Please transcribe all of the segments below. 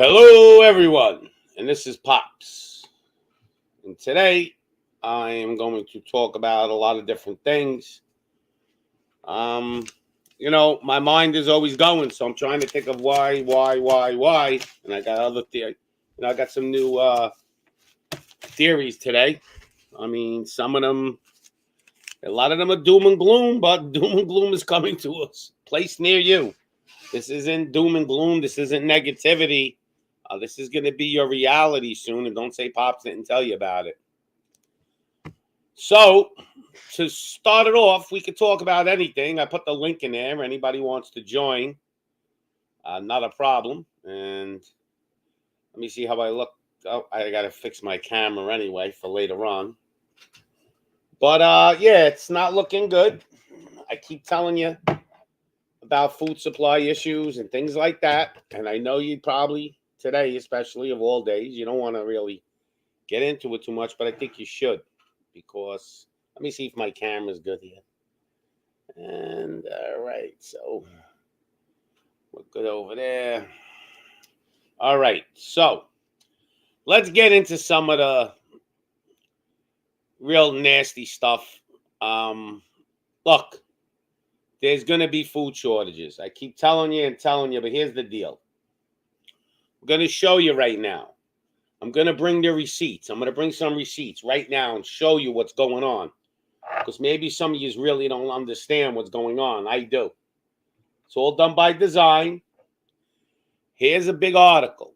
Hello, everyone, and this is Pops. And today I am going to talk about a lot of different things. Um, my mind is always going, so I'm trying to think of why, and I got other theory. I got some new theories today. I mean, some of them, a lot of them are doom and gloom, but doom and gloom is coming to a place near you. This isn't doom and gloom. This isn't negativity. This is going to be your reality soon, and don't say Pops didn't tell you about it. So, to start it off, we could talk about anything. I put the link in there. Anybody wants to join, not a problem. And let me see how I look. Oh, I got to fix my camera anyway for later on. But yeah, it's not looking good. I keep telling you about food supply issues and things like that. And I know you probably, today, especially of all days, you don't want to really get into it too much, but I think you should, because let me see if my camera's good here. And all right, so we're good over there. All right, so let's get into some of the real nasty stuff. Look, there's going to be food shortages. I keep telling you, but here's the deal. I'm going to show you right now. I'm going to bring the receipts. I'm going to bring some receipts right now and show you what's going on. Because maybe some of you really don't understand what's going on. I do. It's all done by design. Here's a big article.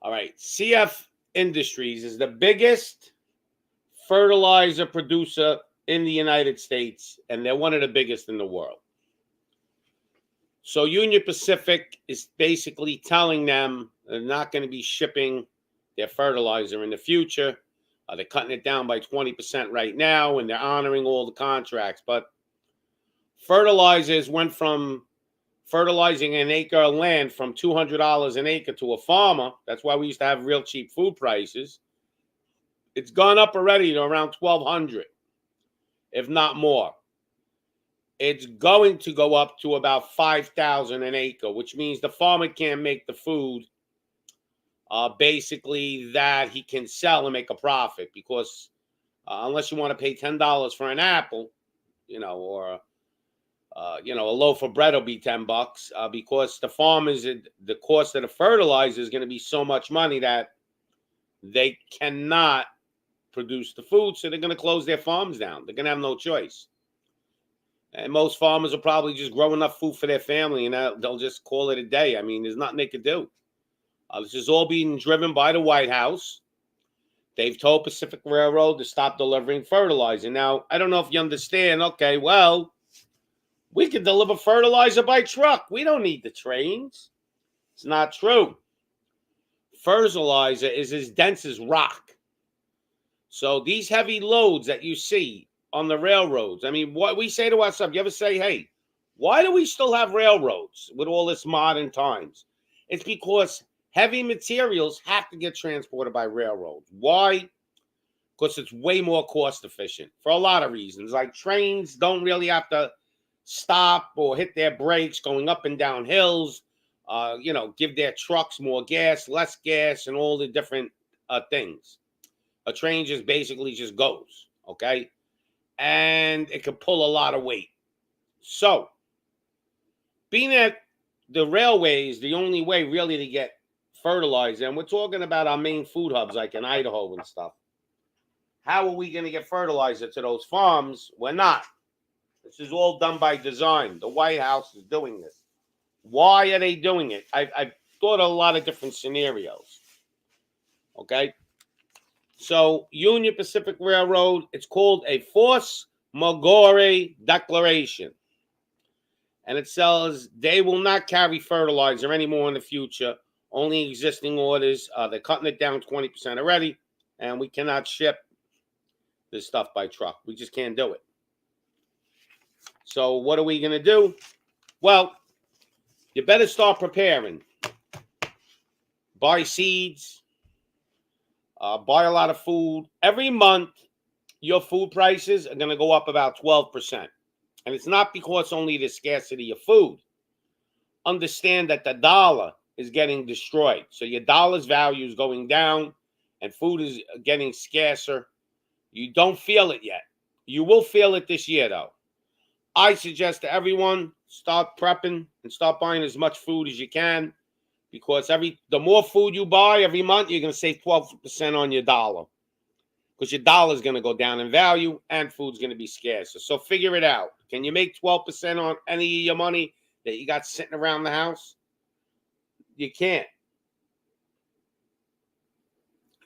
All right. CF Industries is the biggest fertilizer producer in the United States, and they're one of the biggest in the world. So Union Pacific is basically telling them they're not going to be shipping their fertilizer in the future. They're cutting it down by 20% right now, and they're honoring all the contracts. But fertilizers went from fertilizing an acre of land from $200 an acre to a farmer. That's why we used to have real cheap food prices. It's gone up already to around $1,200, if not more. It's going to go up to about $5,000 an acre, which means the farmer can't make the food basically that he can sell and make a profit, because unless you want to pay $10 for an apple, or a loaf of bread will be $10, because the farmers, the cost of the fertilizer is going to be so much money that they cannot produce the food, so they're going to close their farms down. They're going to have no choice. And most farmers will probably just grow enough food for their family, and they'll just call it a day. I mean, there's nothing they could do. This is all being driven by the White House. They've told Pacific Railroad to stop delivering fertilizer. Now, I don't know if you understand. Okay, well, we can deliver fertilizer by truck. We don't need the trains. It's not true. Fertilizer is as dense as rock. So these heavy loads that you see on the railroads, I mean, what we say to ourselves, you ever say, hey, why do we still have railroads with all this modern times? It's because heavy materials have to get transported by railroads. Why? Because it's way more cost efficient for a lot of reasons. Like trains don't really have to stop or hit their brakes going up and down hills, give their trucks more gas, less gas, and all the different things. A train just basically just goes, okay? And it can pull a lot of weight. So, being that the railway is the only way really to get fertilizer, and we're talking about our main food hubs like in Idaho and stuff, how are we going to get fertilizer to those farms? We're not. This is all done by design. The White House is doing this. Why are they doing it? I've thought of a lot of different scenarios. Okay? So, Union Pacific Railroad, it's called a force majeure declaration. And it says they will not carry fertilizer anymore in the future. Only existing orders. They're cutting it down 20% already. And we cannot ship this stuff by truck. We just can't do it. So what are we going to do? Well, you better start preparing. Buy seeds. Buy a lot of food. Every month, your food prices are going to go up about 12%. And it's not because only the scarcity of food. Understand that the dollar is getting destroyed. So your dollar's value is going down and food is getting scarcer. You don't feel it yet. You will feel it this year, though. I suggest to everyone, start prepping and start buying as much food as you can, because the more food you buy every month, you're going to save 12% on your dollar, because your dollar is going to go down in value and food's going to be scarcer. So figure it out. Can you make 12% on any of your money that you got sitting around the house? You can't.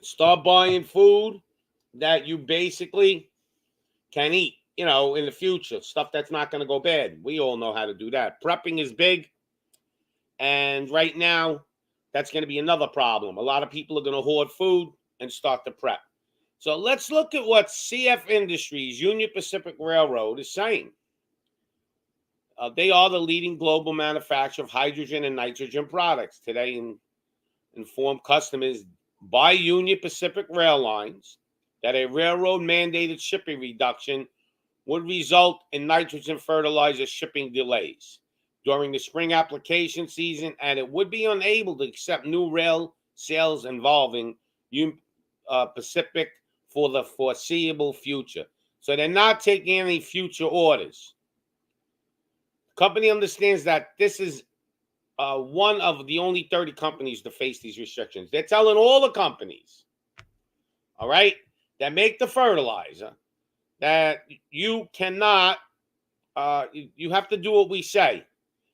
Start buying food that you basically can eat, in the future. Stuff that's not going to go bad. We all know how to do that. Prepping is big. And right now, that's going to be another problem. A lot of people are going to hoard food and start to prep. So let's look at what CF Industries, Union Pacific Railroad, is saying. They are the leading global manufacturer of hydrogen and nitrogen products. Today, inform customers by Union Pacific Rail Lines that a railroad-mandated shipping reduction would result in nitrogen fertilizer shipping delays during the spring application season, and it would be unable to accept new rail sales involving Union Pacific for the foreseeable future. So they're not taking any future orders. The company understands that this is one of the only 30 companies to face these restrictions. They're telling all the companies, all right, that make the fertilizer, that you cannot, you have to do what we say.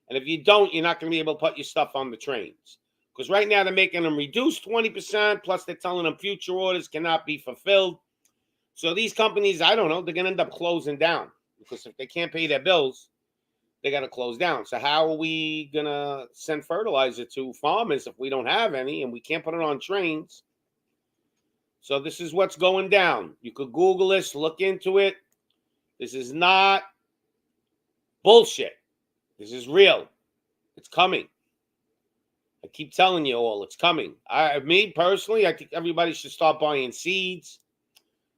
And if you don't, you're not going to be able to put your stuff on the trains. Because right now they're making them reduce 20%, plus they're telling them future orders cannot be fulfilled. So these companies, I don't know, they're going to end up closing down. Because if they can't pay their bills, they got to close down. So how are we going to send fertilizer to farmers if we don't have any and we can't put it on trains? So this is what's going down. You could Google this, look into it. This is not bullshit. This is real. It's coming. I keep telling you all, it's coming. Me personally, I think everybody should start buying seeds,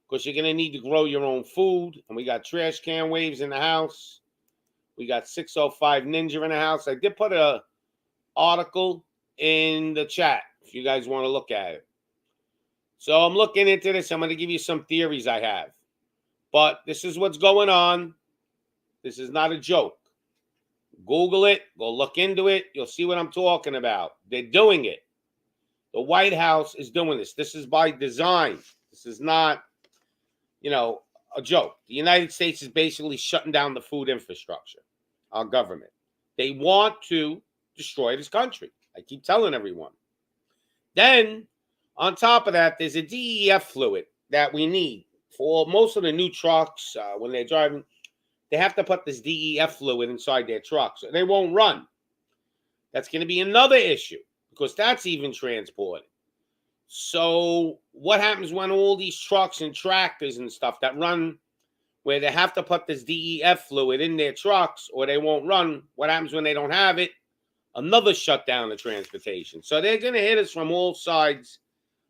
because you're going to need to grow your own food. And we got trash can waves in the house. We got 605 Ninja in the house. I did put an article in the chat if you guys want to look at it. So I'm looking into this. I'm going to give you some theories I have. But this is what's going on. This is not a joke. Google it. Go look into it. You'll see what I'm talking about. They're doing it. The White House is doing this. This is by design. This is not, a joke. The United States is basically shutting down the food infrastructure, our government. They want to destroy this country. I keep telling everyone. Then, on top of that, there's a DEF fluid that we need for most of the new trucks when they're driving. They have to put this DEF fluid inside their trucks. So they won't run. That's going to be another issue, because that's even transported. So what happens when all these trucks and tractors and stuff that run where they have to put this DEF fluid in their trucks or they won't run? What happens when they don't have it? Another shutdown of transportation. So they're going to hit us from all sides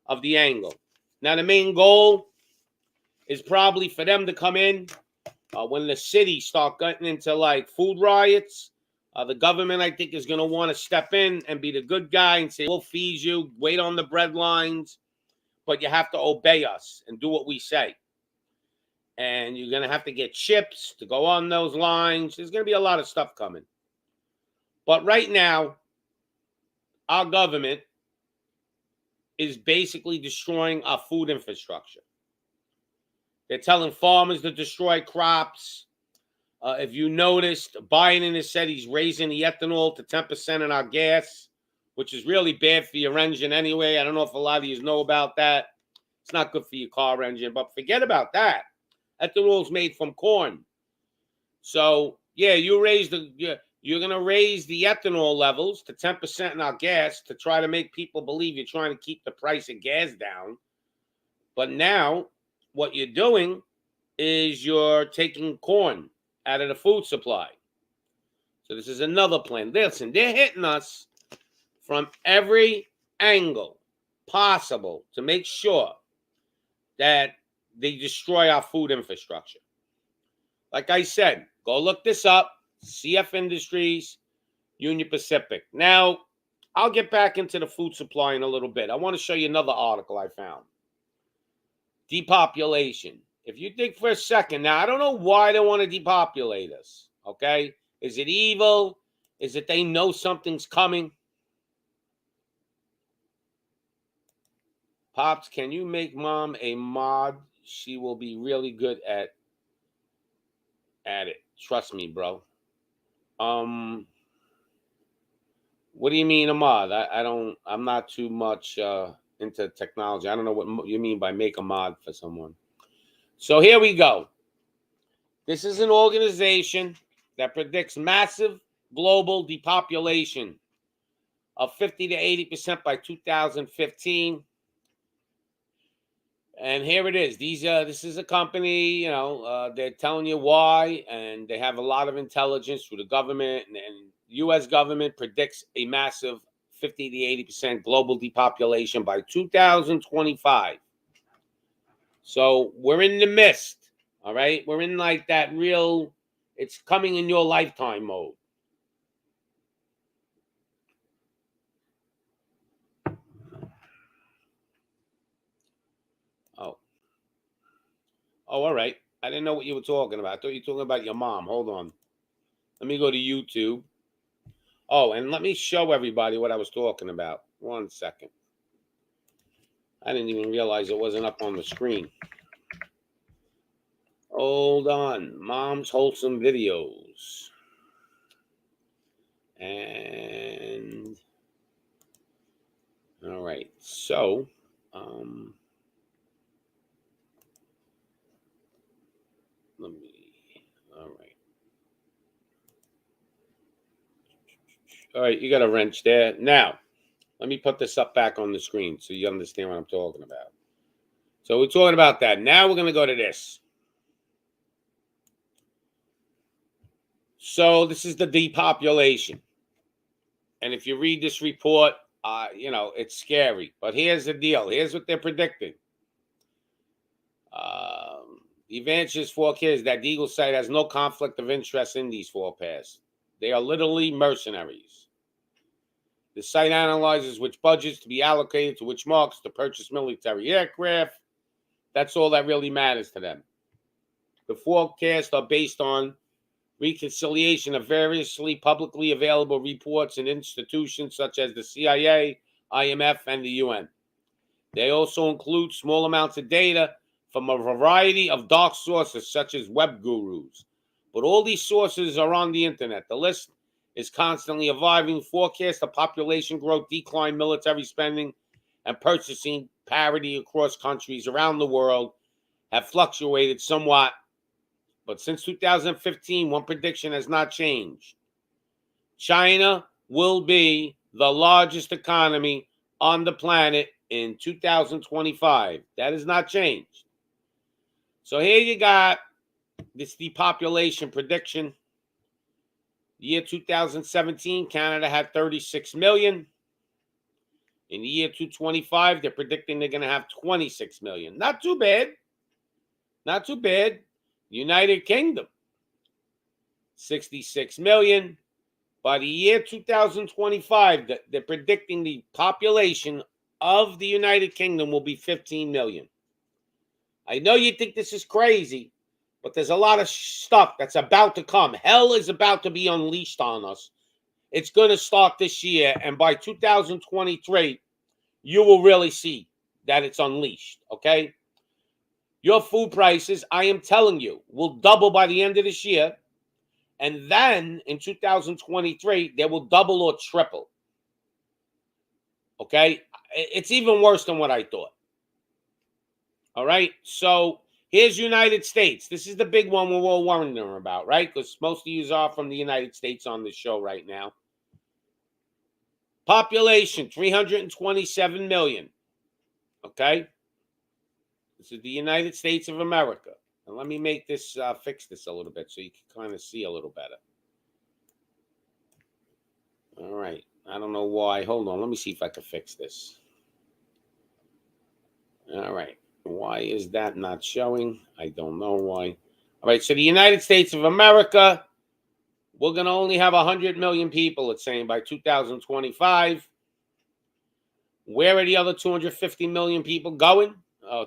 of the angle. Now, the main goal is probably for them to come in when the cities start getting into like food riots. The government, I think, is going to want to step in and be the good guy and say, we'll feed you, wait on the bread lines, but you have to obey us and do what we say. And you're going to have to get chips to go on those lines. There's going to be a lot of stuff coming. But right now, our government is basically destroying our food infrastructure. They're telling farmers to destroy crops. If you noticed, Biden has said he's raising the ethanol to 10% in our gas, which is really bad for your engine anyway. I don't know if a lot of you know about that. It's not good for your car engine, but forget about that. Ethanol is made from corn. So, yeah, you're going to raise the ethanol levels to 10% in our gas to try to make people believe you're trying to keep the price of gas down. But now what you're doing is you're taking corn out of the food supply. So this is another plan. Listen, they're hitting us from every angle possible to make sure that they destroy our food infrastructure. Like I said, go look this up. CF Industries, Union Pacific. Now, I'll get back into the food supply in a little bit. I want to show you another article I found. Depopulation. If you think for a second, now I don't know why they want to depopulate us, okay? Is it evil? Is it they know something's coming? Pops, can you make mom a mod? She will be really good at it. Trust me, bro. What do you mean a mod? I'm not too much into technology. I don't know what you mean by make a mod for someone. So here we go. This is an organization that predicts massive global depopulation of 50 to 80% by 2015. And here it is. This is a company, they're telling you why, and they have a lot of intelligence through the government, and U.S. government predicts a massive 50 to 80% global depopulation by 2025. So we're in the mist, all right? We're in like that real, it's coming in your lifetime mode. Oh, all right. I didn't know what you were talking about. I thought you were talking about your mom. Hold on. Let me go to YouTube. Oh, and let me show everybody what I was talking about. 1 second. I didn't even realize it wasn't up on the screen. Hold on. Mom's Wholesome Videos. And all right. So, let me, all right. All right, you got a wrench there. Now, let me put this up back on the screen so you understand what I'm talking about. So we're talking about that. Now we're going to go to this. So this is the depopulation. And if you read this report, it's scary. But here's the deal. Here's what they're predicting. The Evangelist forecasts that the Eagle site has no conflict of interest in these forecasts. They are literally mercenaries. The site analyzes which budgets to be allocated to which markets to purchase military aircraft. That's all that really matters to them. The forecasts are based on reconciliation of variously publicly available reports and institutions such as the CIA, IMF, and the UN. They also include small amounts of data from a variety of dark sources such as web gurus. But all these sources are on the internet. The list is constantly evolving. Forecasts of population growth, decline, military spending, and purchasing parity across countries around the world have fluctuated somewhat. But since 2015, one prediction has not changed. China will be the largest economy on the planet in 2025. That has not changed. So here you got this depopulation prediction. Year 2017, Canada had 36 million. In the year 2025, they're predicting they're going to have 26 million. Not too bad. Not too bad. United Kingdom, 66 million. By the year 2025, they're predicting the population of the United Kingdom will be 15 million. I know you think this is crazy, but there's a lot of stuff that's about to come. Hell is about to be unleashed on us. It's going to start this year, and by 2023, you will really see that it's unleashed, okay? Your food prices, I am telling you, will double by the end of this year. And then in 2023, they will double or triple. Okay? It's even worse than what I thought. All right? So here's United States. This is the big one we're all wondering about, right? Because most of you are from the United States on this show right now. Population, 327 million. Okay? This is the United States of America. And let me make this, fix this a little bit so you can kind of see a little better. All right. I don't know why. Hold on. Let me see if I can fix this. All right. Why is that not showing? I don't know why. All right. So the United States of America, we're going to only have 100 million people, it's saying, by 2025. Where are the other 250 million people going?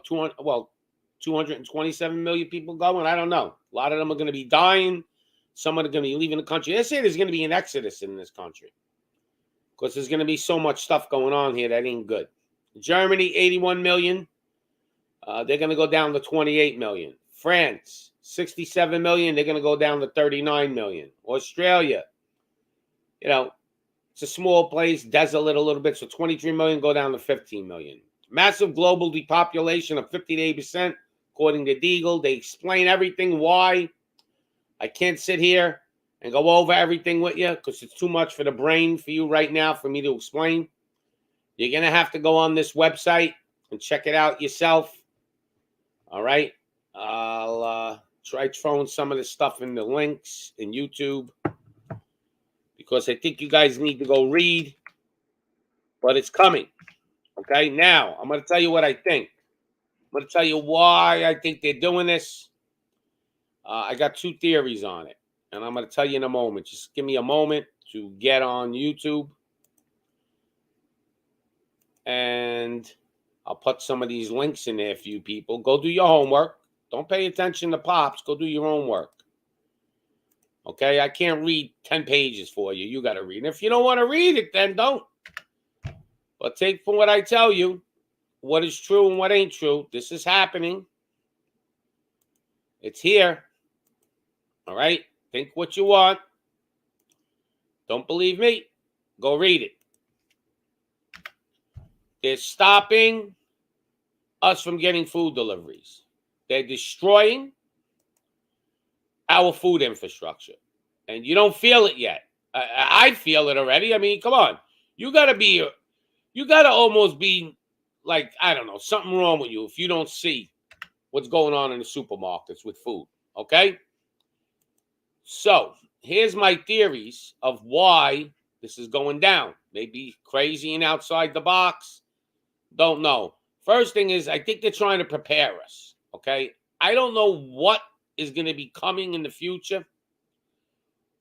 227 million people going? I don't know. A lot of them are going to be dying. Some are going to be leaving the country. They say there's going to be an exodus in this country because there's going to be so much stuff going on here that ain't good. Germany, 81 million. They're going to go down to 28 million. France, 67 million. They're going to go down to 39 million. Australia, it's a small place, desolate a little bit. So 23 million go down to 15 million. Massive global depopulation of 58%, according to Deagle. They explain everything, why. I can't sit here and go over everything with you because it's too much for the brain for you right now for me to explain. You're going to have to go on this website and check it out yourself. All right? I'll try throwing some of this stuff in the links in YouTube because I think you guys need to go read, but it's coming. Okay? Now, I'm going to tell you what I think. I'm going to tell you why I think they're doing this. I got two theories on it, and I'm going to tell you in a moment. Just give me a moment to get on YouTube, and I'll put some of these links in there for you people. Go do your homework. Don't pay attention to Pops. Go do your own work. Okay? I can't read 10 pages for you. You got to read. And if you don't want to read it, then don't. But take from what I tell you what is true and what ain't true. This is happening. It's here. All right? Think what you want. Don't believe me? Go read it. They're stopping us from getting food deliveries. They're destroying our food infrastructure. And you don't feel it yet. I feel it already. I mean, come on. You got to almost be like, I don't know, something wrong with you if you don't see what's going on in the supermarkets with food. Okay? So, here's my theories of why this is going down. Maybe crazy and outside the box. Don't know. First thing is, I think they're trying to prepare us. Okay? I don't know what is going to be coming in the future,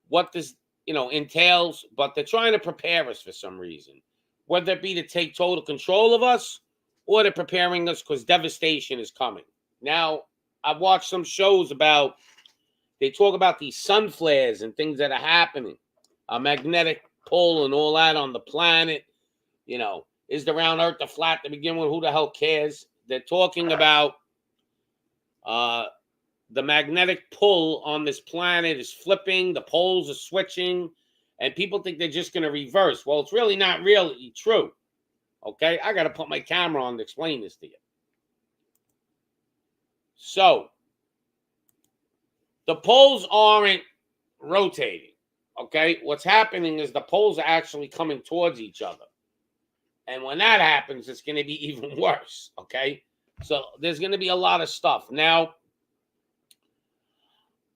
what this, entails, but they're trying to prepare us for some reason. Whether it be to take total control of us, or they're preparing us because devastation is coming. Now, I've watched some shows they talk about these sun flares and things that are happening, a magnetic pull and all that on the planet. Is the round earth the flat to begin with? Who the hell cares? They're talking about the magnetic pull on this planet is flipping, the poles are switching, and people think they're just going to reverse. Well, it's really not really true. Okay? I got to put my camera on to explain this to you. So, the poles aren't rotating, okay? What's happening is the poles are actually coming towards each other. And when that happens, it's going to be even worse, okay? So there's going to be a lot of stuff. Now,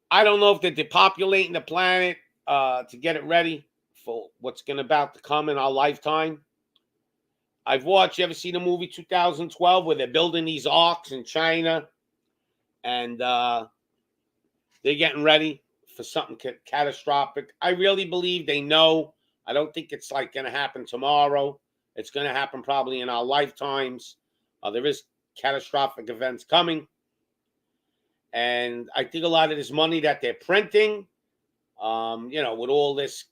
I don't know if they're depopulating the planet to get it ready for what's about to come in our lifetime. I've watched, you ever seen the movie 2012 where they're building these arcs in China and they're getting ready for something catastrophic? I really believe they know. I don't think it's going to happen tomorrow. It's going to happen probably in our lifetimes. There is catastrophic events coming. And I think a lot of this money that they're printing, with all this,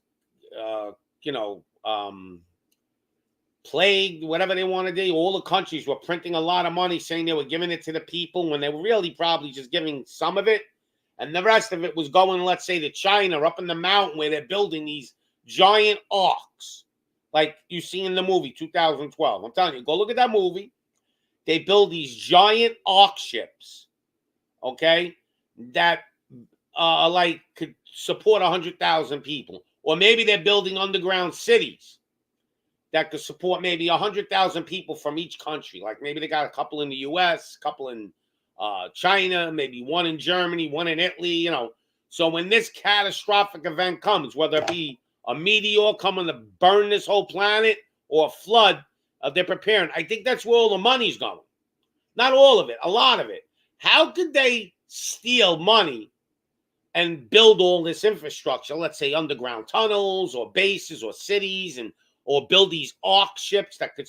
plague, whatever they want to do, all the countries were printing a lot of money saying they were giving it to the people when they were really probably just giving some of it. And the rest of it was going, let's say, to China, up in the mountain where they're building these giant arcs, like you see in the movie 2012. I'm telling you, go look at that movie. They build these giant arc ships, okay, that could support 100,000 people. Or maybe they're building underground cities that could support maybe 100,000 people from each country. Like maybe they got a couple in the U.S., a couple in China, maybe one in Germany, one in Italy, So when this catastrophic event comes, whether it be a meteor coming to burn this whole planet or a flood, they're preparing. I think that's where all the money's going. Not all of it, a lot of it. How could they steal money and build all this infrastructure? Let's say underground tunnels or bases or cities and or build these ark ships that could,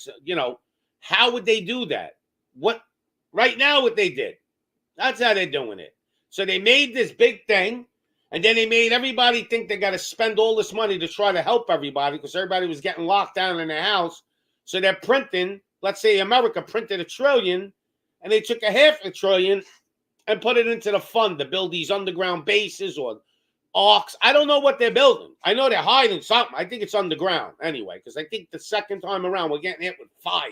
how would they do that? What right now, what they did, that's how they're doing it. So they made this big thing, and then they made everybody think they got to spend all this money to try to help everybody because everybody was getting locked down in their house. So they're printing, let's say America printed $1 trillion, and they took $500 billion and put it into the fund to build these underground bases or arcs. I don't know what they're building. I know they're hiding something. I think it's underground anyway, because I think the second time around we're getting hit with fire.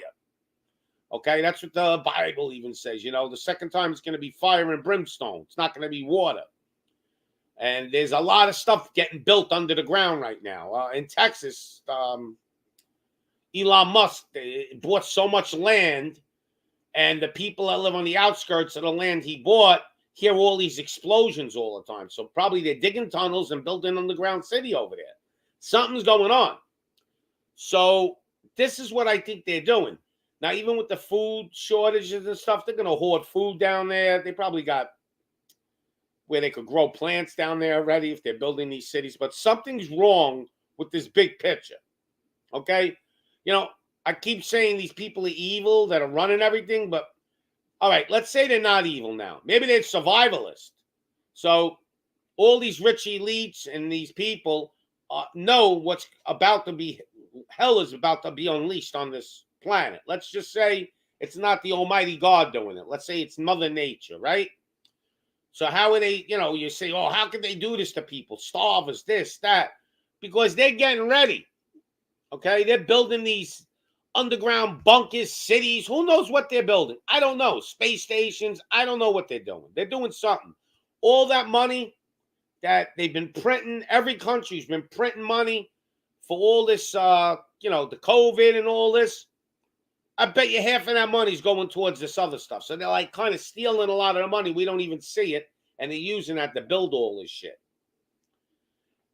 Okay, that's what the Bible even says. The second time it's going to be fire and brimstone. It's not going to be water. And there's a lot of stuff getting built under the ground right now. In Texas, Elon Musk bought so much land, and the people that live on the outskirts of the land he bought hear all these explosions all the time. So probably they're digging tunnels and building an underground city over there. Something's going on. So this is what I think they're doing. Now, even with the food shortages and stuff, they're going to hoard food down there. They probably got where they could grow plants down there already if they're building these cities. But something's wrong with this big picture. Okay? I keep saying these people are evil that are running everything, but all right, let's say they're not evil now. Maybe they're survivalists. So all these rich elites and these people know what's about to be, hell is about to be unleashed on this planet. Let's just say it's not the Almighty God doing it. Let's say it's Mother Nature, right? So how are they, you say, oh, how can they do this to people? Starve us, this, that. Because they're getting ready. Okay? They're building these underground bunkers, cities. Who knows what they're building? I don't know. Space stations. I don't know what they're doing. They're doing something. All that money that they've been printing, every country's been printing money for all this, the COVID and all this. I bet you half of that money's going towards this other stuff. So they're like kind of stealing a lot of the money. We don't even see it. And they're using that to build all this shit.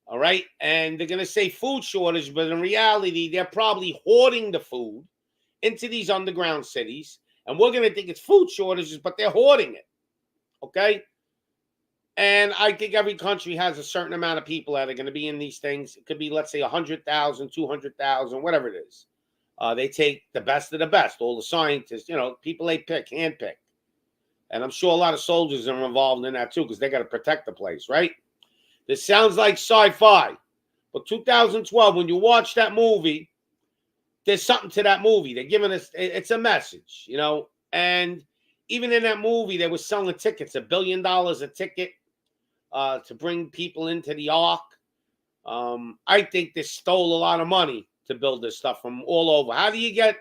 All right. And they're going to say food shortage, but in reality, they're probably hoarding the food into these underground cities. And we're going to think it's food shortages, but they're hoarding it. Okay. And I think every country has a certain amount of people that are going to be in these things. It could be, let's say, 100,000, 200,000, whatever it is. They take the best of the best, all the scientists, people they pick, handpick. And I'm sure a lot of soldiers are involved in that too, because they got to protect the place, right? This sounds like sci-fi. But 2012, when you watch that movie, there's something to that movie. They're giving us, it's a message, And even in that movie, they were selling tickets, $1 billion a ticket to bring people into the Ark. I think they stole a lot of money to build this stuff from all over. How do you get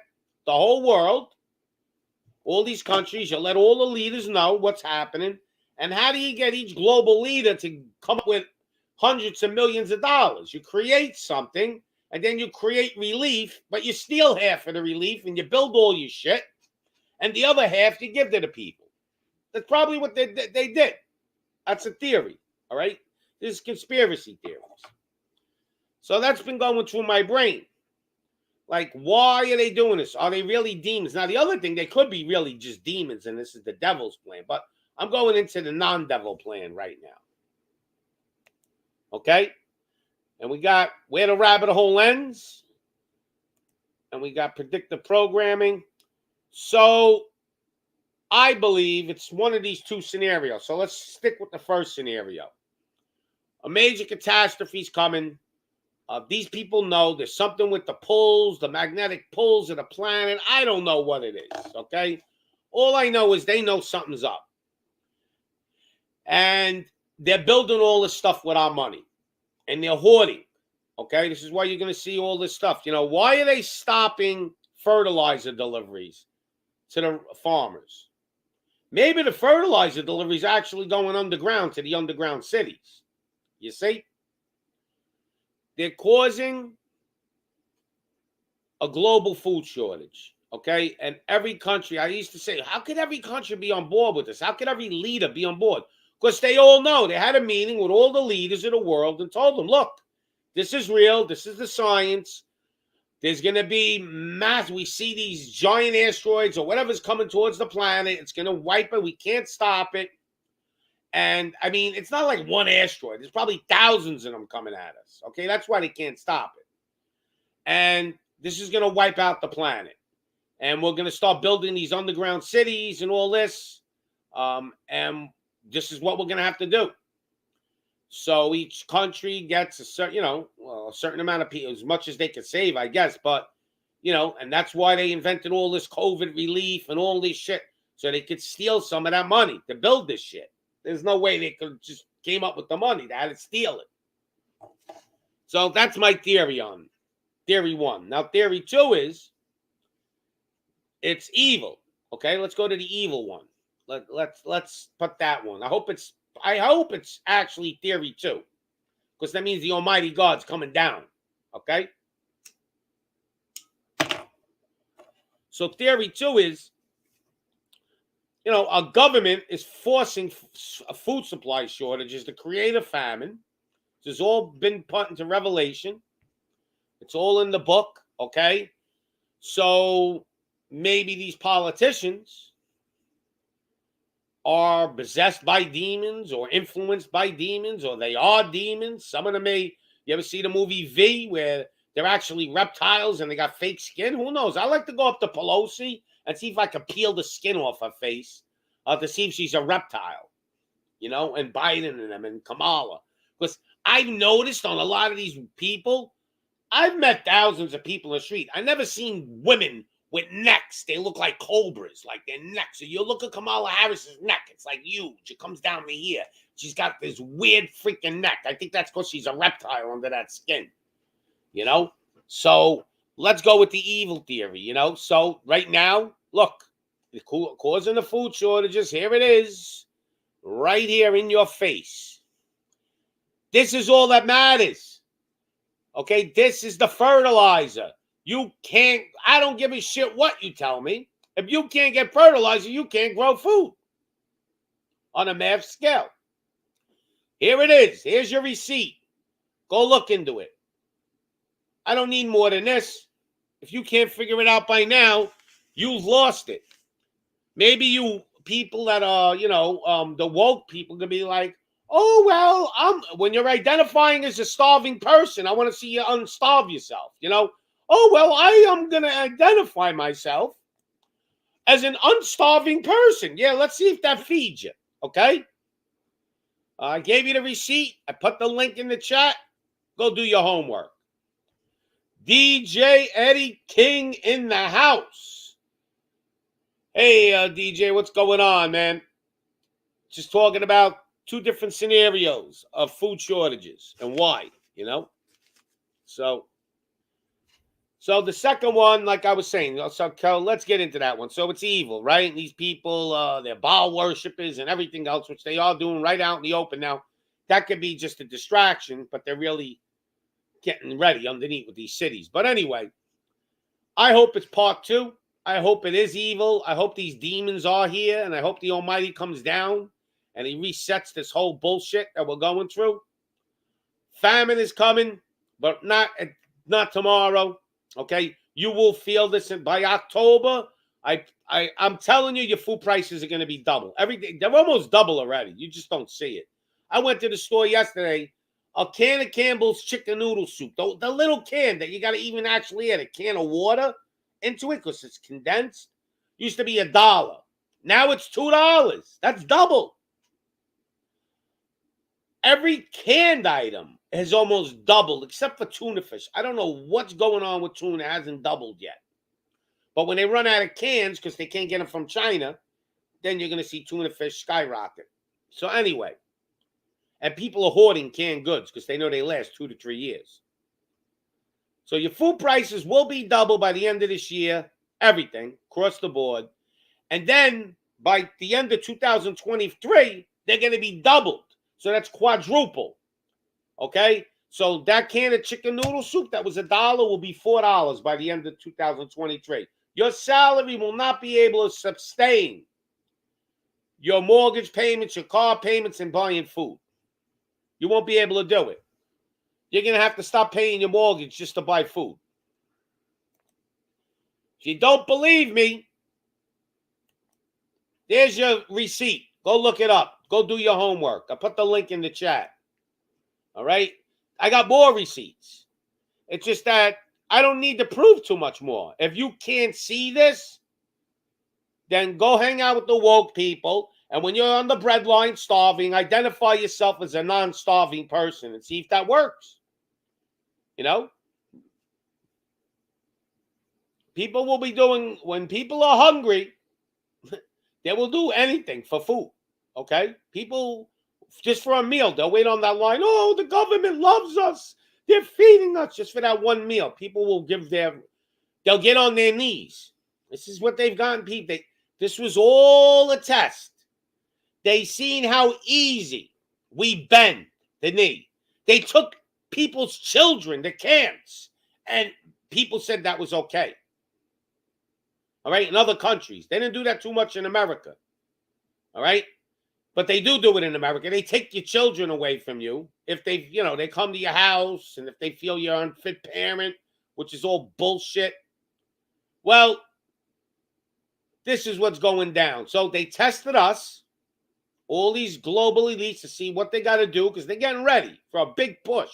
the whole world, all these countries, you let all the leaders know what's happening, and how do you get each global leader to come up with hundreds of millions of dollars? You create something, and then you create relief, but you steal half of the relief, and you build all your shit, and the other half you give to the people. That's probably what they did. That's a theory, all right? This is conspiracy theories. So that's been going through my brain. Like, why are they doing this? Are they really demons? Now, the other thing, they could be really just demons, and this is the devil's plan. But I'm going into the non-devil plan right now. Okay? And we got Where the Rabbit Hole Ends. And we got predictive programming. So, I believe it's one of these two scenarios. So, let's stick with the first scenario. A major catastrophe is coming. These people know there's something with the pulls, the magnetic pulls of the planet. I don't know what it is, okay? All I know is they know something's up. And they're building all this stuff with our money. And they're hoarding, okay? This is why you're going to see all this stuff. Why are they stopping fertilizer deliveries to the farmers? Maybe the fertilizer delivery is actually going underground to the underground cities. You see? They're causing a global food shortage, okay? And every country, I used to say, how could every country be on board with this? How could every leader be on board? Because they all know. They had a meeting with all the leaders of the world and told them, look, this is real. This is the science. There's going to be mass. We see these giant asteroids or whatever's coming towards the planet. It's going to wipe it. We can't stop it. And, I mean, it's not like one asteroid. There's probably thousands of them coming at us. Okay, that's why they can't stop it. And this is going to wipe out the planet. And we're going to start building these underground cities and all this. And this is what we're going to have to do. So each country gets a certain, a certain amount of people, as much as they can save, I guess. But, and that's why they invented all this COVID relief and all this shit, so they could steal some of that money to build this shit. There's no way they could just came up with the money. They had to steal it. So that's my theory on theory 1. Now, theory 2 is it's evil. Okay, let's go to the evil one. Let's put that one. I hope it's actually theory 2, because that means the Almighty God's coming down. Okay. So theory 2 is, our government is forcing food supply shortages to create a famine. This has all been put into Revelation. It's all in the book. Okay. So maybe these politicians are possessed by demons or influenced by demons, or they are demons. Some of them may, you ever see the movie V, where they're actually reptiles and they got fake skin? Who knows? I like to go up to Pelosi and see if I can peel the skin off her face to see if she's a reptile, and Biden and them and Kamala. Because I've noticed on a lot of these people, I've met thousands of people in the street. I've never seen women with necks. They look like cobras, like their necks. So you look at Kamala Harris's neck, it's like huge. It comes down to here. She's got this weird freaking neck. I think that's because she's a reptile under that skin, So let's go with the evil theory, So right now, look, causing the food shortages, here it is, right here in your face. This is all that matters. Okay, this is the fertilizer. I don't give a shit what you tell me. If you can't get fertilizer, you can't grow food on a math scale. Here it is. Here's your receipt. Go look into it. I don't need more than this. If you can't figure it out by now, you've lost it. Maybe you people that are, the woke people can be like, oh, well, when you're identifying as a starving person, I want to see you unstarve yourself, Oh, well, I am going to identify myself as an unstarving person. Yeah, let's see if that feeds you, okay? I gave you the receipt. I put the link in the chat. Go do your homework. DJ Eddie King in the house. Hey, DJ, what's going on, man? Just talking about 2 different scenarios of food shortages and why, So the second one, like I was saying, so let's get into that one. So it's evil, right? And these people, they're Baal worshippers and everything else, which they are doing right out in the open now. That could be just a distraction, but they're really getting ready underneath with these cities. But anyway, I hope it's part 2. I hope it is evil. I hope these demons are here, and I hope the Almighty comes down and he resets this whole bullshit that we're going through. Famine is coming, but not tomorrow. Okay, you will feel this by October. I'm telling you, your food prices are going to be double. Everything, they're almost double already. You just don't see it. I went to the store yesterday. A can of Campbell's chicken noodle soup, the little can that you got to even actually add a can of water into it because it's condensed, used to be $1. Now it's $2. That's double. Every canned item has almost doubled, except for tuna fish. I don't know what's going on with tuna. It hasn't doubled yet. But when they run out of cans because they can't get them from China, then you're going to see tuna fish skyrocket. So anyway, and people are hoarding canned goods because they know they last 2 to 3 years. So your food prices will be double by the end of this year. Everything, across the board. And then by the end of 2023, they're going to be doubled. So that's quadruple. Okay? So that can of chicken noodle soup that was $1 will be $4 by the end of 2023. Your salary will not be able to sustain your mortgage payments, your car payments, and buying food. You won't be able to do it. You're going to have to stop paying your mortgage just to buy food. If you don't believe me, there's your receipt. Go look it up. Go do your homework. I put the link in the chat. All right? I got more receipts. It's just that I don't need to prove too much more. If you can't see this, then go hang out with the woke people. And when you're on the breadline starving, identify yourself as a non-starving person and see if that works. You know? People will be doing, when people are hungry, they will do anything for food. Okay? People, just for a meal, they'll wait on that line. Oh, the government loves us. They're feeding us just for that one meal. People will they'll get on their knees. This is what they've gotten people. This was all a test. They seen how easy we bend the knee. They took people's children to camps, and people said that was okay. All right, in other countries. They didn't do that too much in America. All right? But they do it in America. They take your children away from you if they, they come to your house and if they feel you're an unfit parent, which is all bullshit. Well, this is what's going down. So they tested us, all these global elites, to see what they got to do because they're getting ready for a big push.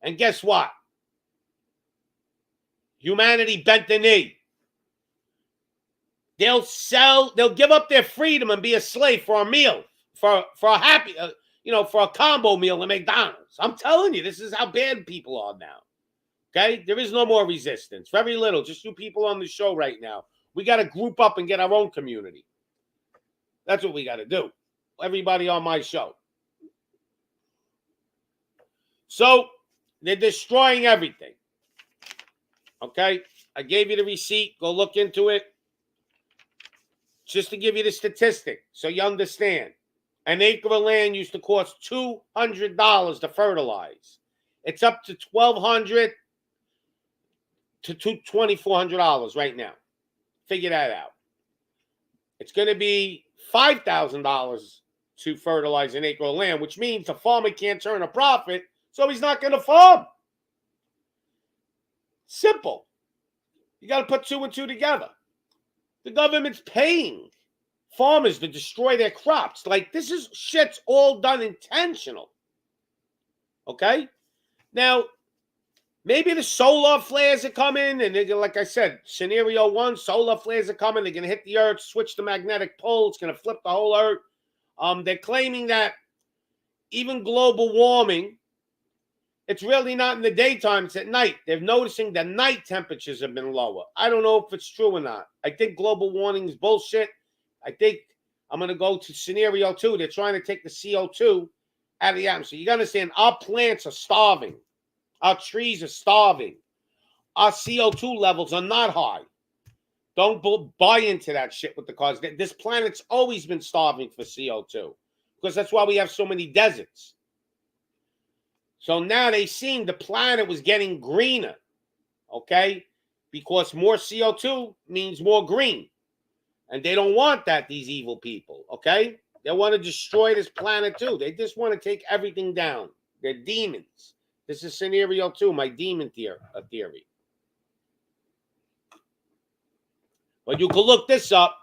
And guess what? Humanity bent the knee. They'll give up their freedom and be a slave for a meal, for a happy, for a combo meal at McDonald's. I'm telling you, this is how bad people are now. Okay? There is no more resistance. Very little. Just you people on the show right now. We got to group up and get our own community. That's what we got to do. Everybody on my show. So, they're destroying everything. Okay? I gave you the receipt. Go look into it. Just to give you the statistic so you understand. An acre of land used to cost $200 to fertilize. It's up to $1,200 to $2,400 right now. Figure that out. It's going to be $5,000 to fertilize an acre of land, which means the farmer can't turn a profit, so he's not going to farm. Simple. You got to put two and two together. The government's paying farmers to destroy their crops. Like, this is shit's all done intentional. Okay? Now, maybe the solar flares are coming, and they're, like I said, scenario one, solar flares are coming. They're going to hit the earth, switch the magnetic pole. It's going to flip the whole earth. They're claiming that even global warming, it's really not in the daytime, it's at night. They're noticing the night temperatures have been lower. I don't know if it's true or not. I think global warming is bullshit. I think I'm going to go to scenario two. They're trying to take the CO2 out of the atmosphere. You got to understand, our plants are starving. Our trees are starving. Our CO2 levels are not high. Don't buy into that shit with the cause. This planet's always been starving for CO2 because that's why we have so many deserts. So now they seen the planet was getting greener, okay? Because more CO2 means more green. And they don't want that, these evil people, okay? They want to destroy this planet too. They just want to take everything down. They're demons. This is scenario two, my demon theory. But you can look this up.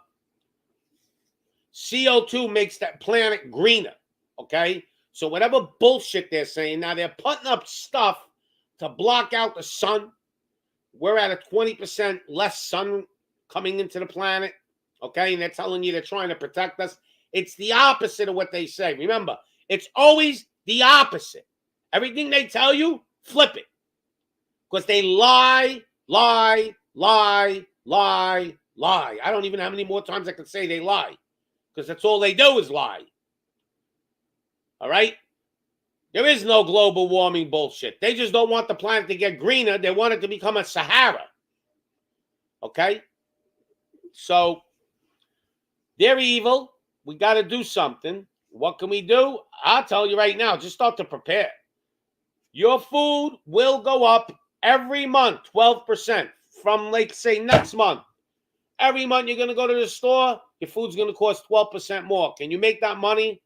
CO2 makes that planet greener, okay? So whatever bullshit they're saying, now they're putting up stuff to block out the sun. We're at a 20% less sun coming into the planet, okay? And they're telling you they're trying to protect us. It's the opposite of what they say. Remember, it's always the opposite. Everything they tell you, flip it. Because they lie. I don't even know how many more times I can say they lie. Because that's all they do is lie. All right? There is no global warming bullshit. They just don't want the planet to get greener. They want it to become a Sahara. Okay? So, they're evil. We got to do something. What can we do? I'll tell you right now, just start to prepare. Your food will go up every month, 12%. From, like, say, next month. Every month you're going to go to the store, your food's going to cost 12% more. Can you make that money?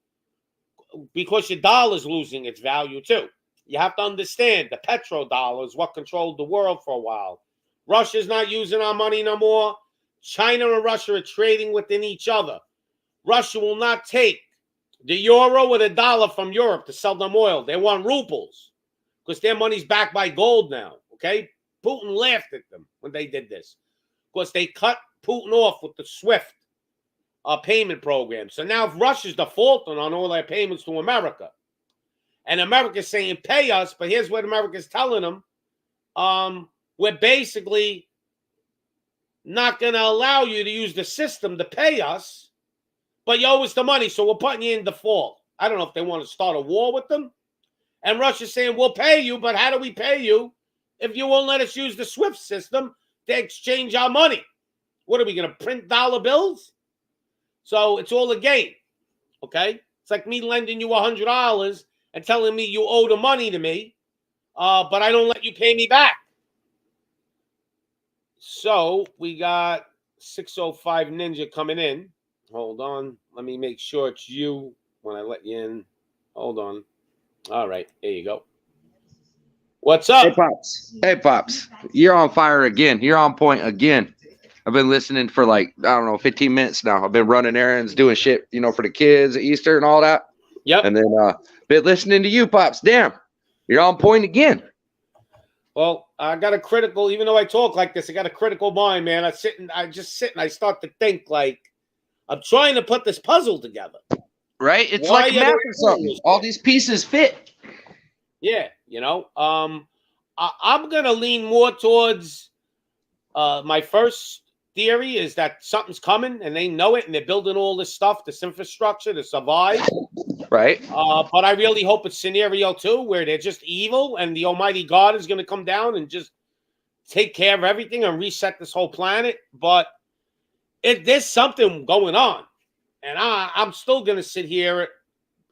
Because your dollar's losing its value too. You have to understand the petrodollar is what controlled the world for a while. Russia's not using our money no more. China and Russia are trading within each other. Russia will not take the euro or the dollar from Europe to sell them oil. They want rubles because their money's backed by gold now, okay? Putin laughed at them when they did this. Because they cut Putin off with the SWIFT payment program. So now Russia's defaulting on all their payments to America. And America's saying, pay us, but here's what America's telling them. We're basically not going to allow you to use the system to pay us, but you owe us the money, so we're putting you in default. I don't know if they want to start a war with them. And Russia's saying, we'll pay you, but how do we pay you if you won't let us use the SWIFT system to exchange our money? What are we going to print dollar bills? So it's all a game, okay? It's like me lending you $100 and telling me you owe the money to me, but I don't let you pay me back. So we got 605 Ninja coming in. Hold on. Let me make sure it's you when I let you in. Hold on. All right. There you go. What's up? Hey, Pops. Hey, Pops. You're on fire again. You're on point again. I've been listening for like, I don't know, 15 minutes now. I've been running errands, doing shit, you know, for the kids, Easter and all that. Yep. And then been listening to you, Pops. Damn. You're on point again. Well, I got a critical, even though I talk like this, I got a critical mind, man. I just sit and I start to think like I'm trying to put this puzzle together. Right? It's like math or something. All these pieces fit. Yeah, you know. I'm gonna lean more towards my first theory is that something's coming and they know it and they're building all this stuff, this infrastructure to survive. Right. But I really hope it's scenario 2 where they're just evil and the Almighty God is going to come down and just take care of everything and reset this whole planet. But there's something going on. And I'm still going to sit here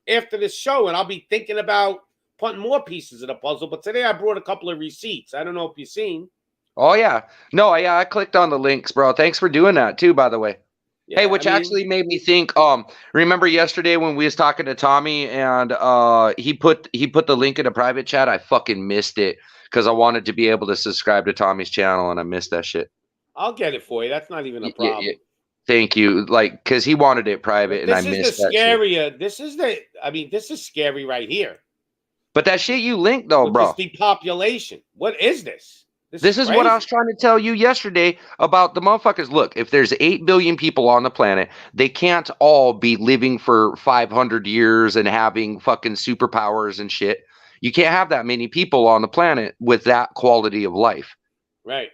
after this show and I'll be thinking about putting more pieces of the puzzle. But today I brought a couple of receipts. I don't know if you've seen. Oh, yeah. No, yeah, I clicked on the links, bro. Thanks for doing that, too, by the way. Yeah, hey, which actually made me think, remember yesterday when we was talking to Tommy and he put the link in a private chat? I fucking missed it because I wanted to be able to subscribe to Tommy's channel and I missed that shit. I'll get it for you. That's not even a problem. Yeah. Thank you. Like, because he wanted it private and I missed that shit. This is scary right here. But that shit you linked, though, bro. This depopulation. What is this? This is what I was trying to tell you yesterday about the motherfuckers. Look, if there's 8 billion people on the planet, they can't all be living for 500 years and having fucking superpowers and shit. You can't have that many people on the planet with that quality of life. Right.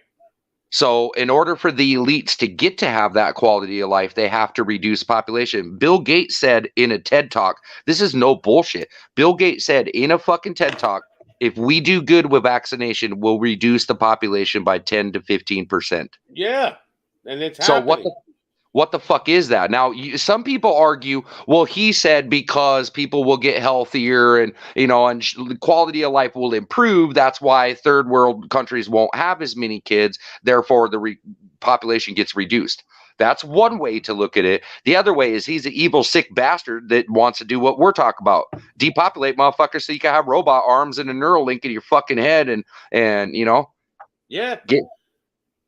So in order for the elites to get to have that quality of life, they have to reduce population. Bill Gates said in a TED Talk, this is no bullshit. Bill Gates said in a fucking TED Talk, if we do good with vaccination, we'll reduce the population by 10 to 15%. Yeah, and it's happening. So what the fuck is that? Now, some people argue, well, he said because people will get healthier and, you know, and the quality of life will improve. That's why third world countries won't have as many kids. Therefore, the population gets reduced. That's one way to look at it. The other way is he's an evil, sick bastard that wants to do what we're talking about. Depopulate motherfuckers so you can have robot arms and a neural link in your fucking head and you know. Yeah.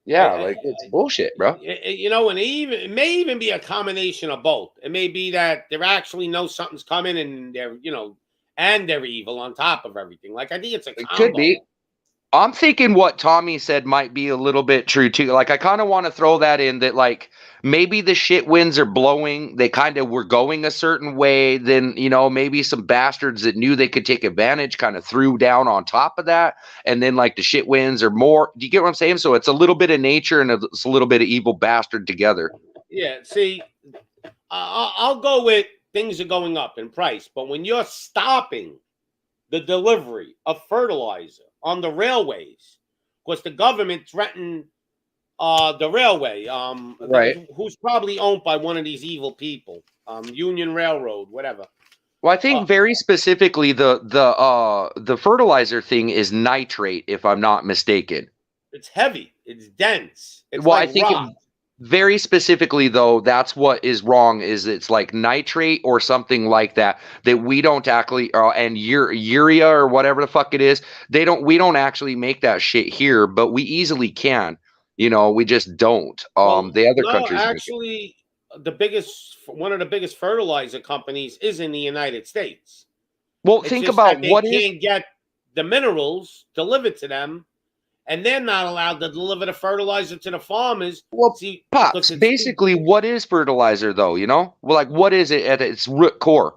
Like it's bullshit, bro. You know, and it may even be a combination of both. It may be that they actually know something's coming and they're, you know, and they're evil on top of everything. Like, I think it's a combo. It could be. I'm thinking what Tommy said might be a little bit true too. Like, I kind of want to throw that in that, like, maybe the shit winds are blowing. They kind of were going a certain way. Then, you know, maybe some bastards that knew they could take advantage kind of threw down on top of that. And then, like, the shit winds are more. Do you get what I'm saying? So it's a little bit of nature and it's a little bit of evil bastard together. Yeah. See, I'll go with things are going up in price. But when you're stopping the delivery of fertilizer on the railways, because the government threatened the railway, right, who's probably owned by one of these evil people, Union Railroad, whatever. Well, I think very specifically the fertilizer thing is nitrate, if I'm not mistaken. It's heavy. It's dense. It's well, like I think rock. Very specifically, though, that's what is wrong. Is it's like nitrate or something like that we don't actually, and urea or whatever the fuck it is. We don't actually make that shit here, but we easily can. You know, we just don't. The other countries actually, one of the biggest fertilizer companies is in the United States. Well, think about what they can't get the minerals delivered to them, and they're not allowed to deliver the fertilizer to the farmers. Well, See, because Pops, basically, what is fertilizer, though? You know, well, like, what is it at its root core?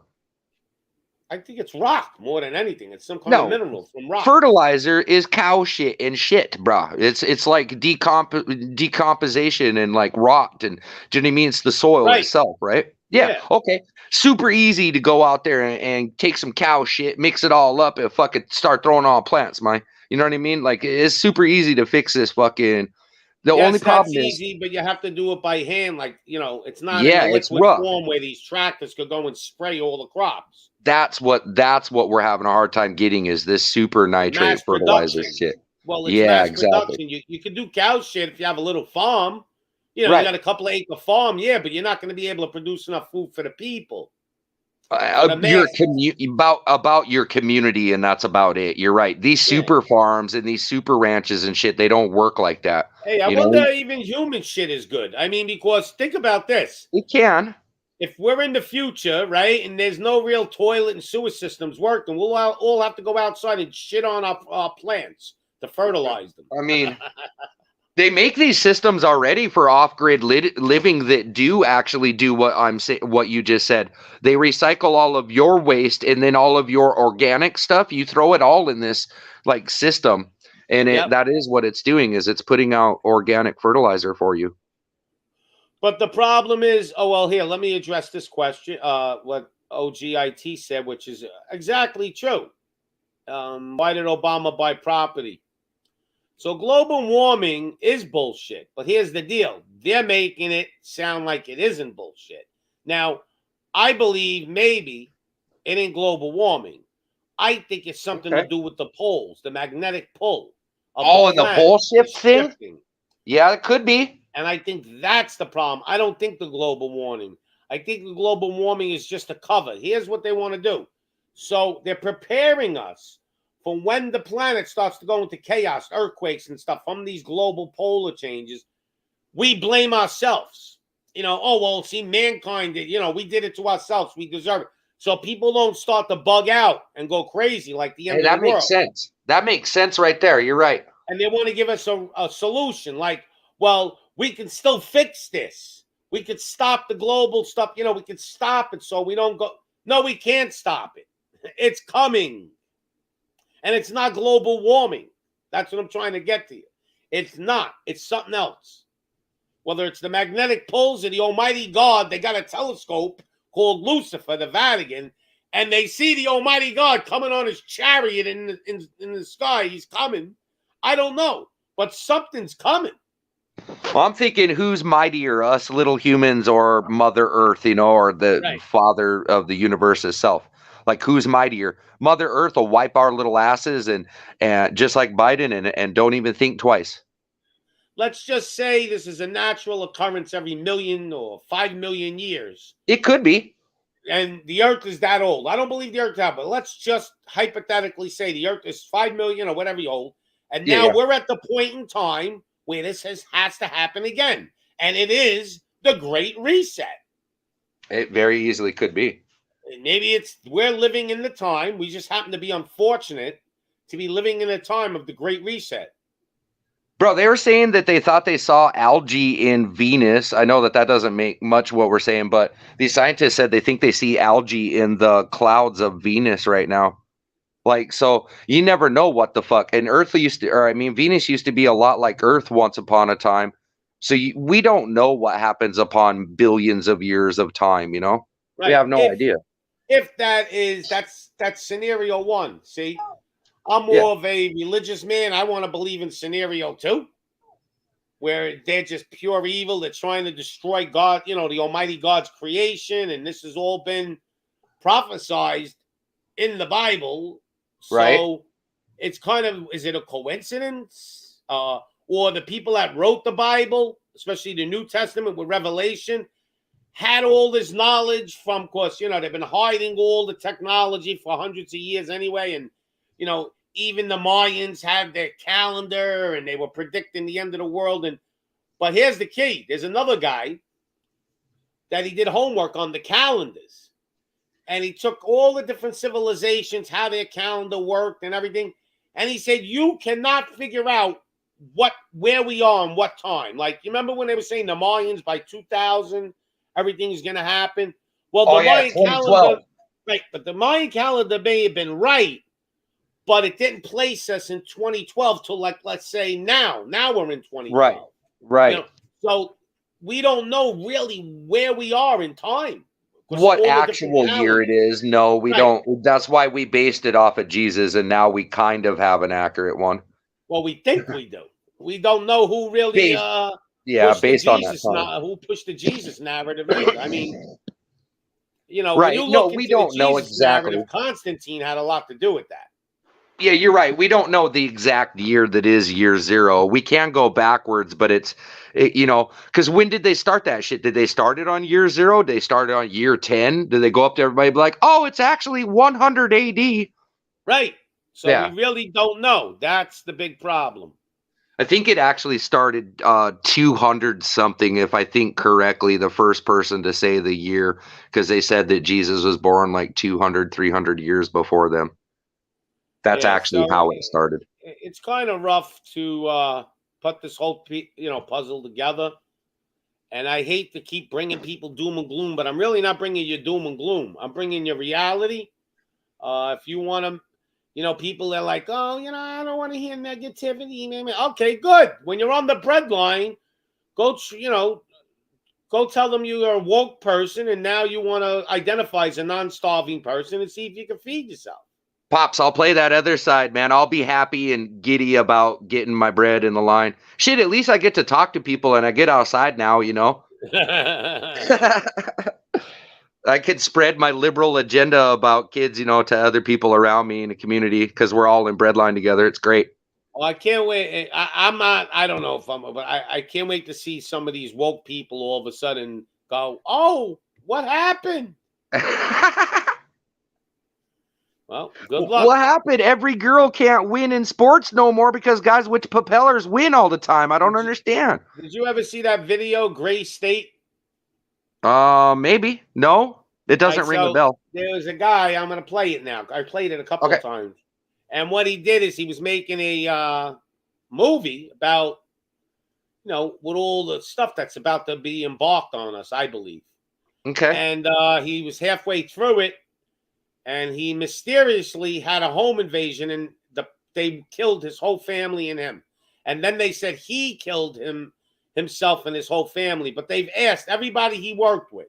I think it's rock more than anything. It's some kind of No, mineral from rock. fertilizer is cow shit and shit, bruh. It's like decomposition and like rot, and do you know what I mean? It's the soil Right. itself, right? Yeah. Yeah. Okay. Super easy to go out there and take some cow shit, mix it all up, and fucking start throwing on plants, man. You know what I mean? Like, it's super easy to fix this fucking. The only Yes, that's problem is, easy, but you have to do it by hand. Like, it's not in yeah, the it's liquid rough. form where these tractors could go and spray all the crops. That's what we're having a hard time getting, is this super nitrate Mass fertilizer production. shit. Well, it's Yeah, mass exactly. production. You can do cow shit if you have a little farm. You Right. got a couple of acre farm, yeah, but you're not going to be able to produce enough food for the people. The Your masses. about your community, and that's about it. You're right. These Yeah. super farms and these super ranches and shit, they don't work like that. Hey, I You know, wonder even human shit is good. I mean, because think about this. it can. If we're in the future, right, and there's no real toilet and sewer systems working, we'll all have to go outside and shit on our plants to fertilize them. I mean, they make these systems already for off-grid living that do actually do what I'm saying, what you just said. They recycle all of your waste, and then all of your organic stuff, you throw it all in this like system, and Yep. that is what it's doing, is it's putting out organic fertilizer for you. But the problem is, here, let me address this question. What OGIT said, which is exactly true. Why did Obama buy property? So global warming is bullshit. But here's the deal. They're making it sound like it isn't bullshit. Now, I believe maybe it ain't global warming. I think it's something to do with the poles, the magnetic pull. And the pole shift thing? Shifting. Yeah, it could be. And I think that's the problem. I don't think the global warming. I think the global warming is just a cover. Here's what they want to do. So they're preparing us for when the planet starts to go into chaos, earthquakes and stuff from these global polar changes. We blame ourselves. See, mankind did, we did it to ourselves. We deserve it. So people don't start to bug out and go crazy like the end of the world. That makes sense. That makes sense right there. You're right. And they want to give us a solution. Like, well, we can still fix this. We could stop the global stuff. We could stop it so we don't go. No, we can't stop it. It's coming. And it's not global warming. That's what I'm trying to get to you. It's not. It's something else. Whether it's the magnetic pulls or the Almighty God, they got a telescope called Lucifer, the Vatican, and they see the Almighty God coming on his chariot in the sky. He's coming. I don't know, but something's coming. Well, I'm thinking, who's mightier, us little humans or Mother Earth, or the Father of the universe itself? Like, who's mightier? Mother Earth will wipe our little asses and just like Biden and don't even think twice. Let's just say this is a natural occurrence every 1,000,000 or 5 million years. It could be. And the Earth is that old. I don't believe the Earth is that, but let's just hypothetically say the Earth is 5 million or whatever old. And now we're at the point in time where this has to happen again. And it is the Great Reset. It very easily could be. And maybe we're living in the time. We just happen to be unfortunate to be living in a time of the Great Reset. Bro, they were saying that they thought they saw algae in Venus. I know that doesn't make much what we're saying, but these scientists said they think they see algae in the clouds of Venus right now. Like, so you never know what the fuck. And Venus used to be a lot like Earth once upon a time. So we don't know what happens upon billions of years of time, Right. We have no idea. If that's scenario one. See, I'm more of a religious man. I want to believe in scenario two, where they're just pure evil. They're trying to destroy God, the Almighty God's creation. And this has all been prophesized in the Bible. So it's kind of, is it a coincidence? Or the people that wrote the Bible, especially the New Testament with Revelation, had all this knowledge from, of course, they've been hiding all the technology for hundreds of years anyway. And, even the Mayans had their calendar and they were predicting the end of the world. But here's the key. There's another guy that he did homework on the calendars. And he took all the different civilizations, how their calendar worked and everything. And he said, you cannot figure out where we are and what time. Like, you remember when they were saying the Mayans by 2000, everything is going to happen? Well, the Mayan 2012. calendar, right? But the Mayan calendar may have been right, but it didn't place us in 2012 till, like, let's say now. Now we're in 2012. Right. You know, so we don't know really where we are in time. What actual year it is? No, we don't. That's why we based it off of Jesus, and now we kind of have an accurate one. Well, we think we do. We don't know who really based on that who pushed the Jesus narrative. I mean, you know, right? When you No, look we into don't the know Jesus exactly. narrative, Constantine had a lot to do with that. Yeah, you're right. We don't know the exact year that is year 0. We can go backwards, but you know, because when did they start that shit? Did they start it on year 0? Did they start it on year 10? Did they go up to everybody and be like, oh, it's actually 100 AD? Right. So we really don't know. That's the big problem. I think it actually started 200 something, if I think correctly, the first person to say the year, because they said that Jesus was born like 200, 300 years before them. That's actually how it started. It's kind of rough to put this whole puzzle together. And I hate to keep bringing people doom and gloom, but I'm really not bringing you doom and gloom. I'm bringing you reality. If you want to, people are like, oh, I don't want to hear negativity. Okay, good. When you're on the breadline, go tell them you're a woke person, and now you want to identify as a non-starving person and see if you can feed yourself. Pops, I'll play that other side, man. I'll be happy and giddy about getting my bread in the line. Shit, at least I get to talk to people and I get outside now, I could spread my liberal agenda about kids, to other people around me in the community because we're all in breadline together. It's great. Well, I can't wait. I'm not, I don't know if but I can't wait to see some of these woke people all of a sudden go, oh, what happened? Well, good luck. What happened? Every girl can't win in sports no more because guys with propellers win all the time. I don't understand. Did you ever see that video, Gray State? Maybe. No, it doesn't ring a bell. There was a guy, I'm going to play it now. I played it a couple of times. And what he did is he was making a movie about, with all the stuff that's about to be embarked on us, I believe. Okay. And he was halfway through it. And he mysteriously had a home invasion, and they killed his whole family and him. And then they said he killed himself and his whole family. But they've asked everybody he worked with.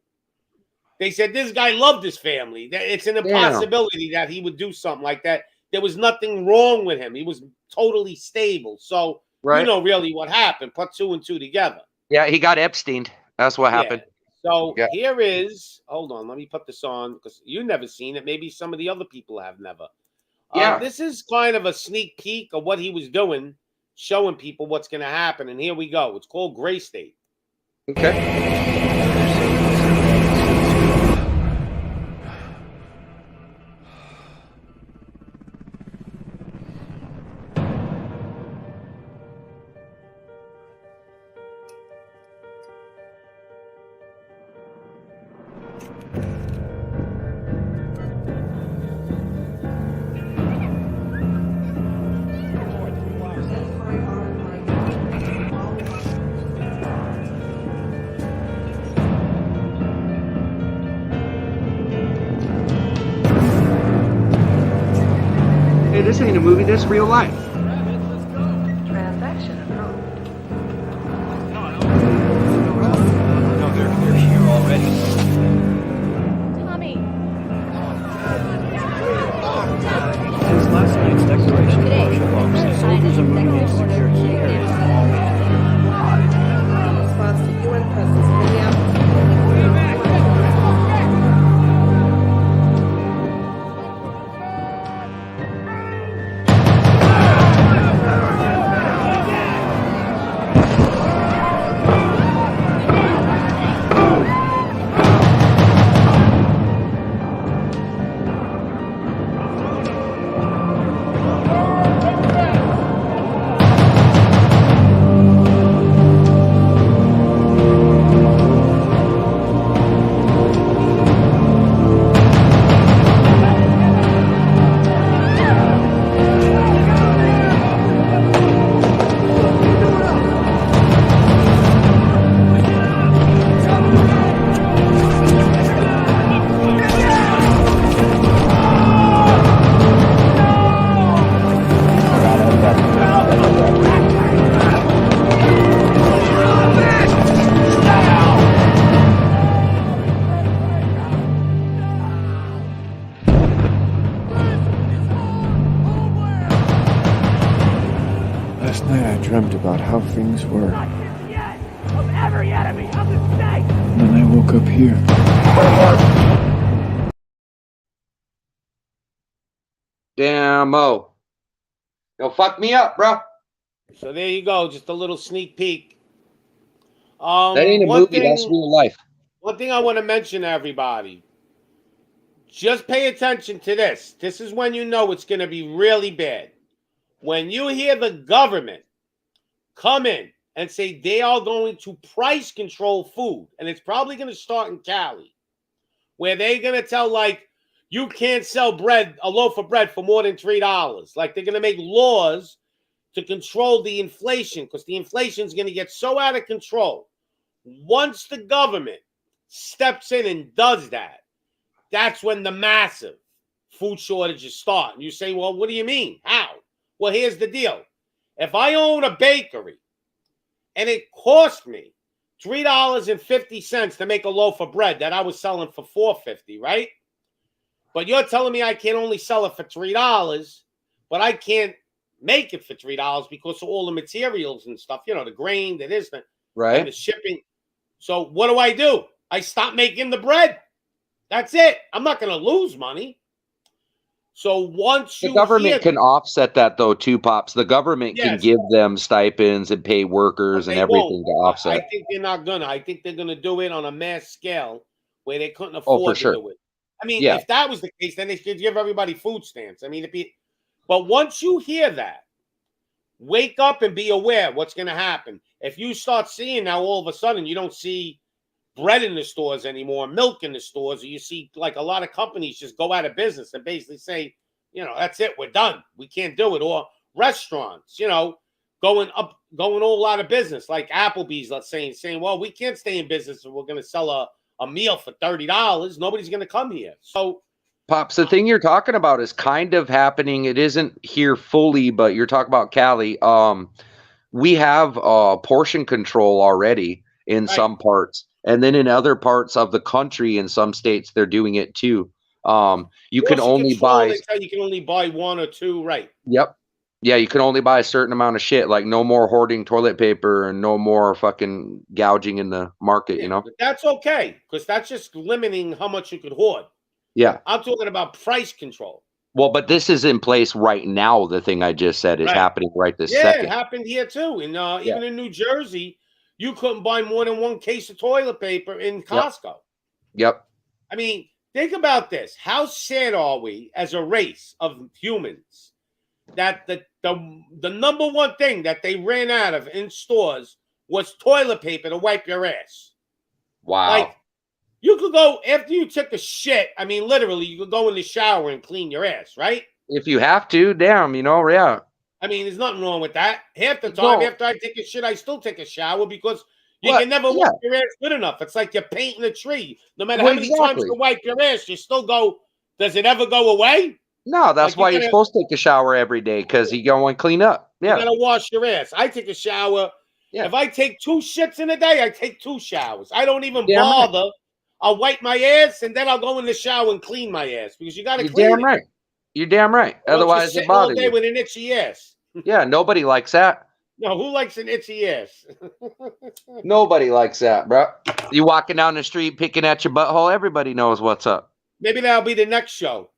They said this guy loved his family. It's an impossibility that he would do something like that. There was nothing wrong with him. He was totally stable. So you know really what happened. Put 2 and 2 together. Yeah, he got Epstein. That's what happened. So here is, hold on, let me put this on because you've never seen it. Maybe some of the other people have never. This is kind of a sneak peek of what he was doing, showing people what's going to happen. And here we go. It's called Gray State. Okay. This ain't a movie, this is real life. Transaction approved. No, they're here already. Tommy. Since last night's declaration of martial law, soldiers are moving into secure key areas. In response to UN presence in Minneapolis. things were. Not just yet of every enemy of the state. And then I woke up here. Damn, Mo. Yo, fuck me up, bro. So there you go, just a little sneak peek. That ain't a movie, that's real life. One thing I want to mention to everybody. Just pay attention to this. This is when you know it's going to be really bad. When you hear the government come in and say they are going to price control food, and it's probably going to start in Cali, where they're going to tell, like, you can't sell bread, a loaf of bread, for more than $3. Like, they're going to make laws to control the inflation, because the inflation is going to get so out of control. Once the government steps in and does that, that's when the massive food shortages start. And you say, well, what do you mean? How? Well, here's the deal. If I own a bakery and it cost me $3.50 to make a loaf of bread that I was selling for $4.50, right? But you're telling me I can only sell it for $3, but I can't make it for $3 because of all the materials and stuff, you know, the grain, that is, Right. and the shipping. So what do? I stop making the bread. That's it. I'm not going to lose money. So once The government can offset that, though, too, Pops. The government can give them stipends and pay workers and everything to offset. I think they're not going to. I think they're going to do it on a mass scale where they couldn't afford to do it. I mean, if that was the case, then they should give everybody food stamps. I mean, but once you hear that, wake up and be aware what's going to happen. If you start seeing now all of a sudden you don't see bread in the stores anymore, milk in the stores, or you see like a lot of companies just go out of business and basically say, you know, that's it, we're done. We can't do it. Or restaurants, you know, going all out of business, like Applebee's, let's say, and saying, well, we can't stay in business and we're going to sell a meal for $30. Nobody's going to come here. So, Pops, the thing you're talking about is kind of happening. It isn't here fully, but you're talking about Cali. We have portion control already in some parts. And then in other parts of the country, in some states, they're doing it too. You can only buy. They tell you can only buy one or two, right? Yep. Yeah, you can only buy a certain amount of shit. Like no more hoarding toilet paper and no more fucking gouging in the market. You know. But that's okay because that's just limiting how much you could hoard. Yeah. I'm talking about price control. Well, but this is in place right now. The thing I just said is happening right this second. Yeah, it happened here too. And even in New Jersey, you couldn't buy more than one case of toilet paper in Costco. Yep. I mean, think about this. How sad are we as a race of humans that the number one thing that they ran out of in stores was toilet paper to wipe your ass? Wow. Like, you could go, after you took a shit, I mean, literally, you could go in the shower and clean your ass, right? If you have to, damn, you know, yeah. I mean, there's nothing wrong with that. Half the time, after I take a shit, I still take a shower because you can never wipe your ass good enough. It's like you're painting a tree. No matter how many times you wipe your ass, you still go, does it ever go away? No, that's why you're supposed to take a shower every day because you don't want to clean up. Yeah. You got to wash your ass. I take a shower. Yeah. If I take 2 shits in a day, I take 2 showers. I don't even bother. Right. I'll wipe my ass and then I'll go in the shower and clean my ass because you got to clean it. Damn right. You're damn right. Otherwise, it bothers you. With an itchy ass. Yeah, nobody likes that. No, who likes an itchy ass? Nobody likes that, bro. You walking down the street picking at your butthole, everybody knows what's up. Maybe that'll be the next show.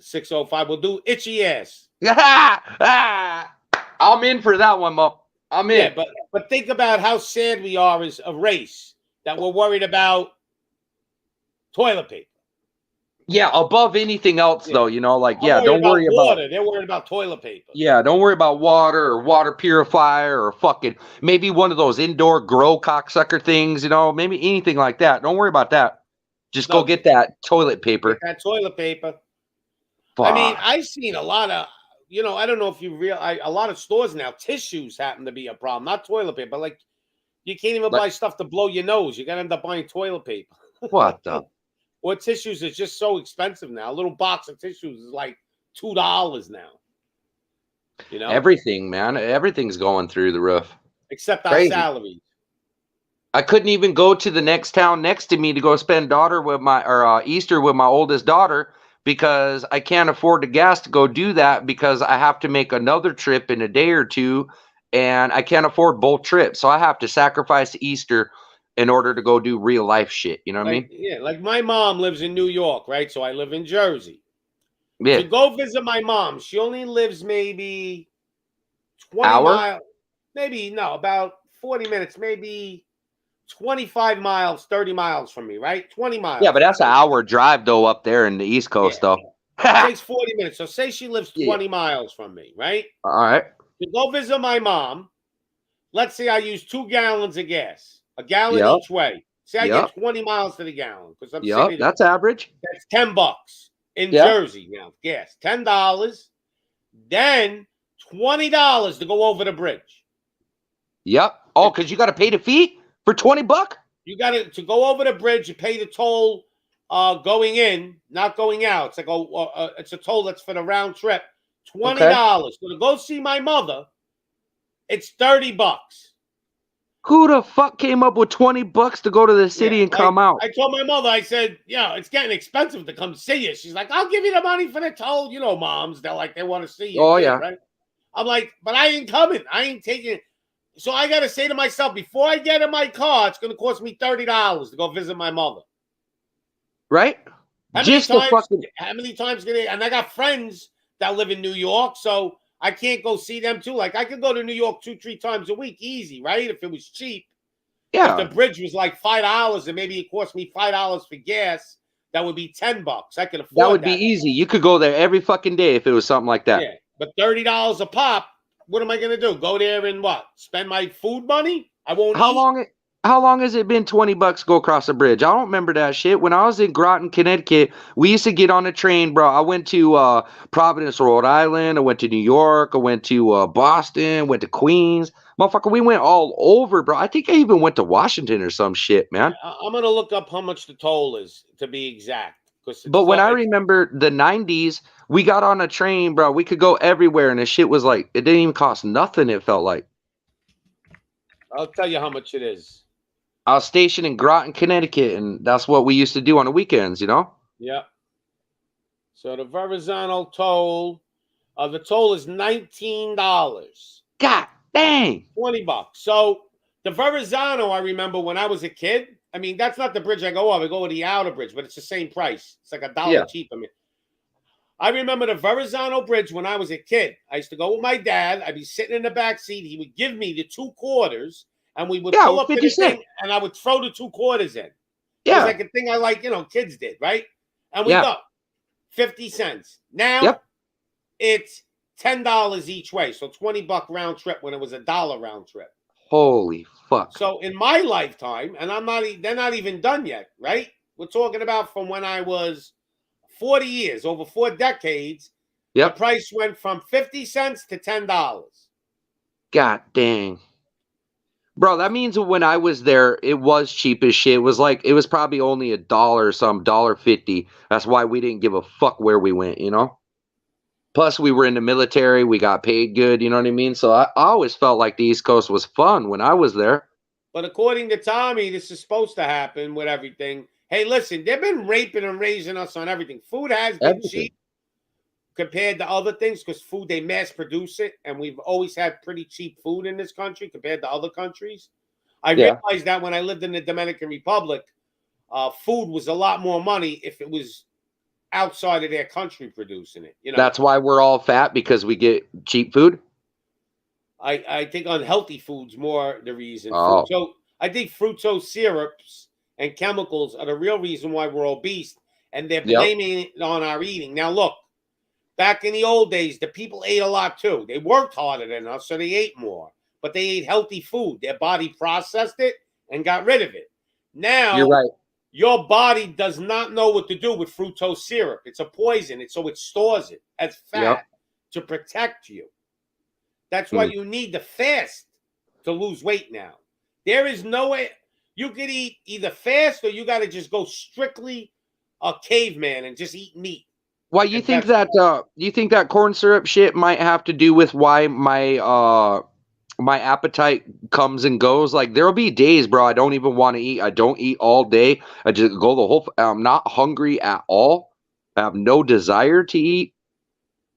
605. We'll do itchy ass. I'm in for that one, Mo. I'm in. Yeah, but think about how sad we are as a race that we're worried about toilet paper. Yeah, above anything else, though, you know, like, don't worry about water. They're worried about toilet paper. Yeah, don't worry about water or water purifier or fucking maybe one of those indoor grow cocksucker things, you know, maybe anything like that. Don't worry about that. Just go get that toilet paper. Get that toilet paper. Fuck. I mean, I've seen a lot of, you know, I don't know if you realize, a lot of stores now, tissues happen to be a problem, not toilet paper. Like, you can't even buy stuff to blow your nose. You got to end up buying toilet paper. What the? Or tissues is just so expensive now. A little box of tissues is like $2 now. You know? Everything, man. Everything's going through the roof. Except our salaries. I couldn't even go to the next town next to me to go spend Easter with my oldest daughter because I can't afford the gas to go do that because I have to make another trip in a day or two and I can't afford both trips, so I have to sacrifice Easter in order to go do real life shit. You know what I mean? Yeah, like my mom lives in New York, right? So I live in Jersey. Yeah. To go visit my mom, she only lives maybe 20 Hour? miles, maybe no, about 40 minutes, maybe 25 miles, 30 miles from me, right? 20 miles. Yeah, but that's an hour drive though up there in the East Coast, though. It takes 40 minutes. So say she lives Yeah. 20 miles from me, right? All right. To go visit my mom, let's say I use 2 gallons of gas, a gallon Yep. each way. Say I Yep. get 20 miles to the gallon because I'm Yep, sitting. that's average. That's $10 in Yeah. Jersey now. Gas, $10. Then $20 to go over the bridge. Yep. Oh, because you got to pay the fee for $20? You got to go over the bridge. You pay the toll going in, not going out. It's like it's a toll that's for the round trip. $20. So to go see my mother, it's $30. Who the fuck came up with $20 to go to the city and come out? I told my mother, I said, yeah, it's getting expensive to come see you. She's like, I'll give you the money for the toll. You know, moms, they want to see you. Oh, kid, yeah. Right? I'm like, but I ain't coming. I ain't taking it. So I got to say to myself, before I get in my car, it's going to cost me $30 to go visit my mother. Right? How many times can they? And I got friends that live in New York, so I can't go see them too. Like I could go to New York 2-3 times a week, easy, right? If it was cheap. Yeah. If the bridge was like $5 and maybe it cost me $5 for gas, that would be $10. I could afford that. That would be easy. You could go there every fucking day if it was something like that. Yeah, but $30 a pop. What am I gonna do? Go there and what? Spend my food money? I won't. How long has it been $20 to go across the bridge? I don't remember that shit. When I was in Groton, Connecticut, we used to get on a train, bro. I went to Providence, Rhode Island. I went to New York. I went to Boston. Went to Queens. Motherfucker, we went all over, bro. I think I even went to Washington or some shit, man. I'm gonna look up how much the toll is to be exact. But when I remember the 90s, we got on a train, bro. We could go everywhere, and the shit was like, it didn't even cost nothing, it felt like. I'll tell you how much it is. I was stationed in Groton, Connecticut, and that's what we used to do on the weekends, you know? Yeah. So the Verrazano toll, the toll is $19. God dang. $20. So the Verrazano, I remember when I was a kid. I mean, that's not the bridge I go over. I go over the outer bridge, but it's the same price. It's like $1 cheaper. I remember the Verrazano Bridge when I was a kid. I used to go with my dad. I'd be sitting in the back seat. He would give me the 2 quarters, and we would pull up to the thing, and I would throw the 2 quarters in. Yeah. It was like a thing I like, kids did, right? And we go 50 cents. Now it's $10 each way. So $20 round trip when it was $1 round trip. Holy fuck. So in my lifetime, and they're not even done yet, right? We're talking about from when I was 40 years, over 4 decades. The price went from 50 cents to $10. God dang. Bro, that means when I was there, it was cheap as shit. It was probably only $1 or some $1.50. That's why we didn't give a fuck where we went, you know? Plus, we were in the military. We got paid good, you know what I mean? So I always felt like the East Coast was fun when I was there. But according to Tommy, this is supposed to happen with everything. Hey, listen, they've been raping and raising us on everything. Food has been cheap compared to other things because food, they mass produce it. And we've always had pretty cheap food in this country compared to other countries. I realized that when I lived in the Dominican Republic, food was a lot more money if it was outside of their country producing it. That's why we're all fat, because we get cheap food. I think unhealthy food's more the reason. Oh. So I think fructose syrups and chemicals are the real reason why we're obese, and they're blaming it on our eating. Now look, back in the old days, the people ate a lot too. They worked harder than us, so they ate more, but they ate healthy food. Their body processed it and got rid of it. Now you're right. Your body does not know what to do with fructose syrup. It's a poison. So it stores it as fat to protect you. That's why you need to fast to lose weight now. There is no way. You could eat either fast or you got to just go strictly a caveman and just eat meat. Why you think that corn syrup shit might have to do with why my appetite comes and goes? Like, there'll be days, bro, I don't even want to eat. I don't eat all day. I just go the whole. I'm not hungry at all. I have no desire to eat.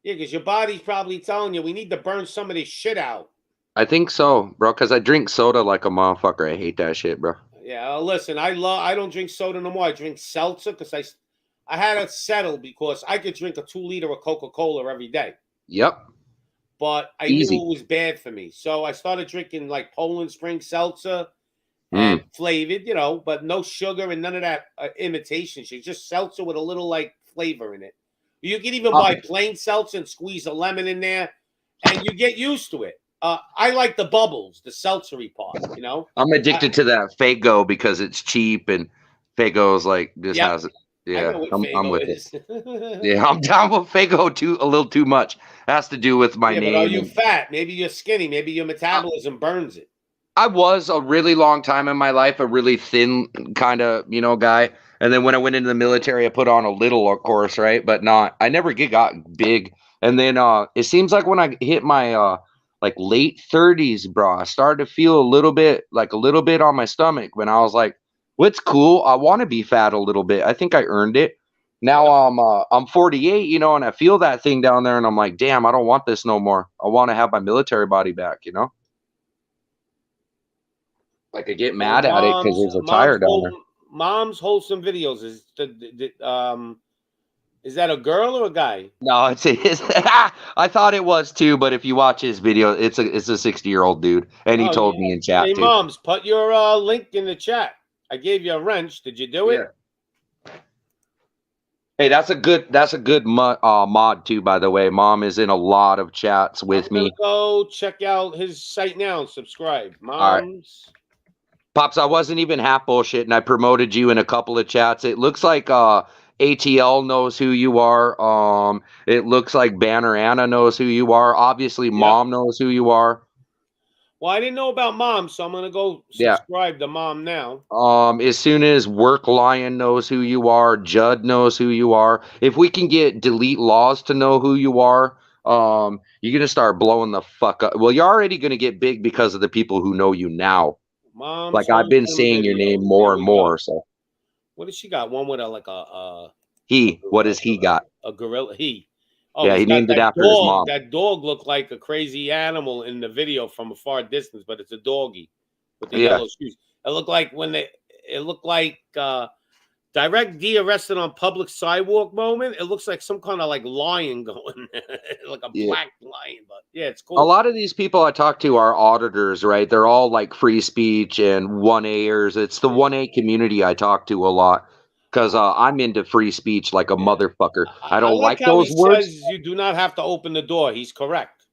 Yeah, because your body's probably telling you we need to burn some of this shit out. I think so, bro. Because I drink soda like a motherfucker. I hate that shit, bro. Yeah, listen, I don't drink soda no more. I drink seltzer because I had to settle because I could drink a 2 liter of Coca-Cola every day, Yep. but I Easy. knew it was bad for me. So I started drinking like Poland Spring seltzer and flavored, but no sugar and none of that imitation shit. Just seltzer with a little like flavor in it. You can even buy plain seltzer and squeeze a lemon in there, and you get used to it. I like the bubbles, the seltzery part, I'm addicted to that Fago because it's cheap and Fago's like just has it. Yeah, I'm with it. Yeah, I'm down with Fago a little too much. Has to do with my name. But are you fat? Maybe you're skinny. Maybe your metabolism burns it. I was a really long time in my life a really thin kind of guy, and then when I went into the military, I put on a little, of course, right? But not. I never got big, and then it seems like when I hit my like late 30s, bro, I started to feel a little bit on my stomach when I was like, what's cool? I want to be fat a little bit. I think I earned it. Now I'm 48, and I feel that thing down there and I'm like, damn, I don't want this no more. I want to have my military body back, Like I get mad at it because there's a tire down there. Mom's wholesome videos is that a girl or a guy? No, it's I thought it was too, but if you watch his video, it's a 60-year-old dude, and he told me in chat hey, too. Moms, put your link in the chat. I gave you a wrench. Did you do it? Hey, that's a good mod too, by the way. Mom is in a lot of chats with me. Go check out his site now and subscribe. Moms. All right. Pops, I wasn't even half bullshit, and I promoted you in a couple of chats. It looks like ATL knows who you are. It looks like Banner Anna knows who you are. Obviously, Mom knows who you are. Well, I didn't know about Mom, so I'm gonna go subscribe to Mom now. As soon as Work Lion knows who you are, Judd knows who you are. If we can get Delete Laws to know who you are, you're gonna start blowing the fuck up. Well, you're already gonna get big because of the people who know you now. Mom's like I've been saying your name more and more. So what does she got? One with a what does he got? A gorilla. Oh, yeah, he named it after his mom. That dog looked like a crazy animal in the video from a far distance, but it's a doggy with the yellow shoes. It looked like Direct D arrested on public sidewalk moment. It looks like some kind of like lion going, like a black lion. But yeah, it's cool. A lot of these people I talk to are auditors, right? They're all like free speech and 1A'ers. It's the 1A community I talk to a lot because I'm into free speech like a motherfucker. I don't like those words. Says you do not have to open the door. He's correct.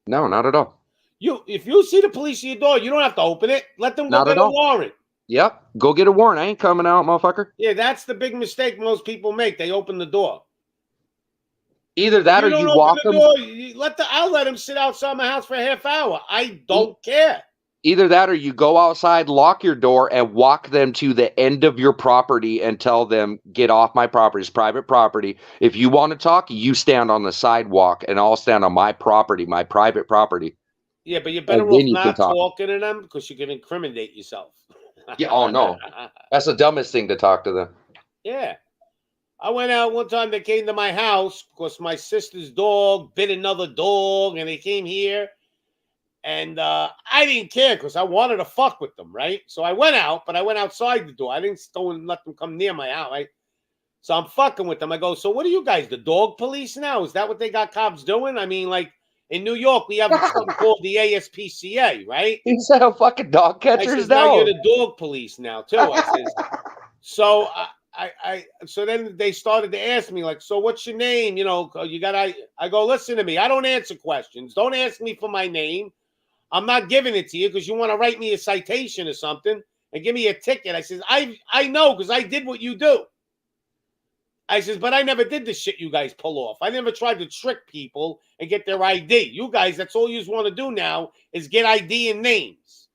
No, not at all. If you see the police at your door, you don't have to open it. Let them go get a warrant. Yep. Go get a warrant. I ain't coming out, motherfucker. Yeah, that's the big mistake most people make. They open the door. Either that or you walk them. I'll let him sit outside my house for a half hour. I don't care. Either that or you go outside, lock your door, and walk them to the end of your property and tell them, get off my property. It's private property. If you want to talk, you stand on the sidewalk, and I'll stand on my property, my private property. Yeah, but you're better off not talking to them because you can incriminate yourself. Yeah, oh no. That's the dumbest thing to talk to them. Yeah. I went out one time, they came to my house because my sister's dog bit another dog and they came here. And I didn't care because I wanted to fuck with them, right? So I went out, but I went outside the door. I didn't go and let them come near my house, right? So I'm fucking with them. I go, so what are you guys, the dog police now? Is that what they got cops doing? I mean, like, in New York, we have something called the ASPCA, right? You said a fucking dog catchers now. You're the dog police now, too. I says, so so then they started to ask me, like, so what's your name? You know, I go, listen to me. I don't answer questions. Don't ask me for my name. I'm not giving it to you because you want to write me a citation or something and give me a ticket. I says, I know because I did what you do. I says, but I never did the shit you guys pull off. I never tried to trick people and get their ID. You guys, that's all you want to do now is get ID and names.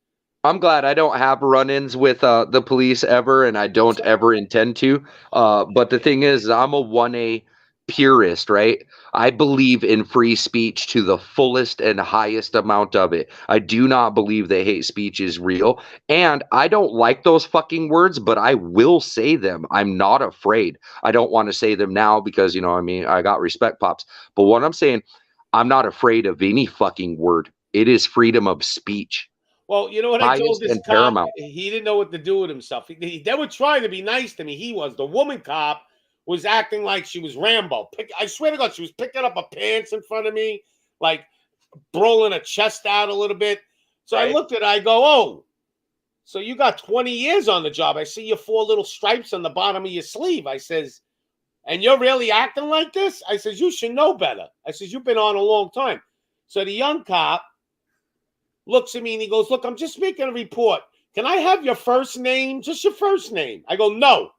I'm glad I don't have run-ins with the police ever, and I don't ever intend to. But the thing is, I'm a 1A purist, right? I believe in free speech to the fullest and highest amount of it. I do not believe that hate speech is real. And I don't like those fucking words, but I will say them. I'm not afraid. I don't want to say them now because, I got respect, Pops. But what I'm saying, I'm not afraid of any fucking word. It is freedom of speech. Well, you know what I told Highest this and cop? paramount. He didn't know what to do with himself. They were trying to be nice to me. He was. The woman cop was acting like she was Rambo. I swear to God, she was picking up her pants in front of me, like rolling her chest out a little bit. So I Right. looked at her. I go, oh, so you got 20 years on the job. I see your 4 little stripes on the bottom of your sleeve. I says, and you're really acting like this? I says, you should know better. I says, you've been on a long time. So the young cop looks at me and he goes, look, I'm just making a report. Can I have your first name? Just your first name. I go, no.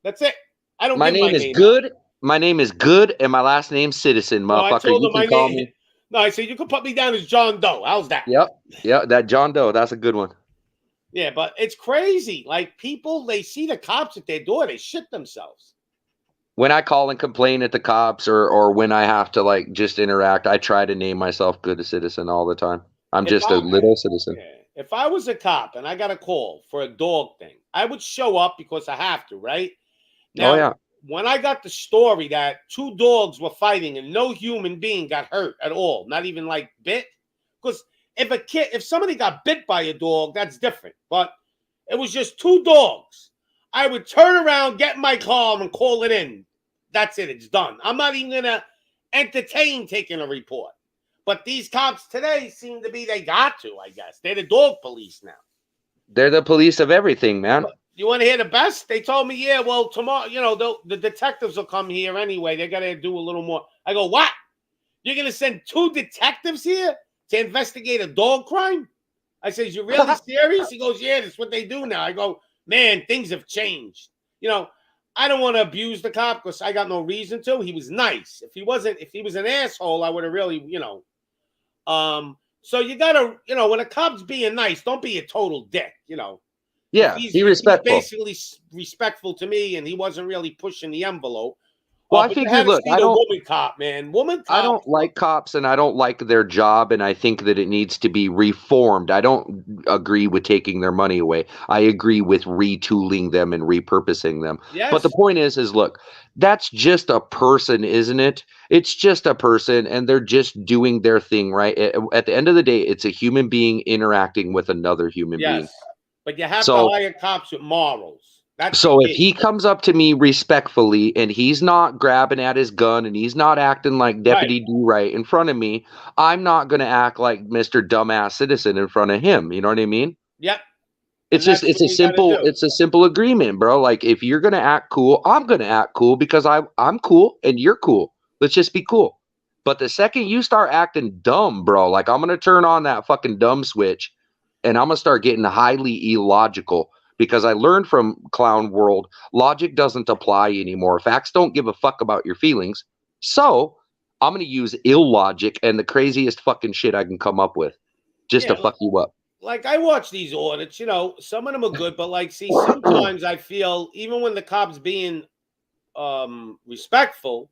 That's it. I don't My give name my is name Good. My name is Good, and my last name's Citizen, No, I motherfucker. told You him my can call name. me. No, I said, you can put me down as John Doe. How's that? Yep. Yeah, that John Doe. That's a good one. Yeah, but it's crazy. Like, people, they see the cops at their door, they shit themselves. When I call and complain at the cops or when I have to like just interact, I try to name myself Good Citizen all the time. I'm If just a little citizen. Yeah. If I was a cop and I got a call for a dog thing, I would show up because I have to, right? Now, Oh yeah. when I got the story that 2 dogs were fighting and no human being got hurt at all, not even like bit, because if somebody got bit by a dog, that's different. But it was just 2 dogs. I would turn around, get in my car, and call it in. That's it. It's done. I'm not even gonna entertain taking a report. But these cops today seem to be, they got to, I guess. They're the dog police now. They're the police of everything, man. You want to hear the best? They told me, yeah, well, tomorrow, the detectives will come here anyway. They're going to do a little more. I go, what? You're going to send 2 detectives here to investigate a dog crime? I says, you really serious? He goes, yeah, that's what they do now. I go, man, things have changed. I don't want to abuse the cop because I got no reason to. He was nice. If he was an asshole, I would have really, so you gotta, when a cop's being nice, don't be a total dick, Yeah, be respectful. He's basically respectful to me, and he wasn't really pushing the envelope. Well, I but figure, you had to look, see I the don't- woman cop, man. Woman cop. I don't like cops and I don't like their job, and I think that it needs to be reformed. I don't agree with taking their money away. I agree with retooling them and repurposing them. Yes. But the point is look, that's just a person, isn't it? It's just a person, and they're just doing their thing, right? At the end of the day, it's a human being interacting with another human being. Yes. But you have So- to hire cops with morals. That's So the if key. he comes up to me respectfully and he's not grabbing at his gun and he's not acting like Deputy Do-Right in front of me, I'm not going to act like Mr. Dumbass Citizen in front of him. You know what I mean? Yep. It's And just that's it's what a you gotta do. it's a simple agreement, bro. Like if you're going to act cool, I'm going to act cool because I'm cool and you're cool. Let's just be cool. But the second you start acting dumb, bro, like I'm going to turn on that fucking dumb switch and I'm going to start getting highly illogical. Because I learned from Clown World, logic doesn't apply anymore. Facts don't give a fuck about your feelings. So I'm going to use illogic and the craziest fucking shit I can come up with just to fuck you up. Like I watch these audits, some of them are good, but like, see, sometimes I feel even when the cops being respectful,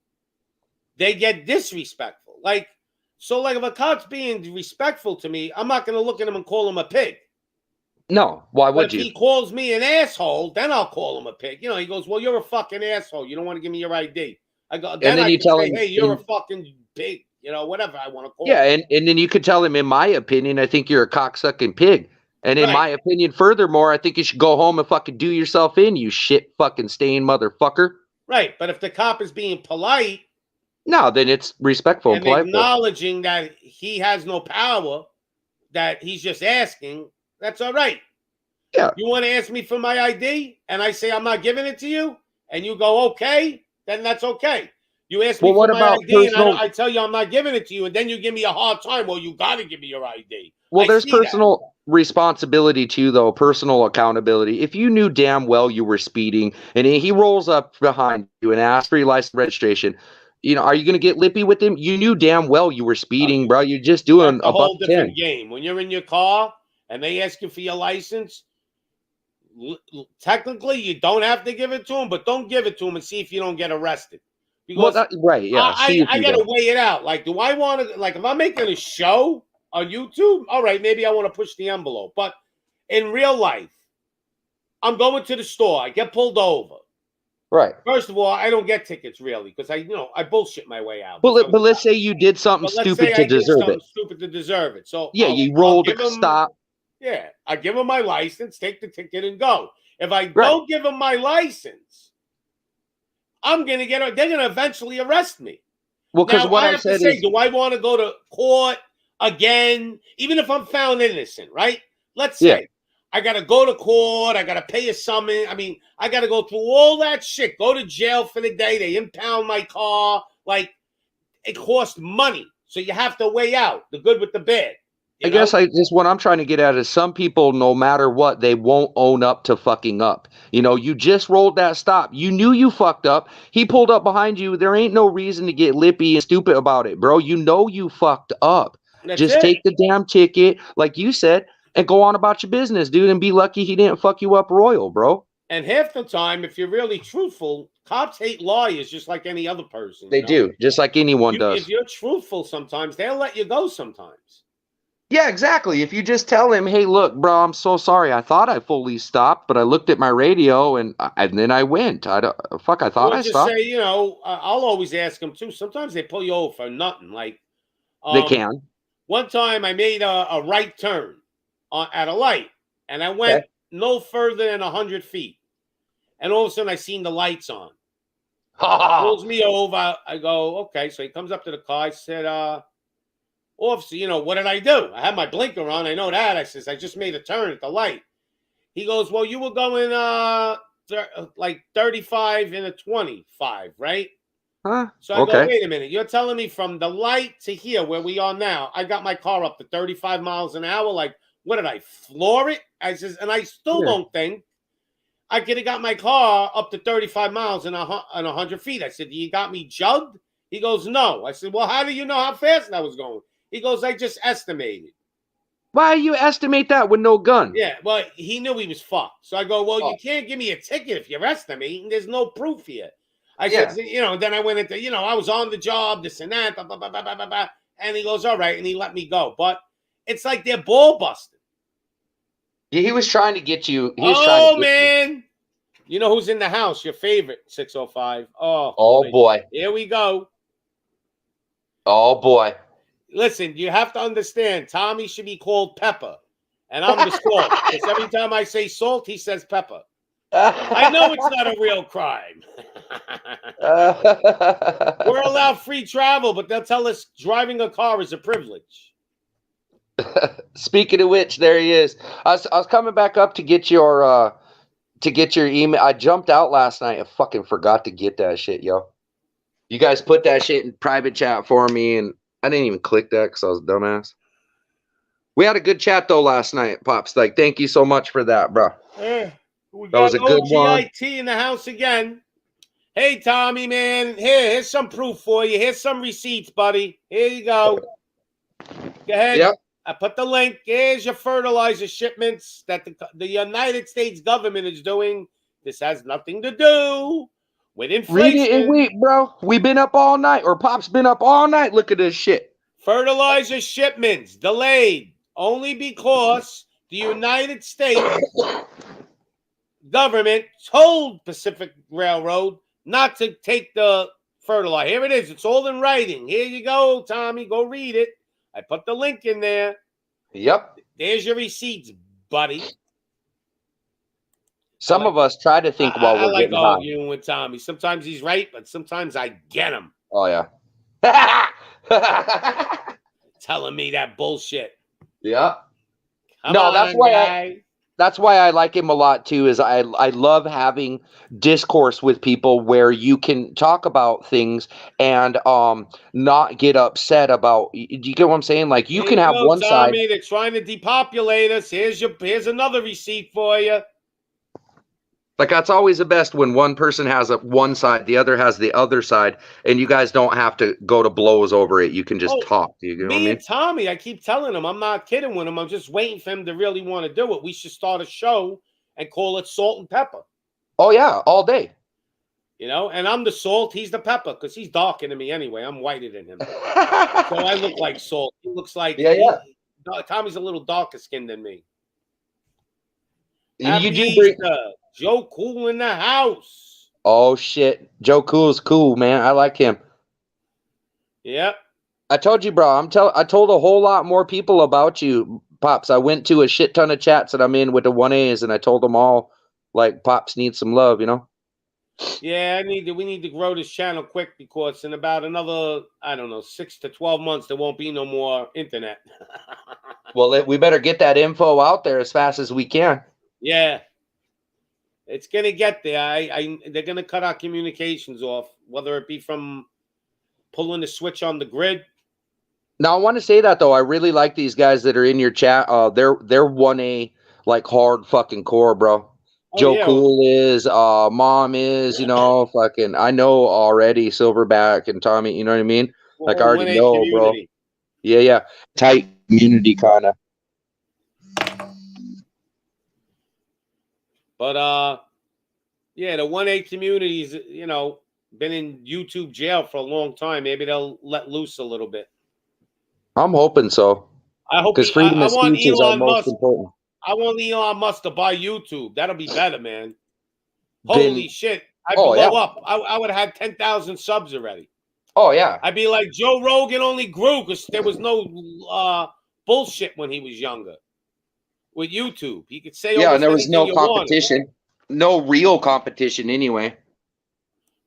they get disrespectful. Like if a cop's being respectful to me, I'm not going to look at him and call him a pig. No, why But would if you? he calls me an asshole, then I'll call him a pig. He goes, well, you're a fucking asshole. You don't want to give me your ID. I go, then then I you can tell say, him- hey, you're a fucking pig. Whatever I want to call Yeah, him. and then you could tell him, in my opinion, I think you're a cocksucking pig. And in Right. my opinion, furthermore, I think you should go home and fucking do yourself in, you shit fucking stain motherfucker. Right. But if the cop is being polite No, then it's respectful and and polite. acknowledging that he has no power, that he's just asking, that's all right. Yeah. You want to ask me for my ID and I say I'm not giving it to you and you go, okay, then that's okay. You ask me Well, for what my about ID personal- and I tell you I'm not giving it to you and then you give me a hard time. Well, you got to give me your ID. Well, I there's see that. personal responsibility too, though, personal accountability. If you knew damn well you were speeding and he rolls up behind you and asks for your license registration, are you going to get lippy with him? You knew damn well you were speeding, bro. You're just doing That's a whole $110. different game. When you're in your car and they ask you for your license, technically you don't have to give it to them, but don't give it to them and see if you don't get arrested. Well, Because right, yeah. see if I you got to don't. weigh it out. Like, do I want to, like, if I'm making a show on YouTube, all right, maybe I want to push the envelope. But in real life, I'm going to the store. I get pulled over. Right. First of all, I don't get tickets really because I bullshit my way out. But let's say you did something But let's stupid say to I did deserve something it. stupid to deserve it. So Yeah, you rolled a stop. Yeah, I give them my license, take the ticket, and go. If I Right. don't give them my license, I'm gonna get. They're gonna eventually arrest me. Well, because Now what I I have to said say, is, do I want to go to court again, even if I'm found innocent? Right? Let's say Yeah. I got to go to court. I got to pay a summons. I mean, I got to go through all that shit. Go to jail for the day. They impound my car. Like, it costs money. So you have to weigh out the good with the bad. I guess what I'm trying to get at is some people, no matter what, they won't own up to fucking up. You know, you just rolled that stop. You knew you fucked up. He pulled up behind you. There ain't no reason to get lippy and stupid about it, bro. You know you fucked up. That's Just it. take the damn ticket, like you said, and go on about your business, dude, and be lucky he didn't fuck you up royal, bro. And half the time, if you're really truthful, cops hate liars just like any other person. They do, just like anyone does. If you're truthful sometimes, they'll let you go sometimes. Yeah, exactly. If you just tell him, hey, look, bro, I'm so sorry. I thought I fully stopped, but I looked at my radio and then I went. I thought Or I just stopped. say, I'll always ask them too. Sometimes they pull you over for nothing. Like, They can. One time I made a right turn at a light and I went no further than 100 feet. And all of a sudden I seen the lights on. Pulls me over. I go, okay. So he comes up to the car. I said, officer, what did I do? I had my blinker on. I know that. I says, I just made a turn at the light. He goes, well, you were going like 35 in a 25, right? Huh? So I go, wait a minute. You're telling me from the light to here where we are now, I got my car up to 35 miles an hour. Like, what did I floor it? I says, and I still don't think I could have got my car up to 35 miles and 100 feet. I said, you got me jugged? He goes, no. I said, well, how do you know how fast I was going? He goes, I just estimated. Why you estimate that with no gun? Yeah, well, he knew he was fucked. So I go, well, you can't give me a ticket if you're estimating. There's no proof here. I said, then I went into, I was on the job, this and that, blah, blah, blah, blah, blah, blah. And he goes, all right, and he let me go. But it's like they're ball busting. Yeah, he was trying to get you. Man. You know who's in the house? Your favorite, 605. Oh boy. Here we go. Oh, boy. Listen, you have to understand, Tommy should be called Pepper. And I'm the salt. Because every time I say salt, he says pepper. I know it's not a real crime. We're allowed free travel, but they'll tell us driving a car is a privilege. Speaking of which, there he is. I was coming back up to get your email. I jumped out last night and fucking forgot to get that shit, yo. You guys put that shit in private chat for me, and I didn't even click that because I was a dumbass. We had a good chat though last night, Pops. Like, thank you so much for that, bro. That was a good one. OGIT in the house again. Hey, Tommy, man. Here's some proof for you. Here's some receipts, buddy. Here you go. Go ahead. Yep. I put the link. Here's your fertilizer shipments that the United States government is doing. This has nothing to do with inflation. Read it and wait, bro. We've been up all night, or Pop's been up all night. Look at this shit. Fertilizer shipments delayed only because the United States government told Pacific Railroad not to take the fertilizer. Here it is. It's all in writing. Here you go, Tommy. Go read it. I put the link in there. Yep. There's your receipts, buddy. Some of us try to think while we're getting high. You with Tommy. Sometimes he's right, but sometimes I get him. Oh, yeah. Telling me that bullshit. Yeah. Come on, that's why I like him a lot too, is I love having discourse with people where you can talk about things and not get upset about. Do you get what I'm saying? Like, you can have one side. They're trying to depopulate us. Here's another receipt for you. Like, that's always the best when one person has one side, the other has the other side, and you guys don't have to go to blows over it. You can just talk. You know what I mean? And Tommy, I keep telling him, I'm not kidding with him. I'm just waiting for him to really want to do it. We should start a show and call it Salt and Pepper. Oh, yeah, all day. And I'm the salt, he's the pepper, because he's darker than me anyway. I'm whiter than him. So I look like salt. He looks like Tommy's a little darker skinned than me. You do bring Joe Cool in the house. Oh shit, Joe Cool's cool, man. I like him. Yep. I told you, bro. I told a whole lot more people about you, Pops. I went to a shit ton of chats that I'm in with the 1As, and I told them all, like, Pops needs some love, you know? Yeah, we need to grow this channel quick because in about another, I don't know, 6 to 12 months, there won't be no more internet. Well, we better get that info out there as fast as we can. Yeah. It's gonna get there. They're gonna cut our communications off, whether it be from pulling the switch on the grid. Now, I want to say that though, I really like these guys that are in your chat. They're 1A like hard fucking core, bro. Oh, Joe yeah. Cool is, Mom is, you know, fucking. I know already, Silverback and Tommy. You know what I mean? Like I already 1A know, bro. community. Yeah, tight community kind of. But yeah, the 1A community's, you know, been in YouTube jail for a long time. Maybe they'll let loose a little bit. I'm hoping so. I hope Because freedom I of want speech is our Elon most Musk. important. I want Elon Musk to buy YouTube. That'll be better, man. Holy shit. I'd blow up. I would have had 10,000 subs already. Oh, yeah. I'd be like, Joe Rogan only grew because there was no bullshit when he was younger with YouTube. He could say Yeah, and there was anything no you competition. No real competition anyway.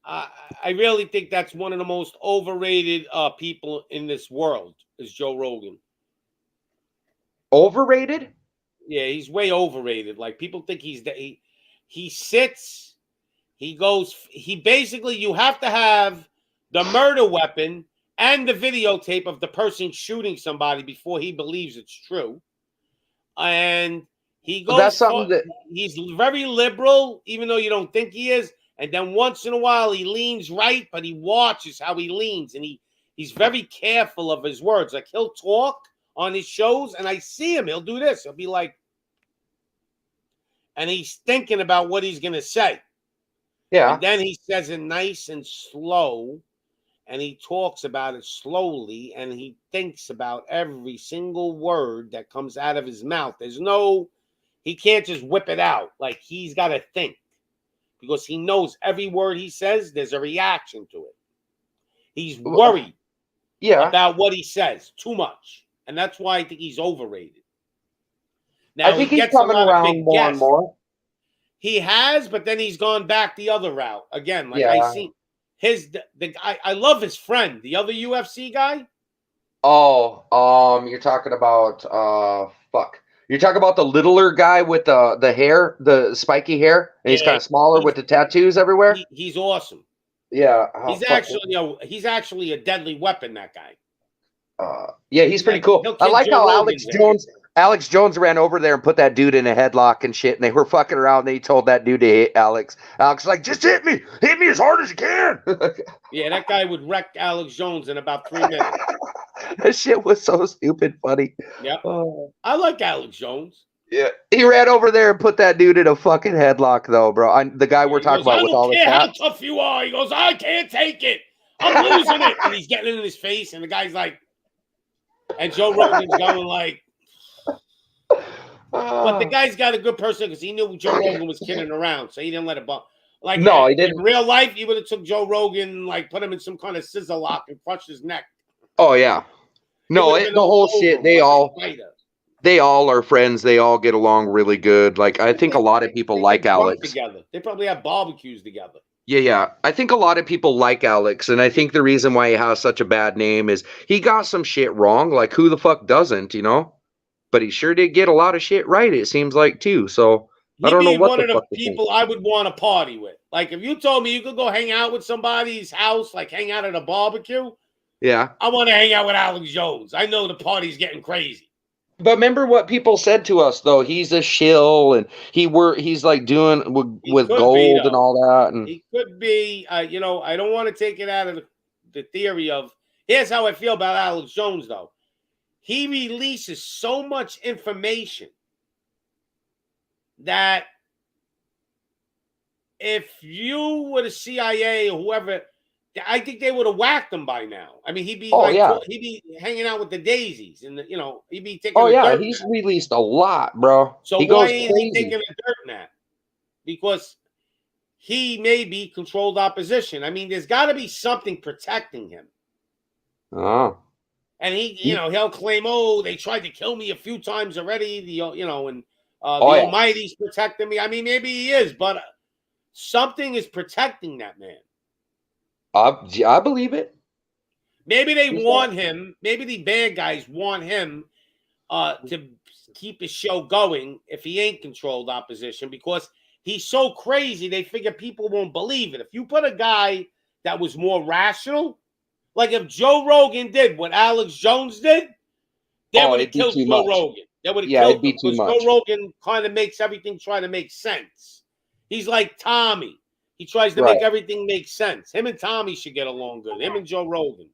I really think that's one of the most overrated people in this world is Joe Rogan. Overrated? Yeah, he's way overrated. Like people think he sits, he goes, he basically, you have to have the murder weapon and the videotape of the person shooting somebody before he believes it's true. And he goes, that's something that he's very liberal, even though you don't think he is. And then once in a while he leans right, but he watches how he leans, and he's very careful of his words. Like he'll talk on his shows, and I see him. He'll do this. He'll be like, and he's thinking about what he's going to say. Yeah. And then he says it nice and slow, and he talks about it slowly, and he thinks about every single word that comes out of his mouth. He can't just whip it out. Like he's got to think because he knows every word he says, there's a reaction to it. He's worried about what he says too much. And that's why I think he's overrated. Now, I think he's coming around more and more. He has, but then he's gone back the other route again. Like I see the guy. I love his friend, the other UFC guy. Oh, you're talking about You're talking about the littler guy with the hair, the spiky hair, and he's kind of smaller with the tattoos everywhere. He's awesome. Yeah, he's actually a deadly weapon. That guy. Yeah, he's pretty cool. I like how Alex Jones ran over there and put that dude in a headlock and shit, and they were fucking around. And he told that dude to hit Alex. Alex was like, just hit me as hard as you can. Yeah, that guy would wreck Alex Jones in about 3 minutes. That shit was so stupid funny. Yeah, I like Alex Jones. Yeah, he ran over there and put that dude in a fucking headlock, though, bro. The guy we're talking about with all the I don't care how tough you are. He goes, I can't take it. I'm losing it, and he's getting in his face, and the guy's like, and Joe Rogan's going like. But the guy's got a good person because he knew Joe Rogan was kidding around, so he didn't let it bump. Like, no, he didn't. In real life, he would have took Joe Rogan, like, put him in some kind of scissor lock and crushed his neck. Oh yeah, no, the whole shit. They all are friends. They all get along really good. Like I think a lot of people like Alex. Together, they probably have barbecues together. Yeah. I think a lot of people like Alex, and I think the reason why he has such a bad name is he got some shit wrong. Like who the fuck doesn't, you know? But he sure did get a lot of shit right, it seems like, too. So I don't know what one of the people I would want to party with. Like, if you told me you could go hang out with somebody's house, like hang out at a barbecue. Yeah. I want to hang out with Alex Jones. I know the party's getting crazy. But remember what people said to us, though. He's a shill, and he's like doing with gold and all that. And he could be, I don't want to take it out of the theory of, here's how I feel about Alex Jones, though. He releases so much information that if you were the CIA or whoever, I think they would have whacked him by now. I mean, he'd be he'd be hanging out with the daisies, and he'd be taking. Dirt he's released a lot, bro. So why ain't he taking the dirt now? Because he may be controlled opposition. I mean, there's got to be something protecting him. Oh. And he'll claim, oh, they tried to kill me a few times already. The yeah. Almighty's protecting me. I mean, maybe he is, but something is protecting that man. I believe it. Maybe they want him. Maybe the bad guys want him to keep his show going if he ain't controlled opposition, because he's so crazy. They figure people won't believe it. If you put a guy that was more rational, like if Joe Rogan did what Alex Jones did, they would have killed Joe Rogan. They would have killed him because Joe Rogan kind of makes everything try to make sense. He's like Tommy. He tries to make everything make sense. Him and Tommy should get along good. Him and Joe Rogan.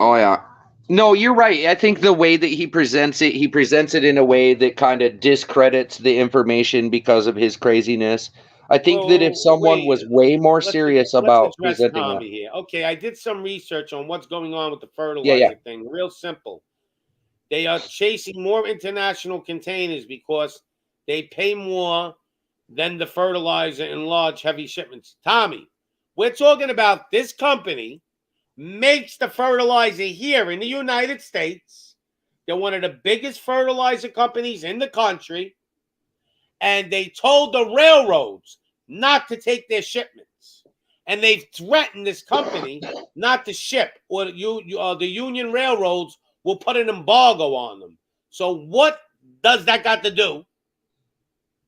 Oh, yeah. No, you're right. I think the way that he presents it in a way that kind of discredits the information because of his craziness. I think that if someone was way more serious about presenting Tommy here. Okay, I did some research on what's going on with the fertilizer thing. Real simple. They are chasing more international containers because they pay more than the fertilizer in large, heavy shipments. Tommy, we're talking about this company makes the fertilizer here in the United States. They're one of the biggest fertilizer companies in the country. And they told the railroads not to take their shipments. And they've threatened this company not to ship, or the Union Railroads will put an embargo on them. So what does that got to do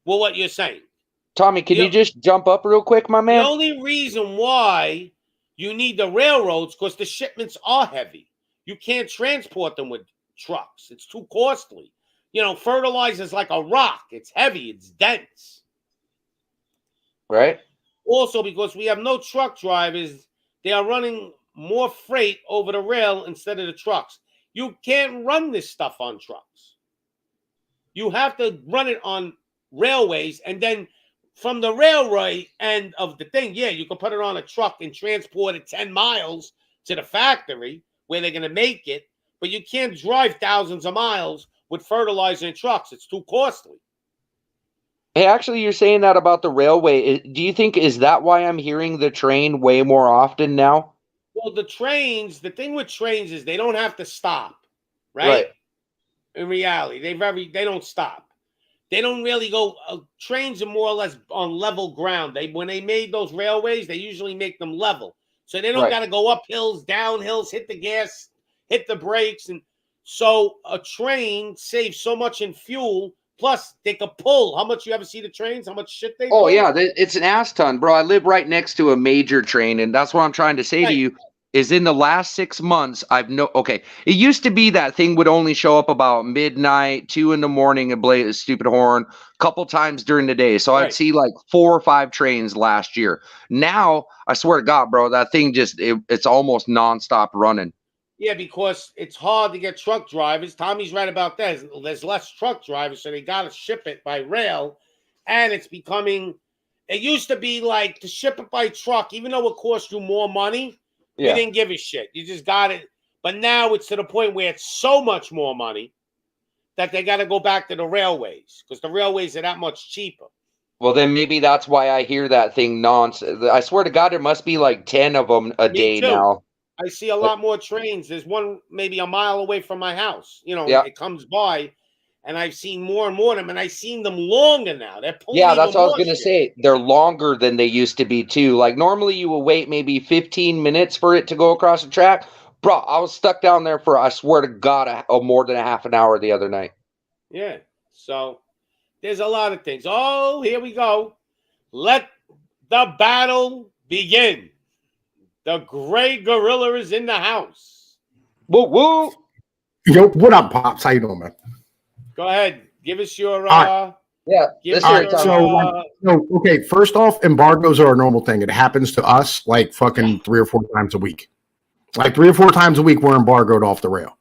with what you're saying? Tommy, can you just jump up real quick, my man? The only reason why you need the railroads, because the shipments are heavy. You can't transport them with trucks. It's too costly. Fertilizer is like a rock. It's heavy. It's dense. Right. Also, because we have no truck drivers, they are running more freight over the rail instead of the trucks. You can't run this stuff on trucks. You have to run it on railways, and then from the railway end of the thing, you can put it on a truck and transport it 10 miles to the factory where they're going to make it, but you can't drive thousands of miles with fertilizer in trucks. It's too costly. Hey, actually, you're saying that about the railway. Do you think, is that why I'm hearing the train way more often now? Well, the thing with trains is they don't have to stop, right? In reality, they don't stop. They don't really go. Trains are more or less on level ground. When they made those railways, they usually make them level, so they don't got to go up hills, down hills, hit the gas, hit the brakes, and so a train saves so much in fuel. Plus, they could pull. How much you ever see the trains? How much shit they pull? Oh yeah, it's an ass ton, bro. I live right next to a major train, and that's what I'm trying to say to you. Is in the last 6 months, it used to be that thing would only show up about midnight, 2 a.m, and play a stupid horn a couple times during the day. So I'd see like 4 or 5 trains last year. Now, I swear to God, bro, that thing it's almost nonstop running. Yeah, because it's hard to get truck drivers. Tommy's right about that. There's less truck drivers, so they got to ship it by rail. And it used to be like to ship it by truck, even though it cost you more money. You didn't give a shit. You just got it. But now it's to the point where it's so much more money that they got to go back to the railways because the railways are that much cheaper. Well, then maybe that's why I hear that thing nonsense. I swear to God, there must be like 10 of them a day now. I see a lot more trains. There's one maybe a mile away from my house. It comes by. And I've seen more and more of them, and I've seen them longer now. They're pulling. Yeah, that's what I was going to say. They're longer than they used to be, too. Like, normally you will wait maybe 15 minutes for it to go across the track. Bro, I was stuck down there for, I swear to God, more than a half an hour the other night. Yeah, so there's a lot of things. Oh, here we go. Let the battle begin. The gray gorilla is in the house. Woo, woo. Yo, what up, Pops? How you doing, man? Go ahead. Give us your okay, first off, embargoes are a normal thing. It happens to us like fucking 3 or 4 times a week. Like 3 or 4 times a week we're embargoed off the rail.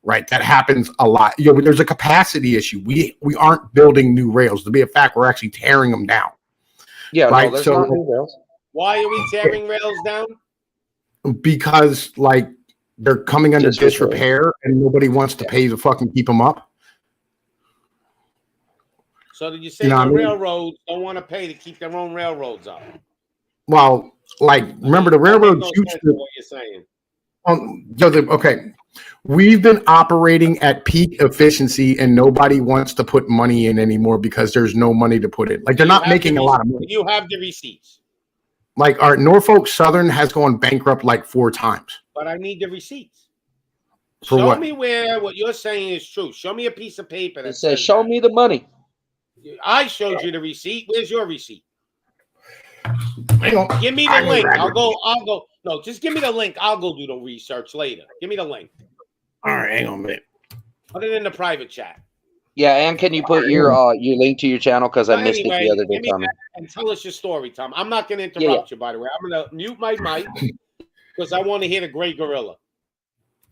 Right? That happens a lot. There's a capacity issue. We aren't building new rails. To be a fact, we're actually tearing them down. Yeah, right? No, there's not new rails. Why are we tearing rails down? Because they're coming under disrepair and nobody wants to pay to fucking keep them up. So did you say the railroads don't want to pay to keep their own railroads up? Well, like remember the That makes railroads no used sense to. what you're saying. Okay, we've been operating at peak efficiency, and nobody wants to put money in anymore because there's no money to put in. Like they're You not have making the a lot of money. You have the receipts, Like our Norfolk Southern has gone bankrupt like 4 times. but I need the receipts. For Show what? me where what you're saying is true. Show me a piece of paper that It says, says "Show that. me the money." I showed you the receipt. Where's your receipt? Hang on. Give me the I can link. grab I'll it. go. No, just give me the link. I'll go do the research later. Give me the link. All right, hang on a minute. Put it in the private chat. Yeah, and can you put your link to your channel because I missed it the other day, give me Tommy. that and tell us your story, Tom. I'm not going to interrupt you, by the way. I'm going to mute my mic because I want to hear the Great Gorilla.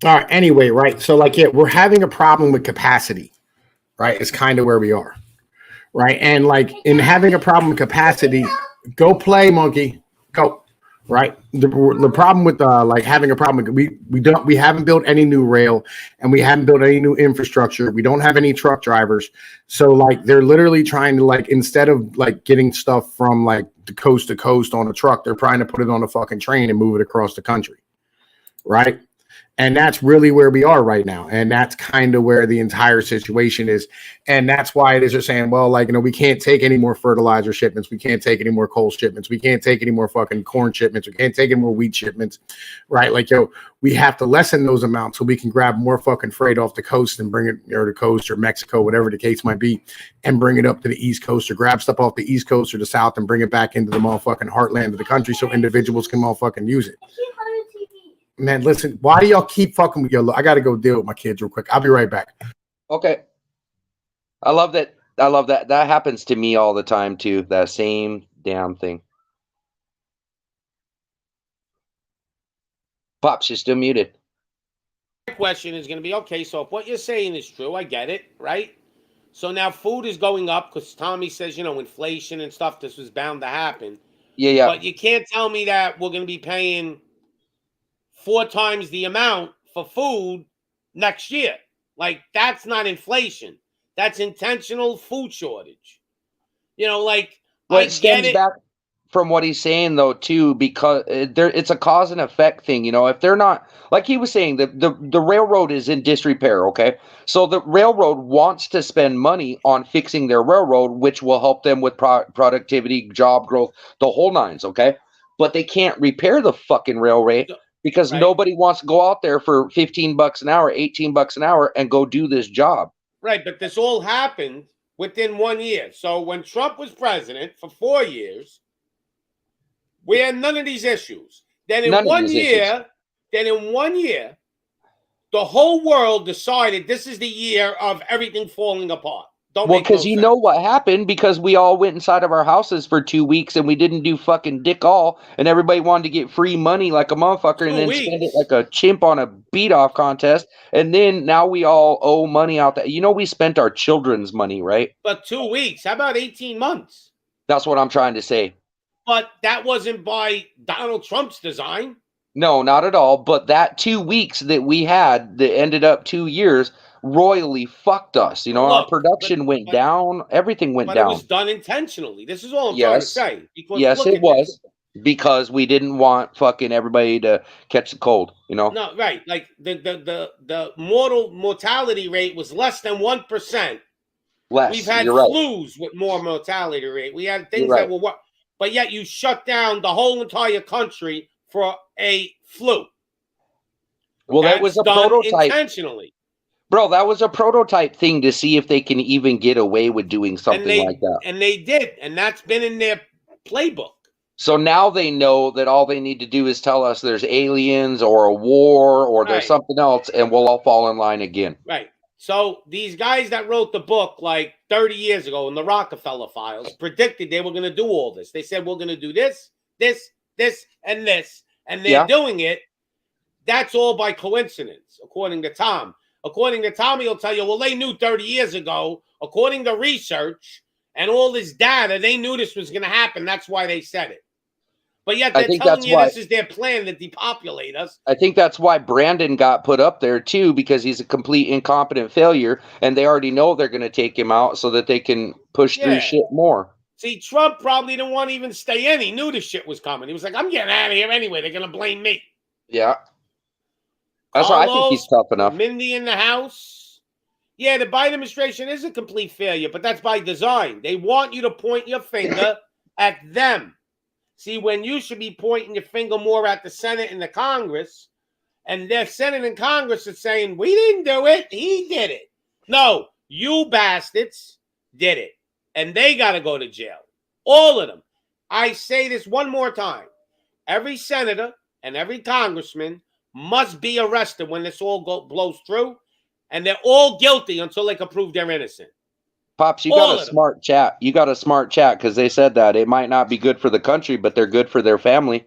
All right. Anyway, right. So, like, yeah, we're having a problem with capacity, right? It's kind of where we are, right? And like in having a problem with capacity, go play, monkey, go. Right. The problem with like having a problem, we haven't built any new rail, and we haven't built any new infrastructure. We don't have any truck drivers. So like they're literally trying to like instead of like getting stuff from like the coast to coast on a truck, they're trying to put it on a fucking train and move it across the country. Right. And that's really where we are right now. And that's kind of where the entire situation is. And that's why it is they're saying, well, like, you know, we can't take any more fertilizer shipments. We can't take any more coal shipments. We can't take any more fucking corn shipments. We can't take any more wheat shipments. Right. Like, yo, we have to lessen those amounts so we can grab more fucking freight off the coast and bring it or the coast or Mexico, whatever the case might be, and bring it up to the East Coast or grab stuff off the East Coast or the South and bring it back into the motherfucking heartland of the country so individuals can motherfucking use it. Man, listen, why do y'all keep fucking with your I got to go deal with my kids real quick. I'll be right back. Okay. I love that. That happens to me all the time too. That same damn thing. Pops, you're still muted. My question is going to be, okay, so if what you're saying is true, I get it, right? So now food is going up because Tommy says, you know, inflation and stuff, this was bound to happen. Yeah. But you can't tell me that we're going to be paying 4 times the amount for food next year. Like, that's not inflation. That's intentional food shortage. You know, like, Well, I it stems get it. back from what he's saying though too, because it's a cause and effect thing. You know, if they're not, like he was saying, the railroad is in disrepair. Okay, so the railroad wants to spend money on fixing their railroad, which will help them with productivity, job growth, the whole nines. Okay, but they can't repair the fucking railway because nobody wants to go out there for $15 an hour, $18 an hour, and go do this job. Right, but this all happened within 1 year. So when Trump was president for 4 years, we had none of these issues. Then in 1 year, the whole world decided this is the year of everything falling apart. Well, because you know what happened, because we all went inside of our houses for 2 weeks and we didn't do fucking dick all, and everybody wanted to get free money like a motherfucker and then spend it like a chimp on a beat off contest, and then now we all owe money out there. You know, we spent our children's money, right? But 2 weeks, how about 18 months? That's what I'm trying to say. But that wasn't by Donald Trump's design. No, not at all. But that 2 weeks that we had that ended up 2 years royally fucked us. You know, our production went down. Everything went down. But it was done intentionally. This is all I'm trying to say. Because yes, it was. Because we didn't want fucking everybody to catch the cold, you know? No, right. Like the mortality rate was less than 1%. Less. We've had flus with more mortality rate. We had things that were what, but yet you shut down the whole entire country for a flu. Well, that was a prototype. Intentionally. Bro, that was a prototype thing to see if they can even get away with doing something like that. And they did. And that's been in their playbook. So now they know that all they need to do is tell us there's aliens or a war or there's something else, and we'll all fall in line again. Right. So these guys that wrote the book like 30 years ago in the Rockefeller Files predicted they were going to do all this. They said, we're going to do this, this, and this. And they're doing it. That's all by coincidence, according to Tom. According to Tom, he'll tell you, well, they knew 30 years ago, according to research and all this data, they knew this was going to happen. That's why they said it. But yet they're telling you this is their plan to depopulate us. I think that's why Brandon got put up there, too, because he's a complete incompetent failure, and they already know they're going to take him out so that they can push through shit more. See, Trump probably didn't want to even stay in. He knew the shit was coming. He was like, I'm getting out of here anyway. They're going to blame me. Yeah. That's why I think he's tough enough. Mindy in the House. Yeah, the Biden administration is a complete failure, but that's by design. They want you to point your finger at them. See, when you should be pointing your finger more at the Senate and the Congress, and their Senate and Congress is saying, we didn't do it. He did it. No, you bastards did it. And they got to go to jail. All of them. I say this one more time. Every senator and every congressman must be arrested when this all blows through. And they're all guilty until they can prove they're innocent. Pops, you All got a smart chat. You got a smart chat because they said that it might not be good for the country, but they're good for their family.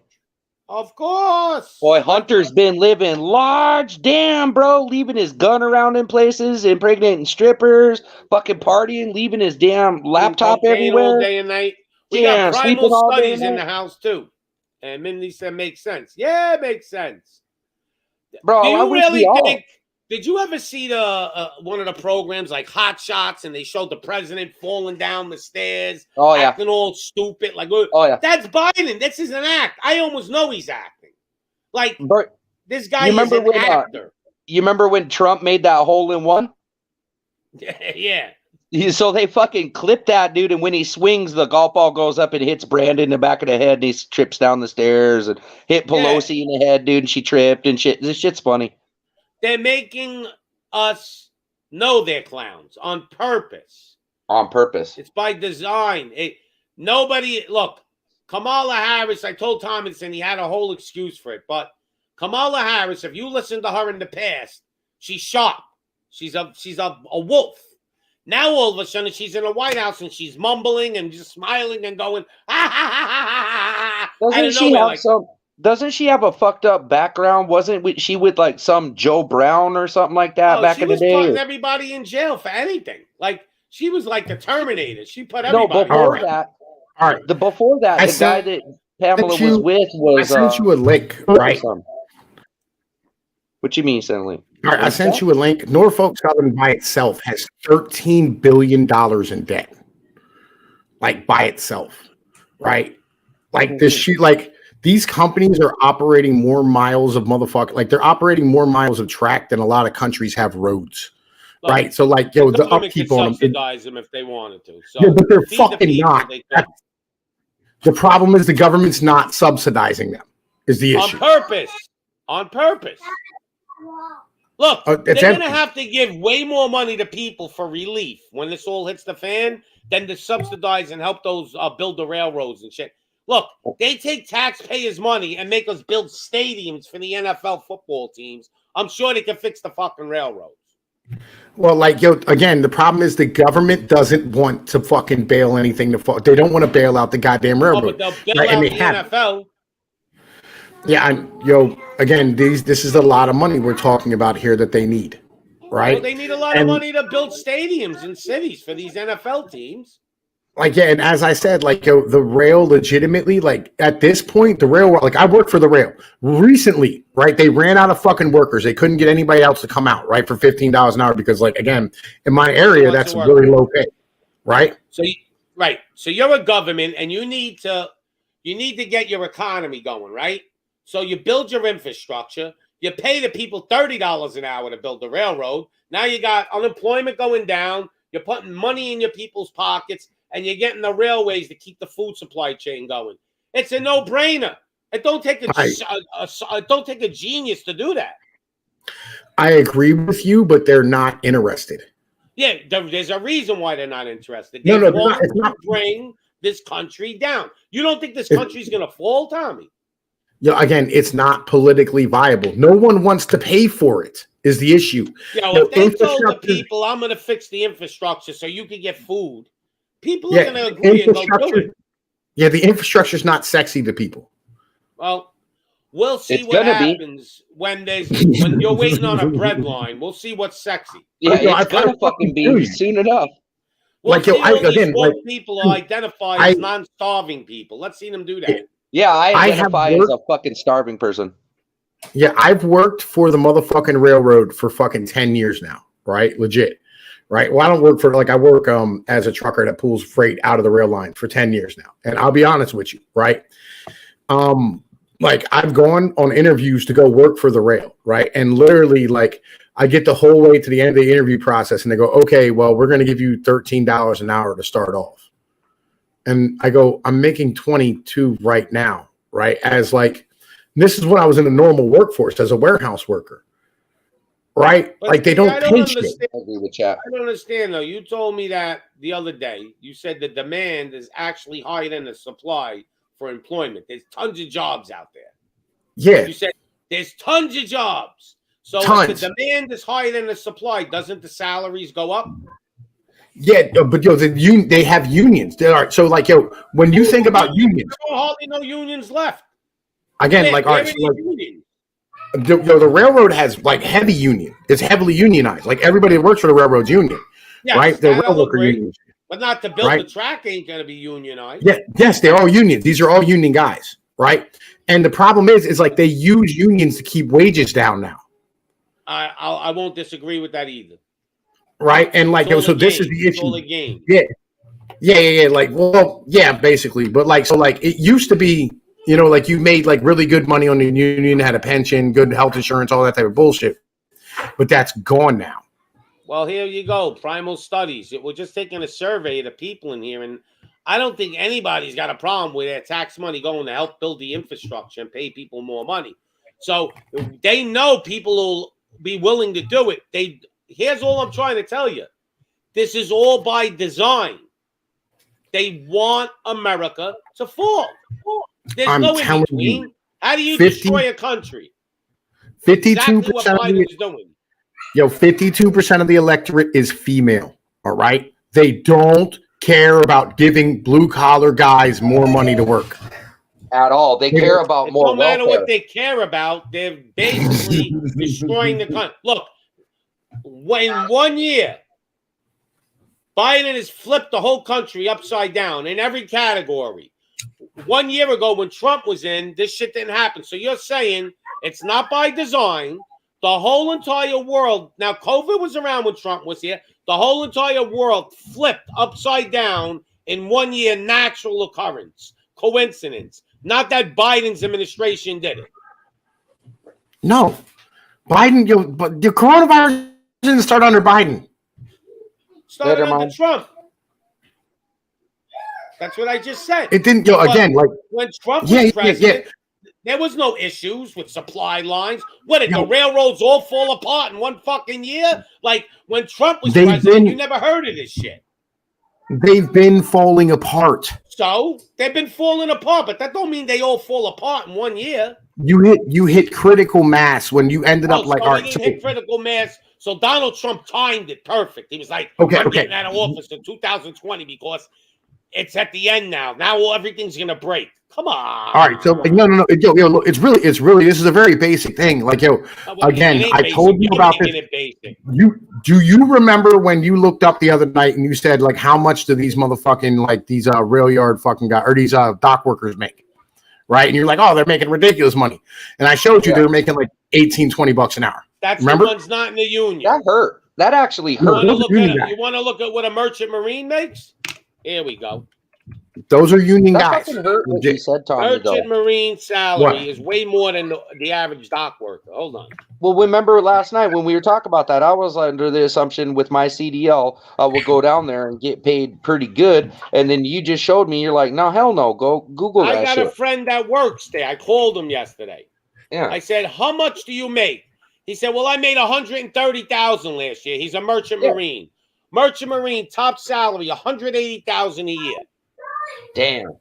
Of course. Boy, Hunter's been living large. Damn, bro. Leaving his gun around in places, impregnating strippers, fucking partying, leaving his damn laptop everywhere. All day and night. We Yeah, got sleeping primal all day studies and in the house, too. And Mindy said, makes sense. Yeah, it makes sense. Bro, Do I you wish really we all- think... Did you ever see the one of the programs like Hot Shots, and they showed the president falling down the stairs, Oh, yeah. acting all stupid? Like, Oh, yeah. that's Biden. This is an act. I almost know he's acting. Like, Bro, this guy you is remember an when, actor. you remember when Trump made that hole in one? Yeah. So they fucking clipped that dude, and when he swings, the golf ball goes up and hits Brandon in the back of the head, and he trips down the stairs, and hit Pelosi in the head, dude, and she tripped and shit. This shit's funny. They're making us know they're clowns on purpose. On purpose. It's by design. Nobody, look, Kamala Harris, I told Tomlinson he had a whole excuse for it, but Kamala Harris, if you listen to her in the past, she's sharp. She's a wolf. Now all of a sudden she's in the White House and she's mumbling and just smiling and going, Doesn't she have a fucked up background? Wasn't she with like some Joe Brown or something like that back in the day? She was putting everybody in jail for anything. Like, she was like the Terminator. She put everybody in before jail. that. All right. Before that, the guy that Pamela was with was. I sent you a link, right? What you mean, send a link? All right, I sent you a link. Norfolk Southern by itself has $13 billion in debt. Like, by itself, right? Like, this shit, like, these companies are operating more miles of like, they're operating more miles of track than a lot of countries have roads. Look, right? So, like, yo, the upkeep on them. Subsidize them if they wanted to. So yeah, but they're fucking not. The problem is the government's not subsidizing them, is the issue. On purpose. Look, they're going to have to give way more money to people for relief when this all hits the fan than to subsidize and help those build the railroads and shit. Look, they take taxpayers' money and make us build stadiums for the NFL football teams. I'm sure they can fix the fucking railroads. Well, like, yo, again, the problem is the government doesn't want to fucking bail anything. They don't want to bail out the goddamn railroad. But they'll bail out the NFL. Yeah, again, this is a lot of money we're talking about here that they need, right? Well, they need a lot of money to build stadiums in cities for these NFL teams. Like, yeah, and as I said, like, yo, the rail legitimately, like, at this point, the rail, like, I worked for the rail recently, right? They ran out of fucking workers. They couldn't get anybody else to come out, right, for $15 an hour because, like, again, in my area, that's really low pay, right? So you're a government, and you need to get your economy going, right? So you build your infrastructure. You pay the people $30 an hour to build the railroad. Now you got unemployment going down. You're putting money in your people's pockets, and you're getting the railways to keep the food supply chain going. It's a no-brainer. It don't take a genius to do that. I agree with you, but they're not interested. Yeah, there's a reason why they're not interested. They want to bring this country down. You don't think this country's going to fall, Tommy? Yeah, again, it's not politically viable. No one wants to pay for it, is the issue. Yeah, if they told the people, I'm going to fix the infrastructure so you can get food, people are going to agree and go do it. Yeah, the infrastructure's not sexy to people. Well, we'll see what happens when you're waiting on a bread line. We'll see what's sexy. Yeah, it's going to fucking be soon enough. We'll see people identify as non-starving people. Let's see them do that. Yeah, I identify as a fucking starving person. Yeah, I've worked for the motherfucking railroad for fucking 10 years now, right? Legit, right? Well, I don't work for I work as a trucker that pulls freight out of the rail line for 10 years now. And I'll be honest with you, right? Like I've gone on interviews to go work for the rail, right? And literally like I get the whole way to the end of the interview process and they go, okay, well, we're going to give you $13 an hour to start off. And I go, I'm making 22 right now, right? As like, this is when I was in a normal workforce as a warehouse worker, right? But like they see, don't I don't pinch me. understand. I agree with chat. I don't understand though. You told me that the other day. You said the demand is actually higher than the supply for employment. There's tons of jobs out there. Yeah, You said there's tons of jobs. So Tons. if the demand is higher than the supply, doesn't the salaries go up? yeah, but they have unions. They are so like when you think about unions There are hardly no unions left. again, Where- like where all are right, the so, unions? the railroad has like heavy union. It's heavily unionized. Like everybody that works for the railroad's union, Yes, right? The that rail I'll worker agree. unions. But not to build Right. the track ain't going to be unionized. Yeah, yes, they're all unions. These are all union guys, right? And the problem is like they use unions to keep wages down now, I won't disagree with that either. right? And like It's all so, a this game. is the It's all issue. a game. Yeah. Like, well, yeah, basically. But like, so like it used to be, like you made like really good money on the union, had a pension, good health insurance, all that type of bullshit. But that's gone now. Well, here you go. Primal Studies. We're just taking a survey of the people in here, and I don't think anybody's got a problem with their tax money going to help build the infrastructure and pay people more money. So they know people will be willing to do it. Here's all I'm trying to tell you. This is all by design. They want America to fall. There's I'm no in telling between. you, How do you 50 destroy a country? 52% Exactly what of Biden is doing. 52% of the electorate is female. All right. They don't care about giving blue collar guys more money to work. At all. They care about It more don't matter welfare. what they care about. They're basically destroying the country. Look, in 1 year, Biden has flipped the whole country upside down in every category. 1 year ago, when Trump was in, this shit didn't happen. So you're saying it's not by design. The whole entire world, now COVID was around when Trump was here. The whole entire world flipped upside down in 1 year, natural occurrence, coincidence. Not that Biden's administration did it. No. Biden, but the coronavirus didn't start under Biden. Started Later, under Mom. Trump. That's what I just said. It didn't But again, like, when Trump Yeah, was yeah, president, there was no issues with supply lines. What did the No. railroads all fall apart in 1 fucking year? Like when Trump was They've president, been- you never heard of this shit. they've been falling apart. So they've been falling apart, but that don't mean they all fall apart in 1 year. You hit critical mass when you ended up Oh, like, so all he right, didn't so, hit critical mass. So Donald Trump timed it perfect. He was like, Okay, I'm okay. getting out of office in 2020 because it's at the end now. Now everything's gonna break. Come on. all right, so no, look, it's really, this is a very basic thing. Like, again, It ain't I basic. told you You're about making this. it basic. Do you remember when you looked up the other night and you said like how much do these motherfucking like these rail yard fucking guys or these dock workers make? Right? And you're like, oh, they're making ridiculous money. And I showed you Yeah. they're making like $18-20 an hour. That's Remember? the one's not in the union. That hurt. That actually You No, hurt. want to those are look union at guys. you want to look at what a merchant marine makes? Here we go. Those are union That guys. fucking hurt what you said, Tommy, though. Merchant marine salary What? is way more than the average dock worker. Hold on. Well, remember last night when we were talking about that, I was under the assumption with my CDL, will go down there and get paid pretty good. And then you just showed me, you're like, no, hell no. Go Google I that got shit. a friend that works there. I called him yesterday. Yeah. I said, "How much do you make?" He said, "Well, I made $130,000 last year." He's a merchant Yeah. marine. Merchant marine top salary $180,000 a year. Damn.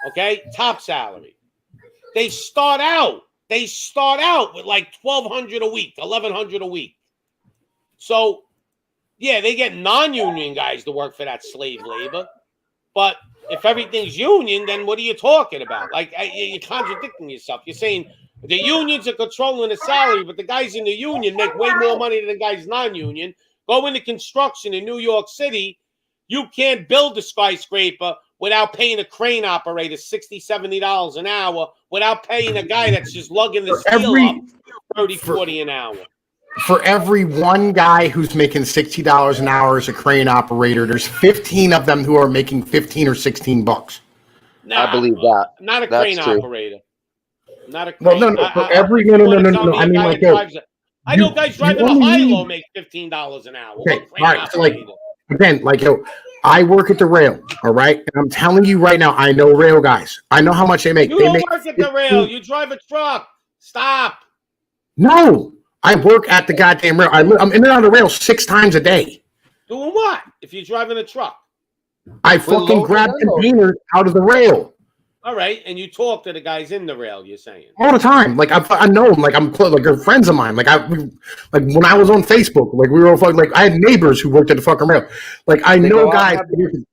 Okay, top salary. They start out with like $1,200 a week, $1,100 a week. So, yeah, they get non-union guys to work for that slave labor. But if everything's union, then what are you talking about? Like, you're contradicting yourself. You're saying the unions are controlling the salary, but the guys in the union make way more money than the guys non-union. Go into construction in New York City, you can't build a skyscraper without paying a crane operator $60, $70 an hour, without paying a guy that's just lugging the For steel every- up 30, 40 an hour. for every one guy who's making $60 an hour as a crane operator, there's 15 of them who are making 15 or 16 bucks. Nah, I believe that. Not a That's crane true. operator. Not a No, crane. no, no. For I mean, like, I know guys driving a only need- high-low make $15 an hour. Okay, What crane all right, so, like, operator? again, like, I work at the rail, all right? And I'm telling you right now, I know rail guys. I know how much they make. You They don't make work at the rail. You drive a truck. Stop. No, I work at the goddamn rail. I'm in and out of the rail 6 times a day. Doing what? If you're driving a truck. I fucking loading grab and unloading. containers out of the rail All right. And you talk to the guys in the rail, you're saying. all the time. Like I know them. Like I'm close. Like they're friends of mine. Like when I was on Facebook, like we were all fucking. Like I had neighbors who worked at the fucking rail. Like I They know go out guys. and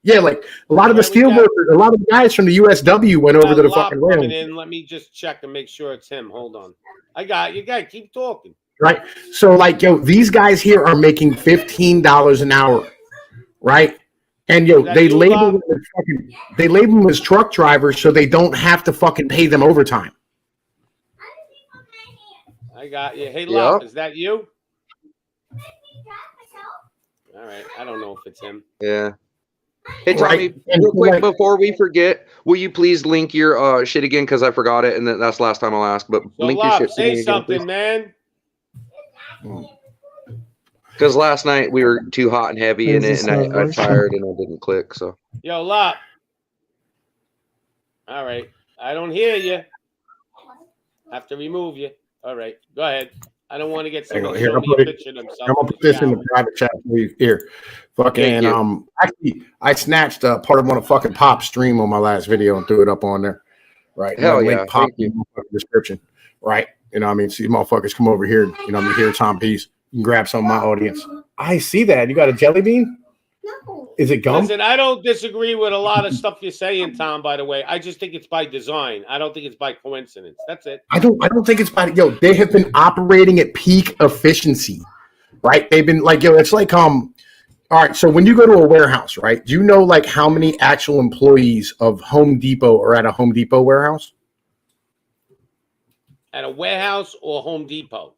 Yeah, like a lot of the Where we steel got- workers, a lot of the guys from the USW went over to the Lop fucking coming rail. in. Let me just check and make sure it's him. Hold on. I got you. Guys, keep talking. Right. So like, these guys here are making $15 an hour, right? And Is that they you, label Bob? them as they label them as truck drivers so they don't have to fucking pay them overtime. I got you. Hey, Lop, Yep. is that you? All right. I don't know if it's him. Yeah. Hey Tommy, Right. And real quick like- before we forget, will you please link your shit again? Because I forgot it, and that's the last time I'll ask. But So, link your Lop, shit. say something, man. Because last night we were too hot and heavy in it, and I fired and it didn't click. So Yo, Lop. All right. I don't hear you. Have to remove you. All right. Go ahead. I don't want to get Hang on, someone here, show I'll me put a it- picture of themselves. I'm gonna put this in the private chat for you here. Fucking Thank you. actually I snatched part of one of fucking Pop's stream on my last video and threw it up on there. Right. Hell And the yeah, link Pop thank you. in the motherfucking description. Right. You know what I mean? See motherfuckers come over here, you know what I mean, here Tom Peace. You can grab some of my audience. I see that. You got a jelly bean? No. Is it gum? Listen, I don't disagree with a lot of stuff you're saying, Tom, by the way. I just think it's by design. I don't think it's by coincidence. That's it. I don't think it's by they have been operating at peak efficiency. Right? They've been like, it's like all right, so when you go to a warehouse, right? Do you know like how many actual employees of Home Depot are at a Home Depot warehouse? At a warehouse or Home Depot.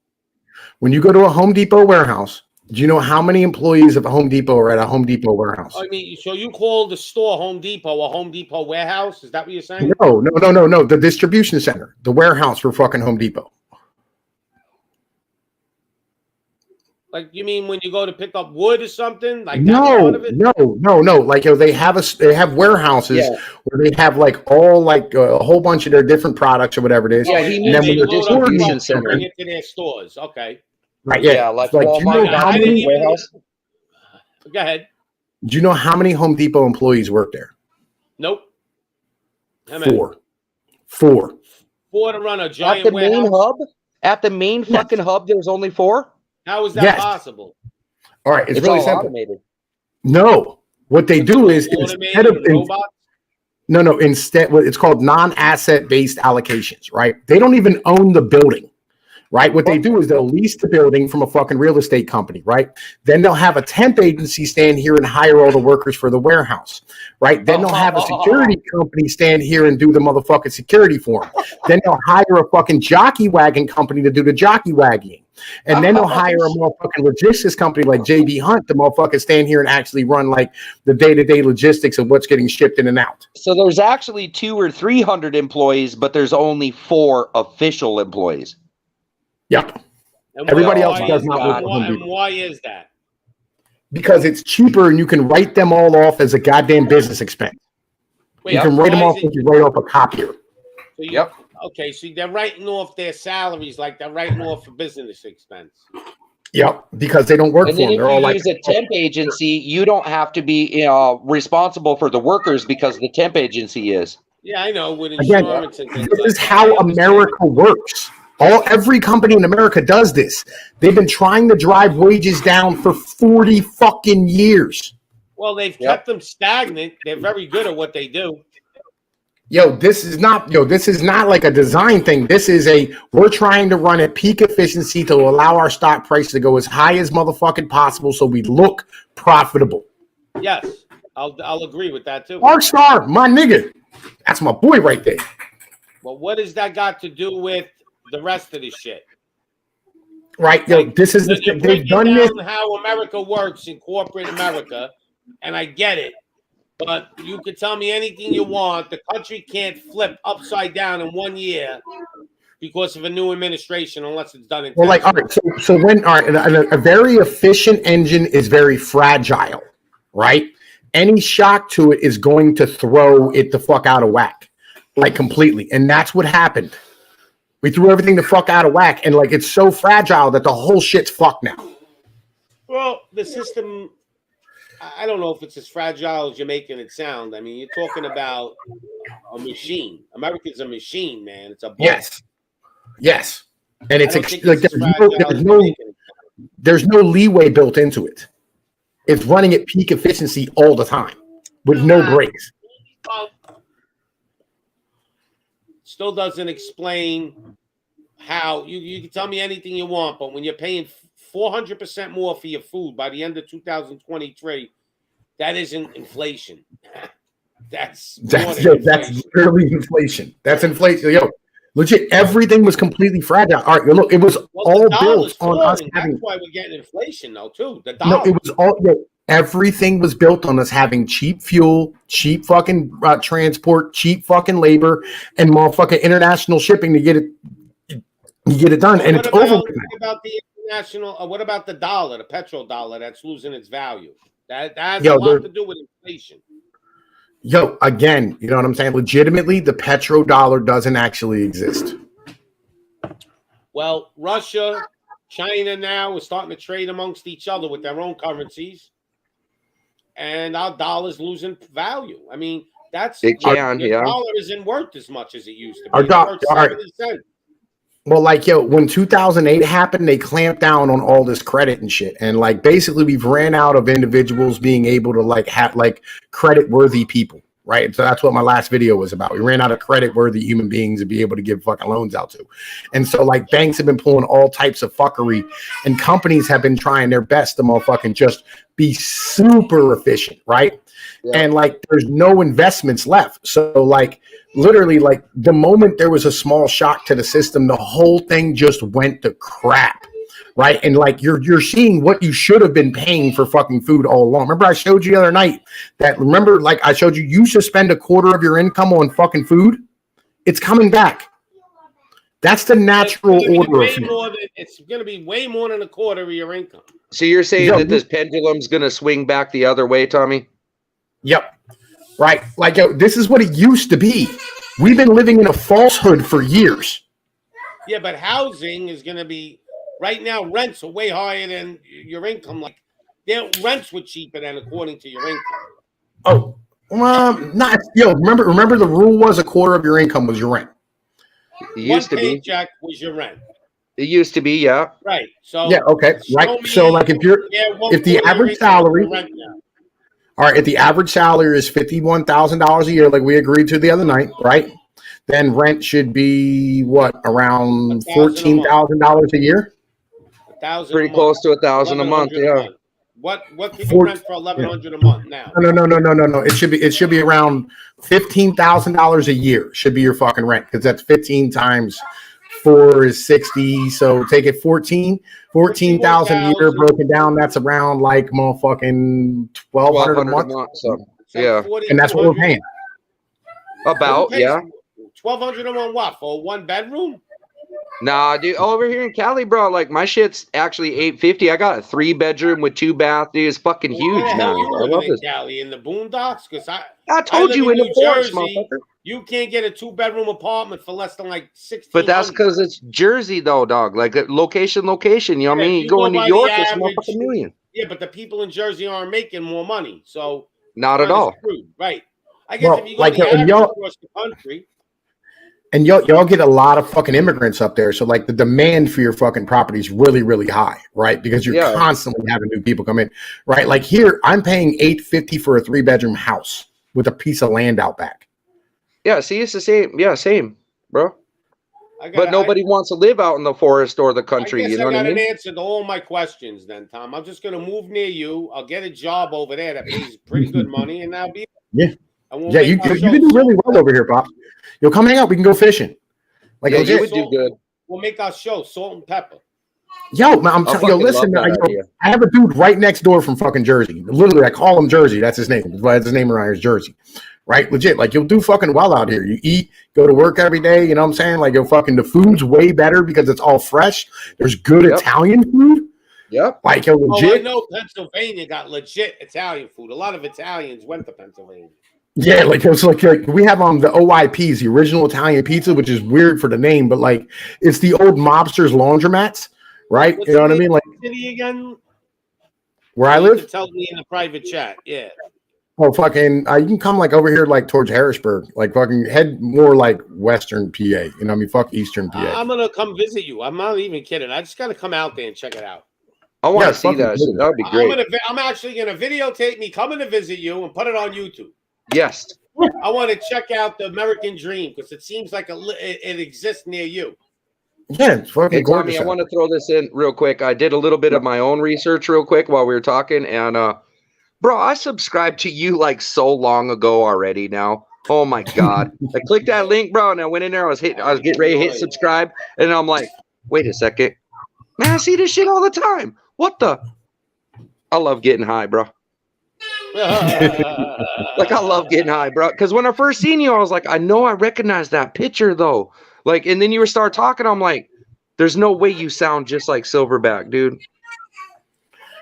When you go to a Home Depot warehouse, do you know how many employees of Home Depot are at a Home Depot warehouse? I mean, so you call the store Home Depot a Home Depot warehouse? Is that what you're saying? No. The distribution center, the warehouse for fucking Home Depot. Like, you mean when you go to pick up wood or something? Like that No. part of it? Like they have warehouses Yeah. where they have like all like a whole bunch of their different products or whatever it is. Yeah, he And means then they when you're load up distributing trucks and center. bring it to their stores. Okay. Right, yeah, yeah. like do you Walmart, know how I didn't many? even- warehouse. Go ahead. Do you know how many Home Depot employees work there? Nope. How many? 4. Four to run a At giant the main warehouse? hub, at the main fucking hub, there's only 4. How is that Yes. possible? All right, it's It's really all simple. automated. No, what they do is instead of robots? instead what it's called non-asset based allocations, right? They don't even own the building, right? What they do is they'll lease the building from a fucking real estate company, right? Then they'll have a temp agency stand here and hire all the workers for the warehouse, right? Then they'll have a security company stand here and do the motherfucking security for them. Then they'll hire a fucking jockey wagon company to do the jockey wagging. And then they'll hire a motherfucking logistics company like JB Hunt to motherfucking stand here and actually run like the day-to-day logistics of what's getting shipped in and out. So there's actually 200 or 300 employees, but there's only 4 official employees. Yep. And Everybody why else does is not that? work for And Home why- and Depot. why is that? Because it's cheaper and you can write them all off as a goddamn business expense. Wait, You can write them why off is as it- you write off a copier. so you- Yep. Okay, so they're writing off their salaries like they're writing off for business expense. Yep, because they don't work And for then them. if They're all you like, use a temp agency, you don't have to be responsible for the workers because the temp agency is. Yeah, I know with Again, insurance and things this like is that. how I understand. America works. Every company in America does this. They've been trying to drive wages down for 40 fucking years. Well, they've Yep. kept them stagnant. They're very good at what they do. This is not like a design thing. We're trying to run at peak efficiency to allow our stock price to go as high as motherfucking possible so we look profitable. Yes, I'll agree with that too. Mark Star, my nigga. That's my boy right there. But what has that got to do with the rest of this shit? right? Yo, this is You're they've breaking done down this. how America works in corporate America, and I get it. But you could tell me anything you want. The country can't flip upside down in 1 year because of a new administration, unless it's done Well, intentionally. like, all right, so when all right, a very efficient engine is very fragile, right? Any shock to it is going to throw it the fuck out of whack, like completely. And that's what happened. We threw everything the fuck out of whack, and like it's so fragile that the whole shit's fucked now. Well, the system, I don't know if it's as fragile as you're making it sound. I mean, you're talking about a machine. America's a machine, man. It's a boat. Yes, and it's I don't think like it's as fragile as you're making it sound. there's no leeway built into it. It's running at peak efficiency all the time with no breaks. Still doesn't explain how you can tell me anything you want, but when you're paying 400% more for your food by the end of 2023, that isn't inflation. That's literally inflation. That's inflation. Yo, legit, everything was completely fragile. All right, look, it was all built on us having. That's why we're getting inflation, though, too. The dollar. No, it was all. Everything was built on us having cheap fuel, cheap fucking transport, cheap fucking labor, and motherfucking international shipping to get it. You get it done, and it's over. What about the international? What about the dollar, the petrodollar that's losing its value? That has a lot to do with inflation. Yo, again, you know what I'm saying? Legitimately, the petrodollar doesn't actually exist. Well, Russia, China now is starting to trade amongst each other with their own currencies, and our dollar's losing value. I mean, that's it can. The dollar isn't worth as much as it used to be. It's worth 70 cents. Well, like, yo, when 2008 happened, they clamped down on all this credit and shit. And like, basically we've ran out of individuals being able to like have like credit worthy people. Right. So that's what my last video was about. We ran out of credit worthy human beings to be able to give fucking loans out to. And so like banks have been pulling all types of fuckery, and companies have been trying their best to motherfucking just be super efficient. Right. Yeah. And like, there's no investments left. So like, literally, like the moment there was a small shock to the system, the whole thing just went to crap, right? And like you're seeing what you should have been paying for fucking food all along. Remember, I showed you the other night like I showed you used to spend a quarter of your income on fucking food. It's coming back. That's the natural order of things. It's going to be way more than a quarter of your income. So you're saying that this pendulum's going to swing back the other way, Tommy? Yep. Right. Like, yo, this is what it used to be. We've been living in a falsehood for years. Yeah, but housing is going to be right now. Rents are way higher than your income. Like, their rents were cheaper than according to your income. Oh, not yo. Remember the rule was a quarter of your income was your rent. It used to be. One paycheck was your rent. It used to be, yeah. Right. So yeah. Okay. Right. So like, if the average salary. All right, if the average salary is $51,000 a year, like we agreed to the other night, right? Then rent should be what, around $14,000 a year? Pretty close to $1,000 a month, yeah. What can you rent for $1,100 a month now? No. It should be around $15,000 a year. Should be your fucking rent, because that's 15 times 4 is 60. So take it 14,000 a year broken down. That's around like motherfucking $1,200 a month. So, yeah, and that's what we're paying. About, yeah. $1,200 a month what, for one bedroom? Nah, dude, over here in Cali, bro, like my shit's actually $850. I got a 3-bedroom with 2 baths. Dude, it's fucking huge, man. I love this. Cali in the boondocks, because I told you in the forest, motherfucker. You can't get a 2-bedroom apartment for less than like $1,600. But that's because it's Jersey, though, dog. Like location. You know what I mean? You go in New York, it's motherfucking million. Yeah, but the people in Jersey aren't making more money, so not at all. Screwed. Right? I guess if you go like across the country. And y'all get a lot of fucking immigrants up there. So like the demand for your fucking property is really, really high, right? Because you're constantly having new people come in, right? Like here, I'm paying $850 for a 3-bedroom house with a piece of land out back. Yeah, see, it's the same. Yeah, same, bro. But nobody wants to live out in the forest or the country. You know what I mean? I got an answer to all my questions then, Tom. I'm just going to move near you. I'll get a job over there that pays pretty good money, and I'll be yeah. You've been doing really well over here, Pop. You'll come hang out. We can go fishing. Like, you would do good. We'll make our show Salt and Pepper. Yo, man, I yo, fucking listen, love man, that idea. I have a dude right next door from fucking Jersey. Literally, I call him Jersey. That's his name. That's his name around here is Jersey. Right? Legit. Like, you'll do fucking well out here. You eat, go to work every day. You know what I'm saying? Like, the food's way better because it's all fresh. There's good Yep. Italian food. Yep. Like, yo, Oh, I legit. know Pennsylvania got legit Italian food. A lot of Italians went to Pennsylvania. Yeah, like it's like we have the OIPs, the original Italian pizza, which is weird for the name, but like it's the old mobsters laundromats, right? What's you know the what I name mean? of Like the city again? where I You live. can tell me in the private chat. Yeah. Oh, fucking! You can come like over here, like towards Harrisburg, like fucking head more like Western PA. You know what I mean? Fuck Eastern PA. I'm gonna come visit you. I'm not even kidding. I just gotta come out there and check it out. I want Yeah, to see fucking that shit. good. That would be great. I'm actually gonna videotape me coming to visit you and put it on YouTube. Yes. I want to check out the American Dream because it seems like it exists near you. Yeah, it's fucking Hey, gorgeous. Tommy, I want to throw this in real quick. I did a little bit of my own research real quick while we were talking. And, bro, I subscribed to you like so long ago already now. Oh, my God. I clicked that link, bro, and I went in there. I was getting ready to hit subscribe. And I'm like, wait a second. Man, I see this shit all the time. What the? I love getting high, bro. Like, I love getting high, bro. Because when I first seen you, I was like, I know I recognize that picture, though. Like, and then you start talking, I'm like, there's no way you sound just like Silverback, dude.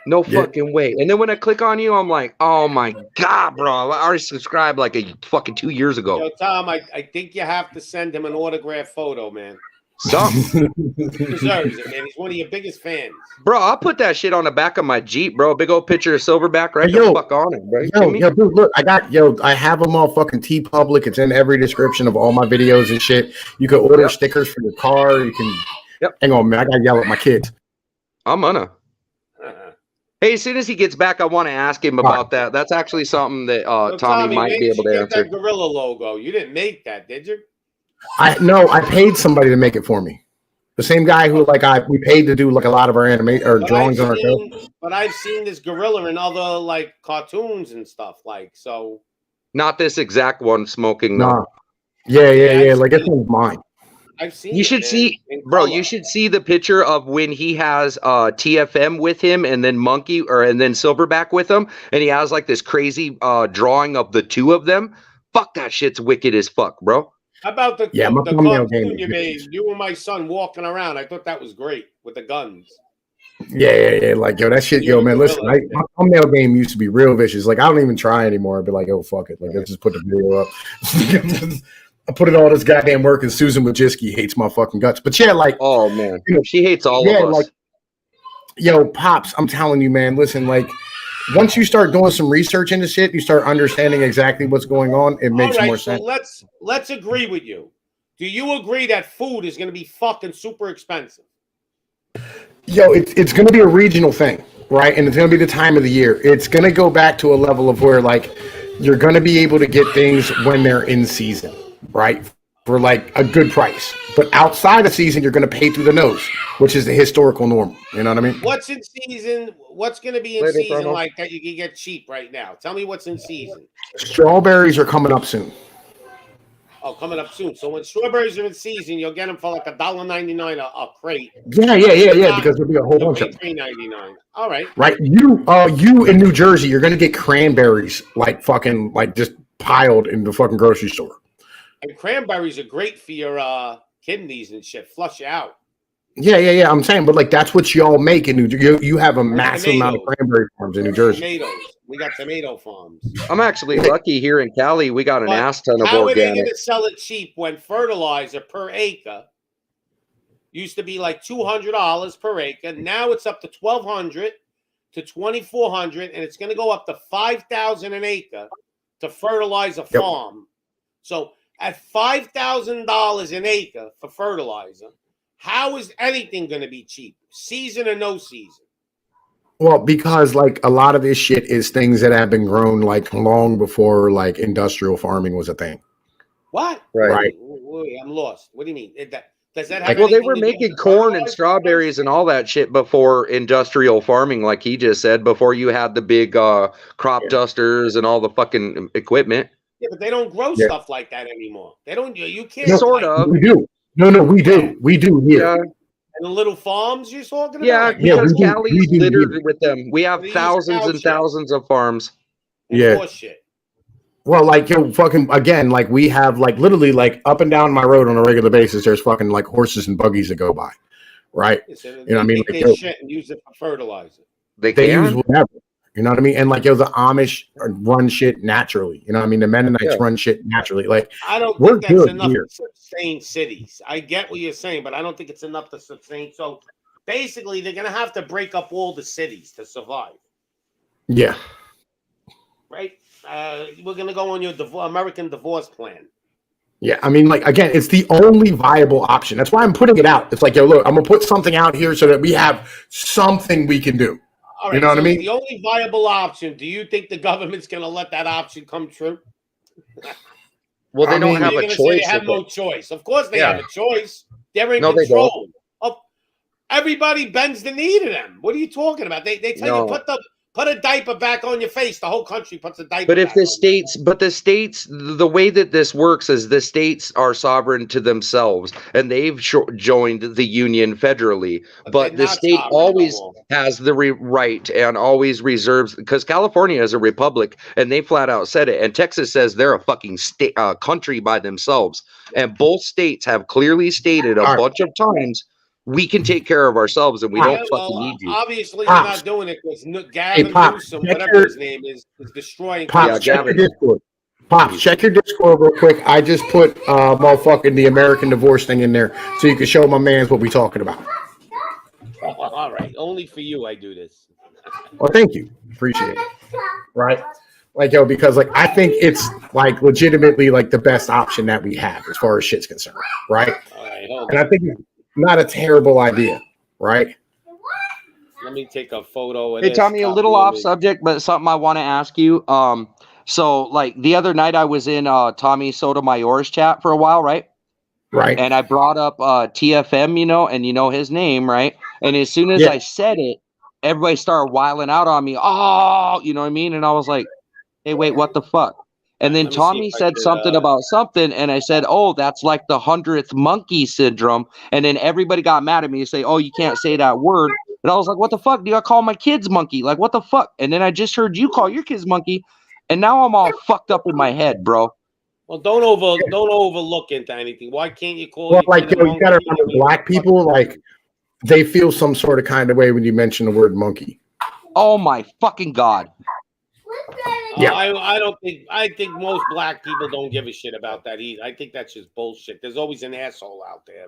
No fucking way. And then when I click on you, I'm like, oh my God, bro. I already subscribed like a fucking 2 years ago. Yo, Tom, I think you have to send him an autographed photo, man. Stop. He deserves it, man. He's one of your biggest fans. Bro, I'll put that shit on the back of my Jeep, bro. Big old picture of Silverback right Yo. the fuck on it, bro. You kidding me? Yo, dude, look, I have them all fucking T-Public. It's in every description of all my videos and shit. You can order stickers for your car. You can. Hang on, man. I gotta yell at my kids. I'm gonna. Hey, as soon as he gets back, I want to ask him about that. That's actually something that So, Tommy might where be did able you to get answer. that gorilla logo? You didn't make that, did you? I paid somebody to make it for me. The same guy who we paid to do like a lot of our drawings on our show. But I've seen this gorilla in other like cartoons and stuff. Like so. Not this exact one smoking. Nah. No. Yeah. Like this one's mine. I've seen. You should see, bro. You should see the picture of when he has TFM with him, and then Monkey, and then Silverback with him, and he has like this crazy drawing of the two of them. Fuck, that shit's wicked as fuck, bro. How about the my thumbnail game cartoon you is made? You and my son walking around. I thought that was great with the guns. Yeah. Like, yo, that shit, yo, man, listen, my thumbnail game used to be real vicious. Like, I don't even try anymore. I'd be like, yo, fuck it. Like, let's just put the video up. I put it all this goddamn work, and Susan Wojcicki hates my fucking guts. But yeah, like, oh man, you know, she hates all of us. Like, yo, Pops, I'm telling you, man, listen, like, once you start doing some research into shit, you start understanding exactly what's going on. It makes more sense. Let's agree with you. Do you agree that food is going to be fucking super expensive? Yo, it's going to be a regional thing, right? And it's going to be the time of the year. It's going to go back to a level of where, like, you're going to be able to get things when they're in season, right? For like a good price. But outside of season, you're going to pay through the nose, which is the historical norm. You know what I mean? What's in season? What's going to be in season like that you can get cheap right now? Tell me what's in season. Strawberries are coming up soon. Oh, coming up soon. So when strawberries are in season, you'll get them for like $1.99 a crate. Yeah. Because there'll be a whole bunch of them. $3.99. All right. Right. You in New Jersey, you're going to get cranberries like fucking like just piled in the fucking grocery store. And cranberries are great for your kidneys and shit. Flush you out. Yeah. I'm saying, but like that's what y'all make in New Jersey. You have a massive amount of cranberry farms in New Jersey. Tomatoes. We got tomato farms. I'm actually lucky here in Cali. We got an ass ton of organic. How are they organic. going to sell it cheap when fertilizer per acre used to be like $200 per acre? Now it's up to $1,200 to $2,400, and it's going to go up to $5,000 an acre to fertilize a farm. So at $5,000 an acre for fertilizer, how is anything going to be cheap? Season or no season? Well, because like a lot of this shit is things that have been grown like long before like industrial farming was a thing. What? Right. Wait, I'm lost. What do you mean? Does that have Well, they anything were to do making with corn and fertilizer? strawberries and all that shit before industrial farming, like he just said, before you had the big crop dusters and all the fucking equipment. Yeah, but they don't grow stuff like that anymore. They don't. You can't. Sort of. We do. No, we do. We do here. And the little farms you're talking about? Yeah, Like, Yeah, because we do- Cali's we do- littered with them. We have They use thousands cow and shit. thousands of farms. and Yeah. horse shit. Well, like yo, fucking again, like we have like literally like up and down my road on a regular basis. There's fucking like horses and buggies that go by, right? So You know what I mean? They Like, take yo, their shit and use it for fertilizer. They they can. use whatever. You know what I mean? And like yo, the Amish run shit naturally. You know what I mean? The Mennonites Yeah. run shit naturally. Like I don't We're think that's good enough here. to sustain cities. I get what you're saying, but I don't think it's enough to sustain. So basically, they're going to have to break up all the cities to survive, yeah, right? We're going to go on your American divorce plan. yeah. I mean, like again, it's the only viable option. That's why I'm putting it out. It's like yo, look, I'm gonna put something out here so that we have something we can do. All right, You know what I so mean? The only viable option. Do you think the government's going to let that option come true? Well, they I don't mean, have You're a gonna say choice. they have of no it. choice. Of course, they Yeah. have a choice. They're in No, they control. Of everybody bends the knee to them. What are you talking about? They tell No. you put a diaper back on your face. The whole country puts a diaper. But if back the on. states, the way that this works is the states are sovereign to themselves, and they've joined the union federally. But they're the not state sovereign no always more. has the right and always reserves, because California is a republic, and they flat out said it. And Texas says they're a fucking state, country by themselves. And both states have clearly stated a All right. bunch of times, we can take care of ourselves, and we don't fucking need you. Obviously, you're Pops. not doing it because Gavin Pops, Newsom, check whatever your- his name is destroying. Pops, Yeah, check Gavin. your Discord. Pops, check your Discord real quick. I just put motherfucking the American divorce thing in there so you can show my mans what we talking about. All right, only for you I do this. Well, thank you. Appreciate it. Right? Like, yo, because like I think it's like legitimately like the best option that we have as far as shit's concerned. Right? All right, hold And on. I think it's not a terrible idea, right? Let me take a photo of Hey this. Tommy, a little copy off of it. subject, but something I want to ask you. So like the other night I was in Tommy Sotomayor's chat for a while, right? Right. And I brought up TFM, and you know his name, right? And as soon as Yeah. I said it, everybody started wiling out on me. Oh, you know what I mean? And I was like, hey, wait, what the fuck? And then Let me see Tommy if I said could, something about something, and I said, oh, that's like the 100th monkey syndrome. And then everybody got mad at me and say, oh, you can't say that word. And I was like, what the fuck? Do I call my kids monkey? Like, what the fuck? And then I just heard you call your kids monkey, and now I'm all fucked up in my head, bro. Well, don't overlook into anything. Why can't you call? Well, your like kid yo, a you gotta monkey? remember, black people like they feel some sort of kind of way when you mention the word monkey. Oh my fucking god. Yeah. I don't think. I think most black people don't give a shit about that either. I think that's just bullshit. There's always an asshole out there,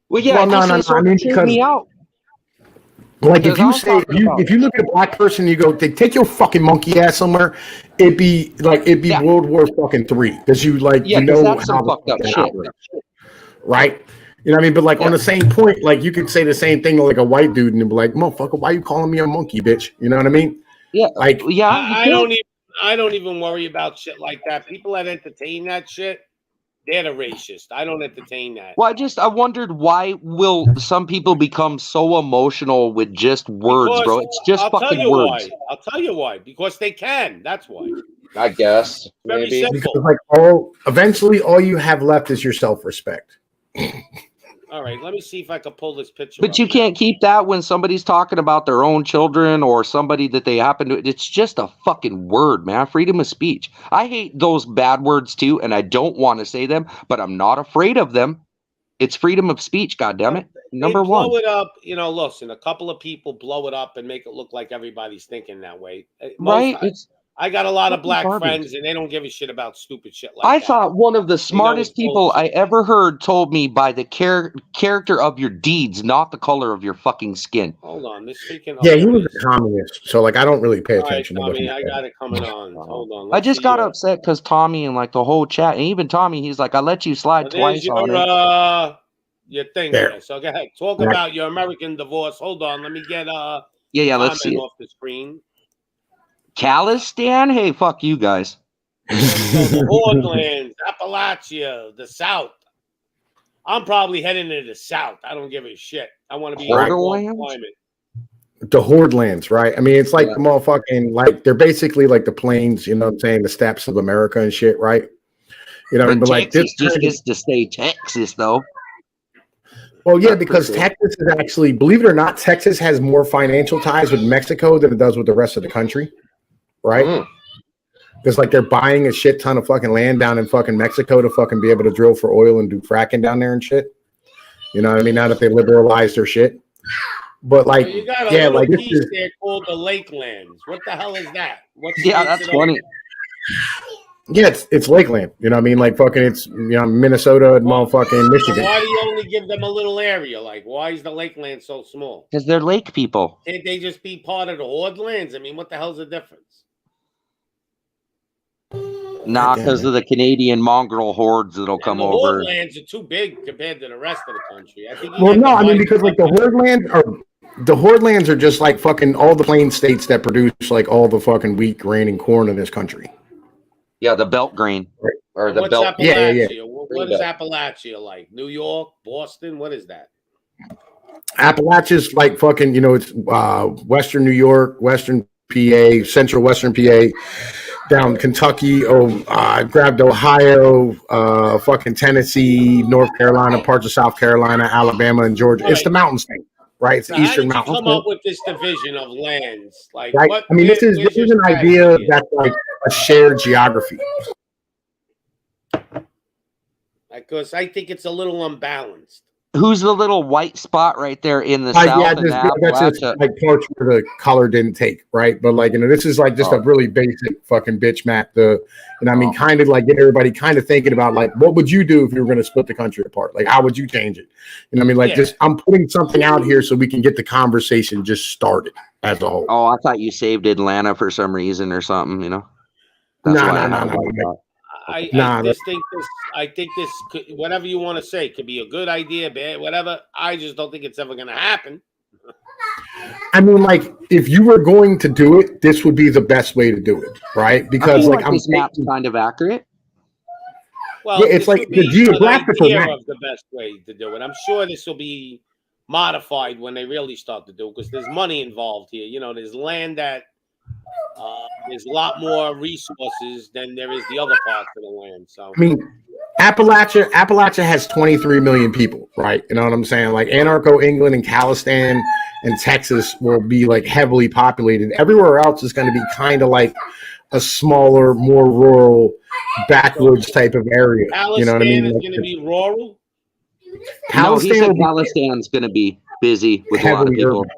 Well, yeah, Well, it no, just no, no, sort I of mean, tripped me because- out. Like if Because you I'm say talking about- if you look at a black person, you go, they take your fucking monkey ass somewhere. It'd be Yeah. World War fucking III because you like Yeah, you 'cause know that's some how the fucked up fuck that shit. operates. Right? You know what I mean? But like on Yeah. the same point, like you could say the same thing to like a white dude and be like, motherfucker, why you calling me a monkey, bitch? You know what I mean? Yeah, Like yeah. I don't even worry about shit like that. People that entertain that shit, they're the racist. I don't entertain that. Well, I wondered why will some people become so emotional with just words, Because- bro? It's just I'll tell fucking you words. why. I'll tell you why. Because they can. That's why. I guess. Very Maybe. simple. because like eventually all you have left is your self-respect. All right, let me see if I can pull this picture. But up you now. can't keep that when somebody's talking about their own children or somebody that they happen to. It's just a fucking word, man. Freedom of speech. I hate those bad words too, and I don't want to say them, but I'm not afraid of them. It's freedom of speech, goddammit. Number They blow one. it up, listen, a couple of people blow it up and make it look like everybody's thinking that way. Right? I got a lot of fucking black garbage. friends and they don't give a shit about stupid shit like I that. thought one of the smartest it's people I bullshit. ever heard told me by the character of your deeds, not the color of your fucking skin. Hold on, this freaking. Yeah, he was a communist, so like I don't really pay All right, attention to what he Tommy, I said. got it coming on. Hold on. I let's just see got your- upset because Tommy and like the whole chat, and even Tommy, he's like, I let you slide There's twice on it. your thing There. there. So go ahead. Talk Right. about your American divorce. Hold on, let me get Yeah, let's see comment it. off the screen. Calistan? Hey, fuck you guys. So the Hornlands, Appalachia, the South. I'm probably heading to the South. I don't give a shit. I want to be in a warm Borderlands? climate. The Horde lands, right? I mean, it's like Yeah. the motherfucking like they're basically like the plains, you know what I'm saying, the steppes of America and shit, right? You know, But but like Texas this just gets to stay Texas, though. Well, yeah, That's for because sure. Texas is actually, believe it or not, Texas has more financial ties with Mexico than it does with the rest of the country, right? Mm. Because like they're buying a shit ton of fucking land down in fucking Mexico to fucking be able to drill for oil and do fracking down there and shit. You know what I mean? Now that they liberalized their shit. But like, So you got a yeah, little like this piece is, there called the Lakelands. What the hell is that? What Yeah, states that's it over? funny. yeah, it's Lakeland. You know what I mean? Like fucking, it's Minnesota and motherfucking So Michigan. why do you only give them a little area? Like, why is the Lakeland so small? Because they're lake people. Can't they just be part of the Horde lands? I mean, what the hell's the difference? Nah, Damn because it. of the Canadian mongrel hordes that'll come And the over. Horde lands are too big compared to the rest of the country. I think. Well, no, I mean because like the Horde lands are just like fucking all the plain states that produce like all the fucking wheat, grain, and corn in this country. Yeah, the belt grain. Right. Or the What's belt. Appalachia? Yeah. What is Appalachia like? New York, Boston? What is that? Appalachia's like fucking, it's Western New York, Western PA, Central Western PA, down Kentucky. I grabbed Ohio, fucking Tennessee, North Carolina, parts of South Carolina, Alabama, and Georgia. It's the mountain state, right? It's So the how Eastern did you Mountain come State. up with this division of lands? Like, Right? what? I mean, this is where's your an strategy idea here? that's like a shared geography. Because I think it's a little unbalanced. Who's the little white spot right there in the Yeah, south in that's just Appalachia? like parts where the color didn't take, right? But like, this is like just a really basic fucking bitch map. I mean, kind of like get everybody kind of thinking about like, what would you do if you were going to split the country apart? Like, how would you change it? You know what I mean? Like, just I'm putting something out here so we can get the conversation just started as a whole. Oh, I thought you saved Atlanta for some reason or something, No. I think this could, whatever you want to say, could be a good idea, bad, whatever. I just don't think it's ever going to happen. I mean, like, if you were going to do it, this would be the best way to do it, right? Because like I'm this map's kind of accurate. Well, yeah, it's like the geographical idea map of the best way to do it. I'm sure this will be modified when they really start to do it because there's money involved here. There's land that there's a lot more resources than there is the other parts of the land. So I mean, Appalachia has 23 million people, right? You know what I'm saying? Like Anarcho, England, and Calistan and Texas will be like heavily populated. Everywhere else is going to be kind of like a smaller, more rural, backwoods type of area. Palestine You know what I mean? is Like, going to be rural. No, he said will be Palestine's going to be busy with a lot of heavily people. urban.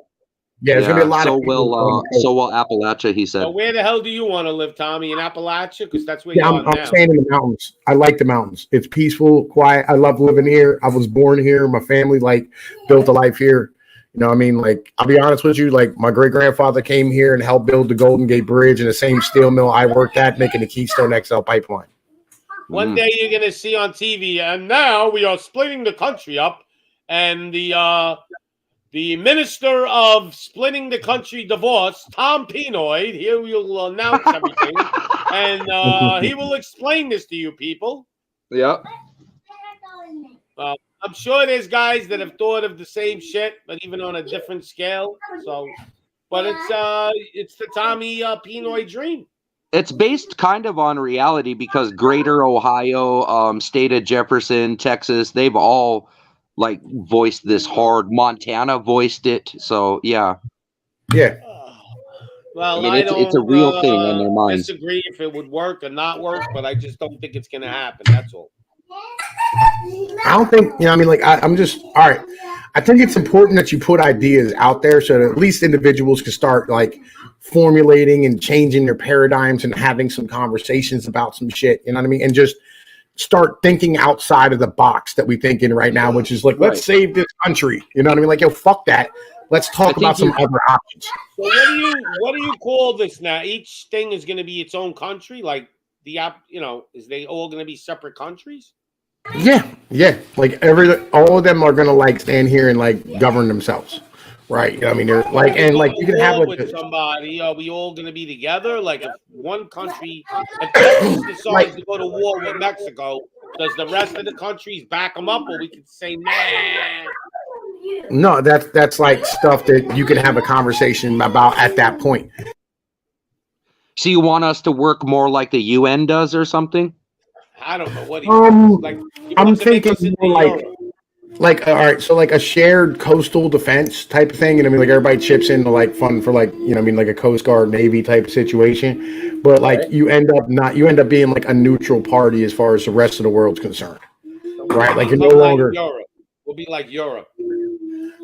Yeah, there's gonna be a lot so of people. so will Appalachia, he said. So where the hell do you want to live, Tommy? In Appalachia? Because that's where Yeah, you are I'm now. staying in the mountains. I like the mountains. It's peaceful, quiet. I love living here. I was born here. My family built a life here. You know what I mean? Like, I'll be honest with you, like my great grandfather came here and helped build the Golden Gate Bridge and the same steel mill I worked at making the Keystone XL pipeline. One day you're going to see on TV, and now we are splitting the country up, and the minister of splitting the country divorce, Tom Pinoy, he will announce everything, and he will explain this to you people. Yep. I'm sure there's guys that have thought of the same shit, but even on a different scale. So, but it's the Tommy Pinoy dream. It's based kind of on reality because Greater Ohio, state of Jefferson, Texas, they've all like voiced this hard. Montana voiced it. So yeah. Yeah. Well, I mean, it's a real thing in their minds. Disagree if it would work or not work, but I just don't think it's going to happen. That's all. I don't think, I mean, like, I'm just, all right. I think it's important that you put ideas out there so that at least individuals can start like formulating and changing their paradigms and having some conversations about some shit. You know what I mean? And just start thinking outside of the box that we think in right now, which is like, let's save this country. You know what I mean? Like, yo, fuck that. Let's talk about some other options. So what do you call this now? Each thing is going to be its own country? Like is they all going to be separate countries? Yeah. Like all of them are gonna like stand here and like govern themselves, right? You know what I mean, they're like, and like you can have like with somebody. Are we all going to be together? Like if one country, if Texas decides to go to war with Mexico, does the rest of the countries back them up, or we can say nah? No, that's like stuff that you can have a conversation about at that point. So you want us to work more like the UN does or something? I don't know what. I'm thinking more like Like, all right, so like a shared coastal defense type of thing, and I mean, like everybody chips in to like fund for like, you know, I mean, like a Coast Guard Navy type of situation, but like you end up being like a neutral party as far as the rest of the world's concerned, right? Like you're no Become like longer. Europe. We'll be like Europe.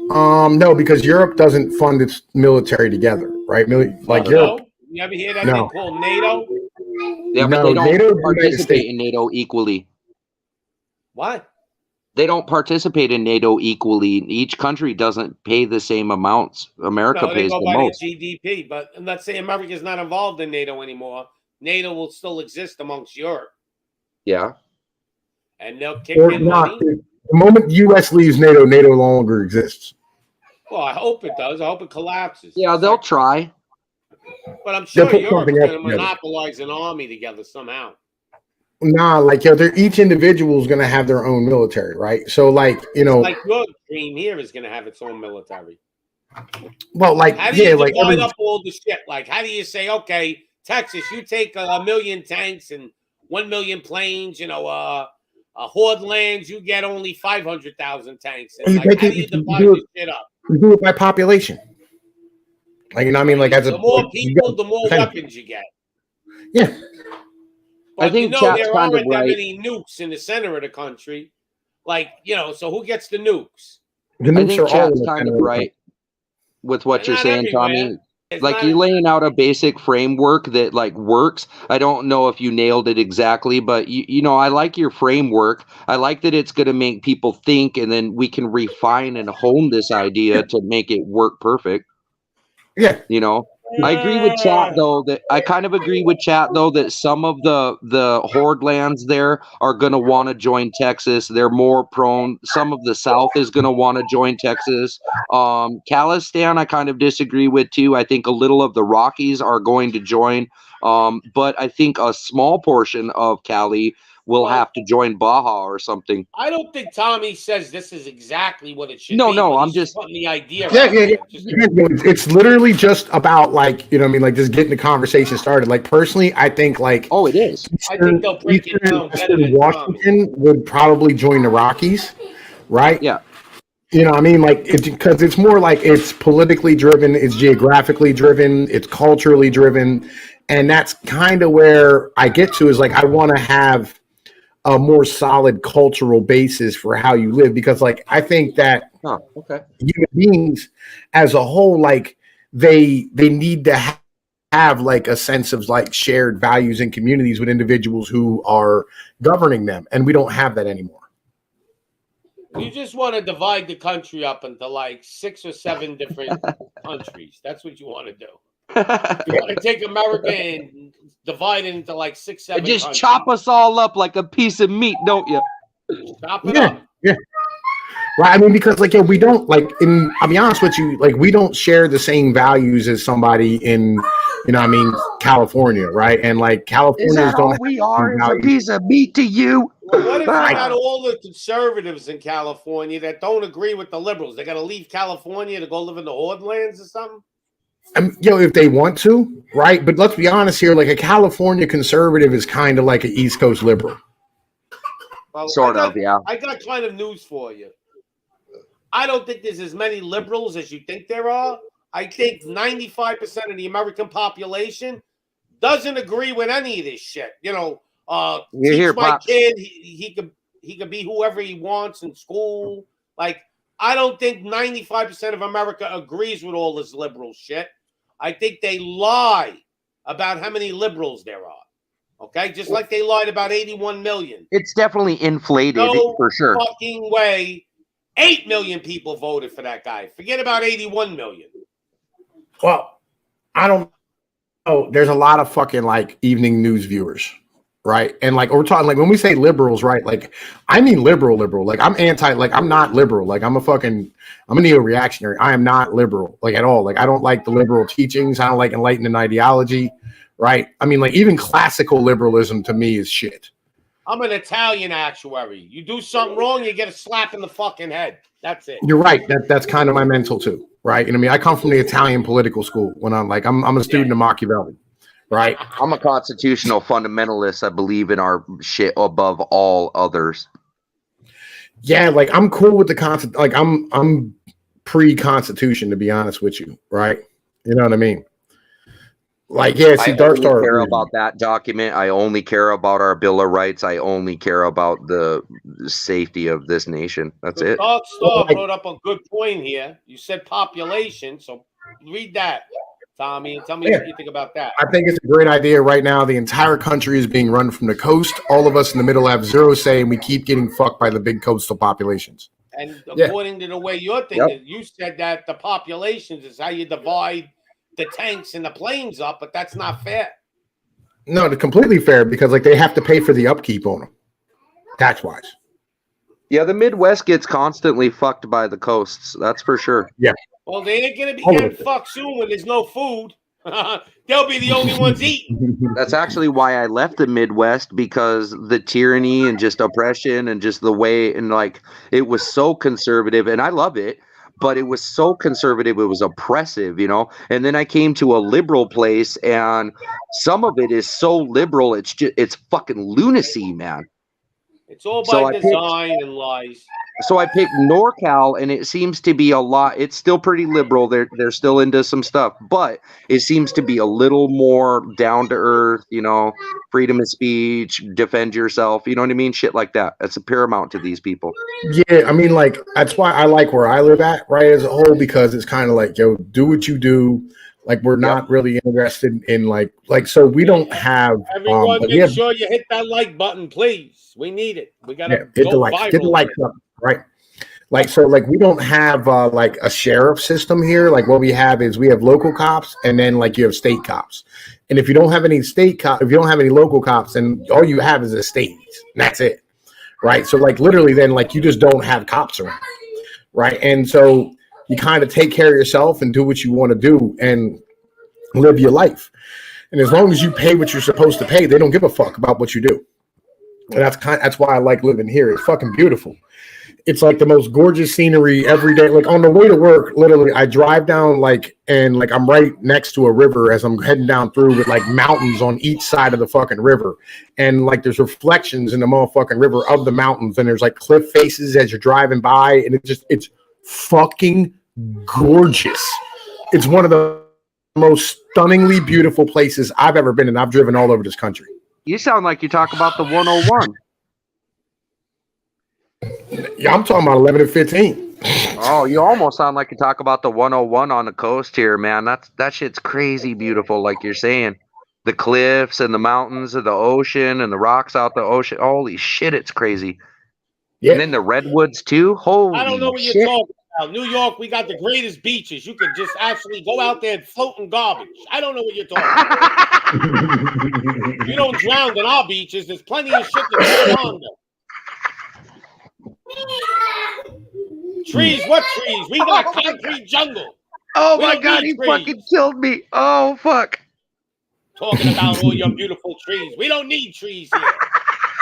No, because Europe doesn't fund its military together, right? Like No? Europe, You ever hear that No. thing called NATO? Yeah, but No, they don't NATO is the United participate States. in NATO equally. What? They don't participate in NATO equally. Each country doesn't pay the same amounts. America No, they pays go the by most. the GDP. But let's say America's not involved in NATO anymore. NATO will still exist amongst Europe. Yeah. And they'll kick Or in not. money. The moment the U.S. leaves NATO, NATO no longer exists. Well, I hope it does. I hope it collapses. Yeah, It's they'll like- try. But I'm sure put Europe's something going else to together. monopolize an army together somehow. Nah, like each individual is going to have their own military, right? So, like Like your dream here is going to have its own military. well, like How do you like divide up all the shit? Like, how do you say, okay, Texas, you take 1 million tanks and 1 million planes, Horde lands, you get only 500,000 tanks. And You like, make how it- do you you divide do this shit up? you do it by population. Like, you know what I mean? Like, as The more people, the more defend- weapons you get. Yeah. But think there Chap's aren't kind of that right. many nukes in the center of the country. Like, so who gets the nukes? The I nukes think are all in Chap's the kind of center. right with what They're you're not saying, Tommy. everywhere. It's Like not- you're laying out a basic framework that like works. I don't know if you nailed it exactly, but I like your framework. I like that it's going to make people think, and then we can refine and hone this idea to make it work perfect. Yeah. I agree with Chat though that some of the horde lands there are going to want to join Texas. They're more prone. Some of the South is going to want to join Texas. Khalistan, I kind of disagree with too. I think a little of the Rockies are going to join, but I think a small portion of Cali will have to join Baja or something. I don't think Tommy says this is exactly what it should No, be. no, but I'm he's just- putting the idea. Yeah, out yeah, there. yeah. Just- It's literally just about like, you know what I mean? Like just getting the conversation started. Like personally, I think like Oh, it is. I think they'll break it down better than Washington would probably join the Rockies, right? Yeah. You know what I mean? Like because it's more like it's politically driven, it's geographically driven, it's culturally driven. And that's kind of where I get to is like I want to have a more solid cultural basis for how you live because like I think that Oh, okay. human beings as a whole like they need to have like a sense of like shared values and communities with individuals who are governing them, and we don't have that anymore. You just want to divide the country up into like 6 or 7 different countries. That's what you want to do. You want to take America and divide it into like 6, 7 Just countries. chop us all up like a piece of meat, don't you? Chop it Yeah. up. Right. I mean, because like, we don't like I'll be honest with you, like we don't share the same values as somebody in, California. Right. And like Californians don't have we are? is Is a a piece of meat to you? Well, what if you Right. got all the conservatives in California that don't agree with the liberals? They got to leave California to go live in the Horde lands or something? if they want to, right? But let's be honest here, like a California conservative is kind of like an East Coast liberal. Well, Sort of, yeah. I got kind of news for you. I don't think there's as many liberals as you think there are. I think 95% of the American population doesn't agree with any of this shit. You're Teach here, my Pops. kid, he could be whoever he wants in school. Like, I don't think 95% of America agrees with all this liberal shit. I think they lie about how many liberals there are. Okay, just like they lied about 81 million. It's definitely inflated No for sure. fucking way. 8 million people voted for that guy. Forget about 81 million. Well, I don't know. There's a lot of fucking like evening news viewers, right? And like we're talking like when we say liberals, right? Like I mean liberal. Like I'm I'm not liberal. Like I'm a neo-reactionary. I am not liberal, like at all. Like I don't like the liberal teachings. I don't like enlightenment ideology, right? I mean, like even classical liberalism to me is shit. I'm an Italian actuary. You do something wrong, you get a slap in the fucking head. That's it. You're right. That's kind of my mental too, right? And I mean, I come from the Italian political school. When I'm a student of Machiavelli, right? I'm a constitutional fundamentalist. I believe in our shit above all others. Yeah, like I'm cool with the concept. Like I'm pre-constitution, to be honest with you, right? You know what I mean? Like, yeah, see, I Dark only Star. care about that document. I only care about our Bill of Rights. I only care about the safety of this nation. That's it. Dark Star Like- brought up a good point here. You said population, so read that, Tommy, and tell me Yeah. what you think about that. I think it's a great idea right now. The entire country is being run from the coast. All of us in the middle have zero say, and we keep getting fucked by the big coastal populations. And Yeah. according to the way you're thinking, you said that the populations is how you divide the tanks and the planes up, but that's not fair. No, it's completely fair because like they have to pay for the upkeep on them, tax wise. Yeah, the Midwest gets constantly fucked by the coasts. That's for sure. Well, they ain't gonna be All of getting it. fucked soon when there's no food. They'll be the only ones eating. That's actually why I left the Midwest, because the tyranny and just oppression and just the way, and like it was so conservative, and I love it, but it was so conservative, it was oppressive, you know. And then I came to a liberal place, and some of it is so liberal, it's fucking lunacy, man. It's all So by I picked- design and lies. So I picked NorCal, and it seems to be a lot. It's still pretty liberal. They're still into some stuff, but it seems to be a little more down to earth. You know, freedom of speech, defend yourself. You know what I mean? Shit like that. That's paramount to these people. Yeah, I mean, like that's why I like where I live at, right, as a whole, because it's kind of like, yo, do what you do. Like we're not really interested in like so we don't have Everyone, but make we sure you hit that like button, please. We need it. We gotta hit go the likes, viral. get the likes up, right? Like so, like we don't have like a sheriff system here. Like what we have is we have local cops, and then like you have state cops. And if you don't have any state cop, if you don't have any local cops, then all you have is a state, and that's it, right? So like literally, then like you just don't have cops around, right? And so you kind of take care of yourself and do what you want to do and live your life. And as long as you pay what you're supposed to pay, they don't give a fuck about what you do. And that's why I like living here. It's fucking beautiful. It's like the most gorgeous scenery every day. Like on the way to work, literally, I drive down and I'm right next to a river as I'm heading down through with like mountains on each side of the fucking river. And like there's reflections in the motherfucking river of the mountains. And there's like cliff faces as you're driving by. And it's fucking gorgeous. It's one of the most stunningly beautiful places I've ever been. And I've driven all over this country. You sound like you talk about the 101. Yeah, I'm talking about 11 and 15. Oh, you almost sound like you talk about the 101 on the coast here, man. That shit's crazy beautiful, like you're saying. The cliffs and the mountains and the ocean and the rocks out the ocean. Holy shit, it's crazy. Yeah. And then the redwoods too. Holy I don't know what shit. you're talking about. New York, we got the greatest beaches. You could just actually go out there and float in garbage. I don't know what you're talking about. You don't drown in our beaches. There's plenty of shit to go on there. Trees? What trees? We got concrete jungle. Oh We my don't god, need he trees. fucking killed me. Oh fuck. Talking about all your beautiful trees. We don't need trees here.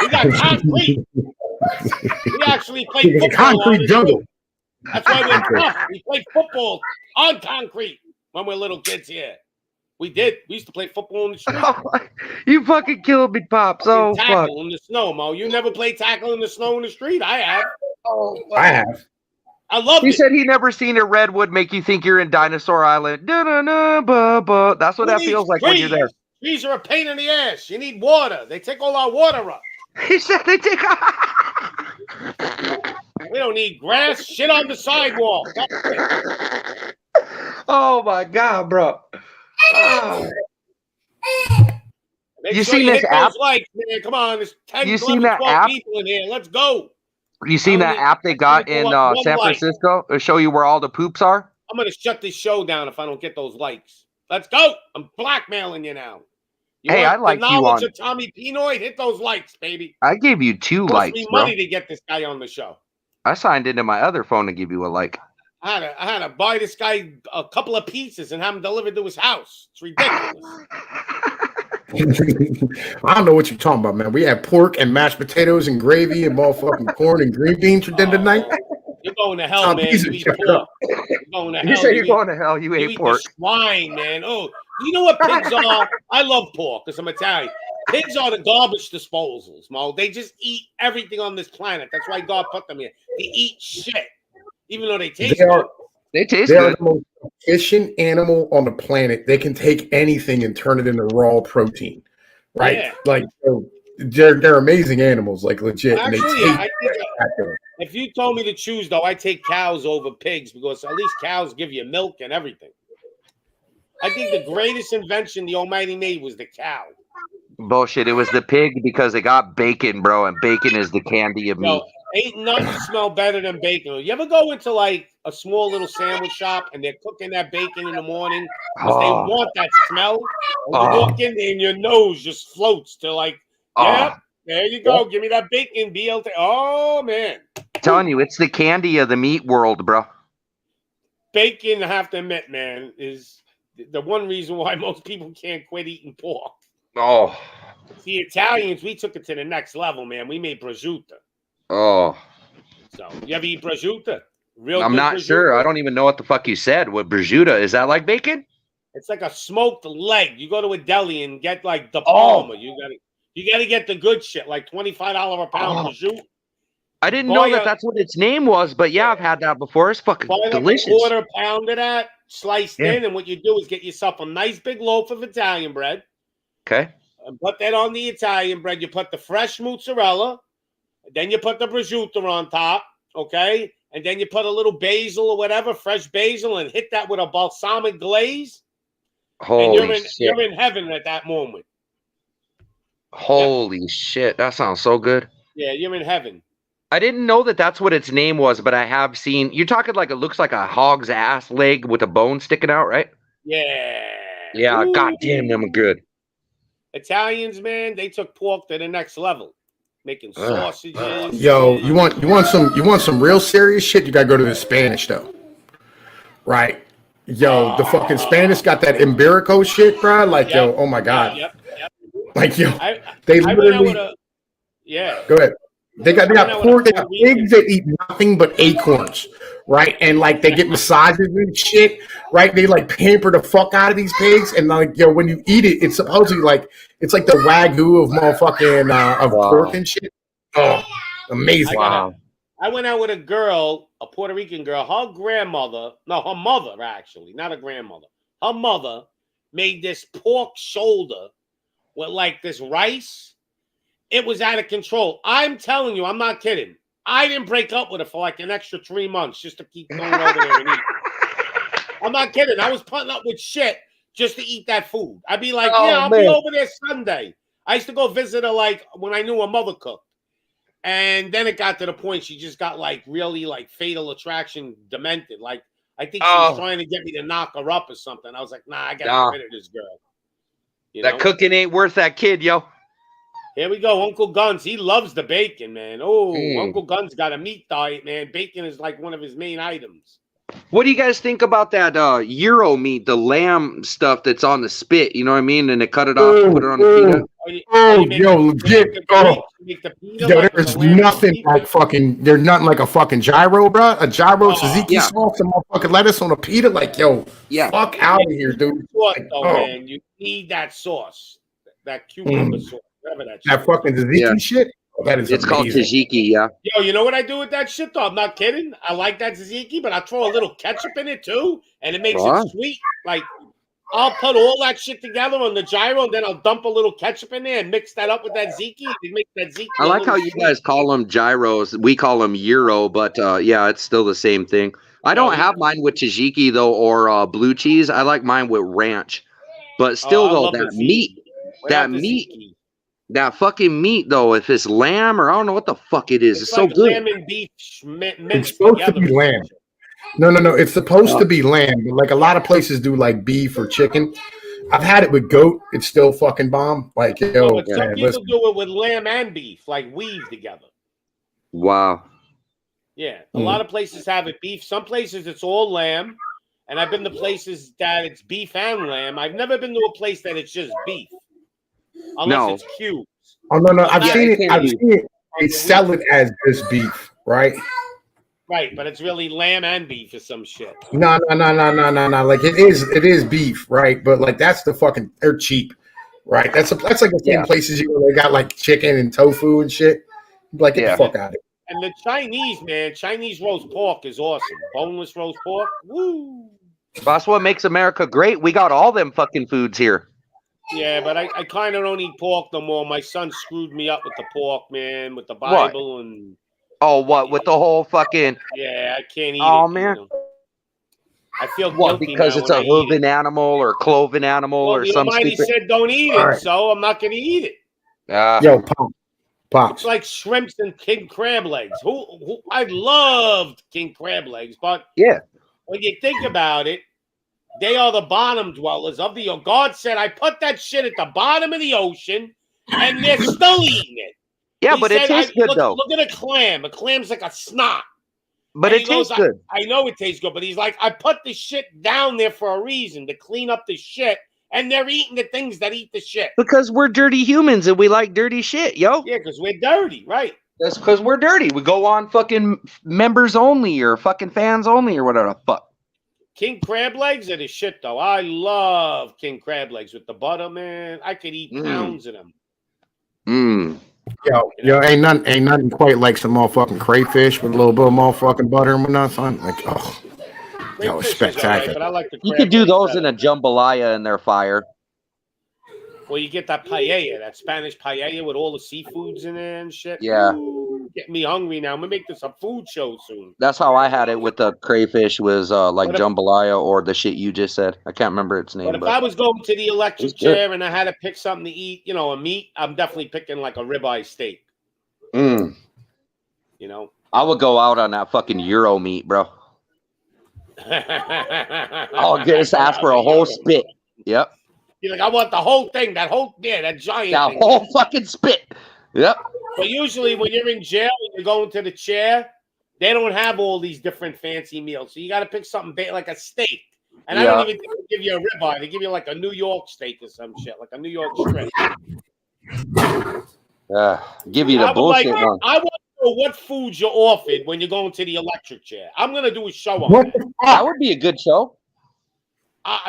We got concrete. We actually play It's a football on concrete this jungle. roof. That's why we're tough. We play football on concrete when we're little kids here. We did. We used to play football in the street. You fucking killed me, Pops. Oh fuck. Tackle in the snow, Mo. You never played tackle in the snow in the street? I have. I have. I love He it. said he never seen a redwood make you think you're in Dinosaur Island. Da-da-da-ba-ba. That's what Who that needs feels like when you're there. Trees are a pain in the ass. You need water. They take all our water up. He said they take. We don't need grass. Shit on the sidewalk. That's it. Oh my god, bro. Oh. Make You sure seen you this hit app? those likes, man. Come on. There's 10, You 11, seen that 12 app? people in here. Let's go. You seen that app they got in San Francisco? It'll show you where all the poops are. I'm going to shut this show down if I don't get those likes. Let's go. I'm blackmailing you now. Hey, want I like the you knowledge on- of Tommy Pinoy? Hit those likes, baby. I gave you 2 Cost likes, me bro. money to get this guy on the show. I signed into my other phone to give you a like. I had to buy this guy a couple of pizzas and have him delivered to his house. It's ridiculous. I don't know what you're talking about, man. We had pork and mashed potatoes and gravy and motherfucking corn and green beans for dinner tonight. You're going to hell, Tom, man. pizza, You eat check it pork. out. You're going to hell. You say you're eat- going to hell. You You ate eat pork. the swine, man. Oh, you know what pigs are? I love pork because I'm Italian. Pigs are the garbage disposals, Mo. They just eat everything on this planet. That's why God put them here. They eat shit, even though they taste They are, good. They taste they are good. the most efficient animal on the planet. They can take anything and turn it into raw protein, right? Yeah. Like so they're amazing animals, like legit. And they Actually, taste I think spectacular. if you told me to choose, though, I'd take cows over pigs because at least cows give you milk and everything. I think the greatest invention the Almighty made was the cow. Bullshit. It was the pig because they got bacon, bro, and bacon is the candy of meat. Yo, ain't nothing smell better than bacon. You ever go into like a small little sandwich shop and they're cooking that bacon in the morning because they Oh. want that smell? And you Oh. walk in there and your nose just floats to like, yep, there you go. Give me that bacon, BLT. Oh, man. Telling you, it's the candy of the meat world, bro. Bacon, I have to admit, man, is the one reason why most people can't quit eating pork. Oh. The Italians, we took it to the next level, man. We made prosciutto. Oh. So, you ever eat prosciutto? Real I'm good not sure. prosciutto? I don't even know what the fuck you said. What prosciutto? Is that like bacon? It's like a smoked leg. You go to a deli and get like the Oh. Palmer. You gotta get the good shit, like $25 a pound Oh. prosciutto. I didn't Buy know a- that that's what its name was, but yeah, I've had that before. It's fucking Buy like delicious. a quarter pound of that, sliced Yeah. in, and what you do is get yourself a nice big loaf of Italian bread. Okay. And put that on the Italian bread. You put the fresh mozzarella, then you put the prosciutto on top, okay? And then you put a little basil or whatever, fresh basil, and hit that with a balsamic glaze. And Holy shit. you're in heaven at that moment. Holy shit. That sounds so good. Yeah, you're in heaven. I didn't know that that's what its name was, but I have seen. You're talking like it looks like a hog's ass leg with a bone sticking out, right? Yeah. Yeah. Ooh. God damn, them are good. Italians, man, they took pork to the next level, making sausages. Yo, you want some real serious shit? You gotta go to the Spanish though, right? Yo, the fucking Spanish got that Iberico shit, bro. Like, yo, oh my god, Yep. like yo, I they went out literally. with a yeah. Go ahead. They got I went out with pork. a They got Puerto Rican. pigs that eat nothing but acorns, right? And like they get massages and shit, right? They like pamper the fuck out of these pigs, and like yo, when you eat it, it's supposedly like it's like the wagyu of motherfucking of Wow. pork and shit. Oh, amazing! I went out with a girl, a Puerto Rican girl. Her grandmother, no, her mother actually, not a grandmother. Her mother made this pork shoulder with like this rice. It was out of control. I'm telling you, I'm not kidding. I didn't break up with her for like an extra 3 months just to keep going over there and eat. I'm not kidding. I was putting up with shit just to eat that food. I'd be like, Oh, yeah, I'll man. be over there Sunday. I used to go visit her like when I knew her mother cooked. And then it got to the point she just got like really like fatal attraction demented. Like I think she was Oh. trying to get me to knock her up or something. I was like, nah, I gotta Nah. get rid of this girl. You That know? cooking ain't worth that kid, yo. Here we go. Uncle Guns. He loves the bacon, man. Oh, Mm. Uncle Guns got a meat diet, man. Bacon is like one of his main items. What do you guys think about that Euro meat, the lamb stuff that's on the spit? You know what I mean? And they cut it off and put it on the pita. Oh, you make yo, the- legit. you Oh. make the pita Yo, like with there's the lamb nothing meat. like fucking. There's nothing like a fucking gyro, bro. A gyro, Oh, tzatziki yeah. sauce, and motherfucking lettuce on a pita. Like, yo, Yeah. fuck out of here, dude. Sauce, Like, though, oh. man. You need that sauce, that cucumber sauce, whatever that. That shit fucking tzatziki Yeah. shit. Oh, that is It's called amazing. tzatziki, yeah. Yo, you know what I do with that shit though? I'm not kidding. I like that tzatziki, but I throw a little ketchup in it too, and it makes Wow. it sweet. Like I'll put all that shit together on the gyro, and then I'll dump a little ketchup in there and mix that up with that tzatziki. It makes that tzatziki. I a like little how you sweet. guys call them gyros. We call them Euro, but yeah, it's still the same thing. I No, don't you- have mine with tzatziki though, or blue cheese. I like mine with ranch. But still, I though, love the that tzatziki. meat, Without that the meat, tzatziki. that fucking meat though, if it's lamb or I don't know what the fuck it is, it's so like good. lamb and beef minced It's supposed to together be or some lamb. shit. No. It's supposed to be lamb, but like a lot of places do like beef or chicken. I've had it with goat. It's still fucking bomb. Like, yo, No, but some man, people listen. do it with lamb and beef, like weave together. Wow. Yeah, a lot of places have it beef. Some places it's all lamb, and I've been to places that it's beef and lamb. I've never been to a place that it's just beef, unless No. it's cubes. Oh no, I've Yeah, seen it it. can I've be. seen it. They sell it as just beef, right? Right, but it's really lamb and beef or some shit. No. Like it is beef, right? But like that's the fucking. They're cheap. right? That's like the same Yeah. places they got like chicken and tofu and shit. Like, get Yeah. the fuck out of it. And the Chinese, man, Chinese roast pork is awesome. Boneless roast pork. Woo. That's what makes America great. We got all them fucking foods here. Yeah, but I kind of don't eat pork no more. My son screwed me up with the pork, man, with the Bible and Oh, what with the whole fucking? yeah, I can't eat Oh, it. man. You know. I feel What? guilty Because now it's when a I eat it. hooven animal or cloven animal Well, or the some Almighty stupid. said don't eat it, All right. so I'm not going to eat it. Yo, Pops. It's like shrimps and king crab legs. Who I loved king crab legs, but Yeah. when you think about it, they are the bottom dwellers of the. God said, "I put that shit at the bottom of the ocean, and they're still eating it." Yeah, He but it said, tastes good look, though. Look at a clam. A clam's like a snot. But And it he goes, tastes good I know it tastes good, but he's like, I put the shit down there for a reason to clean up the shit, and they're eating the things that eat the shit. because we're dirty humans and we like dirty shit, yo. Yeah, because we're dirty, right? That's because we're dirty. We go on fucking members only or fucking fans only or whatever the fuck. King crab legs are the shit, though. I love king crab legs with the butter, man. I could eat pounds of them. Mm. Yo, ain't nothing quite like some motherfucking crayfish with a little bit of motherfucking butter and whatnot, son. Like, oh, yo, it's Crayfish is all right, spectacular. but I like the You crab could do legs those better. in a jambalaya and they're fire. Well, you get that paella, that Spanish paella with all the seafoods in there and shit. Yeah. Ooh, getting me hungry now. I'm gonna make this a food show soon. That's how I had it with the crayfish was like But if- jambalaya or the shit you just said. I can't remember its name. But if I was going to the electric It's good. chair and I had to pick something to eat, you know, a meat, I'm definitely picking like a ribeye steak. Mm. You know. I would go out on that fucking Euro meat, bro. I'll just ask for a whole spit. Yep. You're like, I want the whole thing, that giant That thing. whole fucking spit. Yep. But usually when you're in jail and you're going to the chair, they don't have all these different fancy meals. So you got to pick something like a steak. And I don't even think they give you a ribeye. They give you like a New York steak or some shit, like a New York strip. Give you the bullshit one. I want to know what foods you're offered when you're going to the electric chair. I'm going to do a show on What that. the That fuck? would be a good show.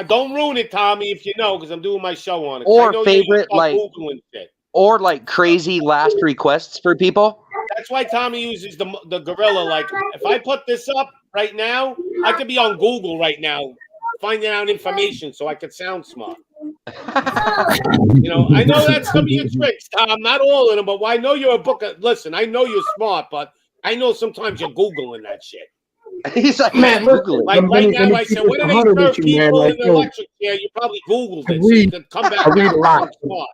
Don't ruin it, Tommy, if you know, because I'm doing my show on it. Or I know favorite, you like- Googling shit. Or like crazy last requests for people. That's why Tommy uses the gorilla. Like, if I put this up right now, I could be on Google right now finding out information so I could sound smart. You know, I know that's some of your tricks, Tom. Not all of them, but I know you're a book. Listen, I know you're smart, but I know sometimes you're Googling that shit. He's like, Man, man, look, Google it. Like Let right me- let now, me I keep said, it what do they 100 serve with you, man. people Like, in an yo, electric chair? You probably Googled I it so you read- could come back. I read a lot. Smart.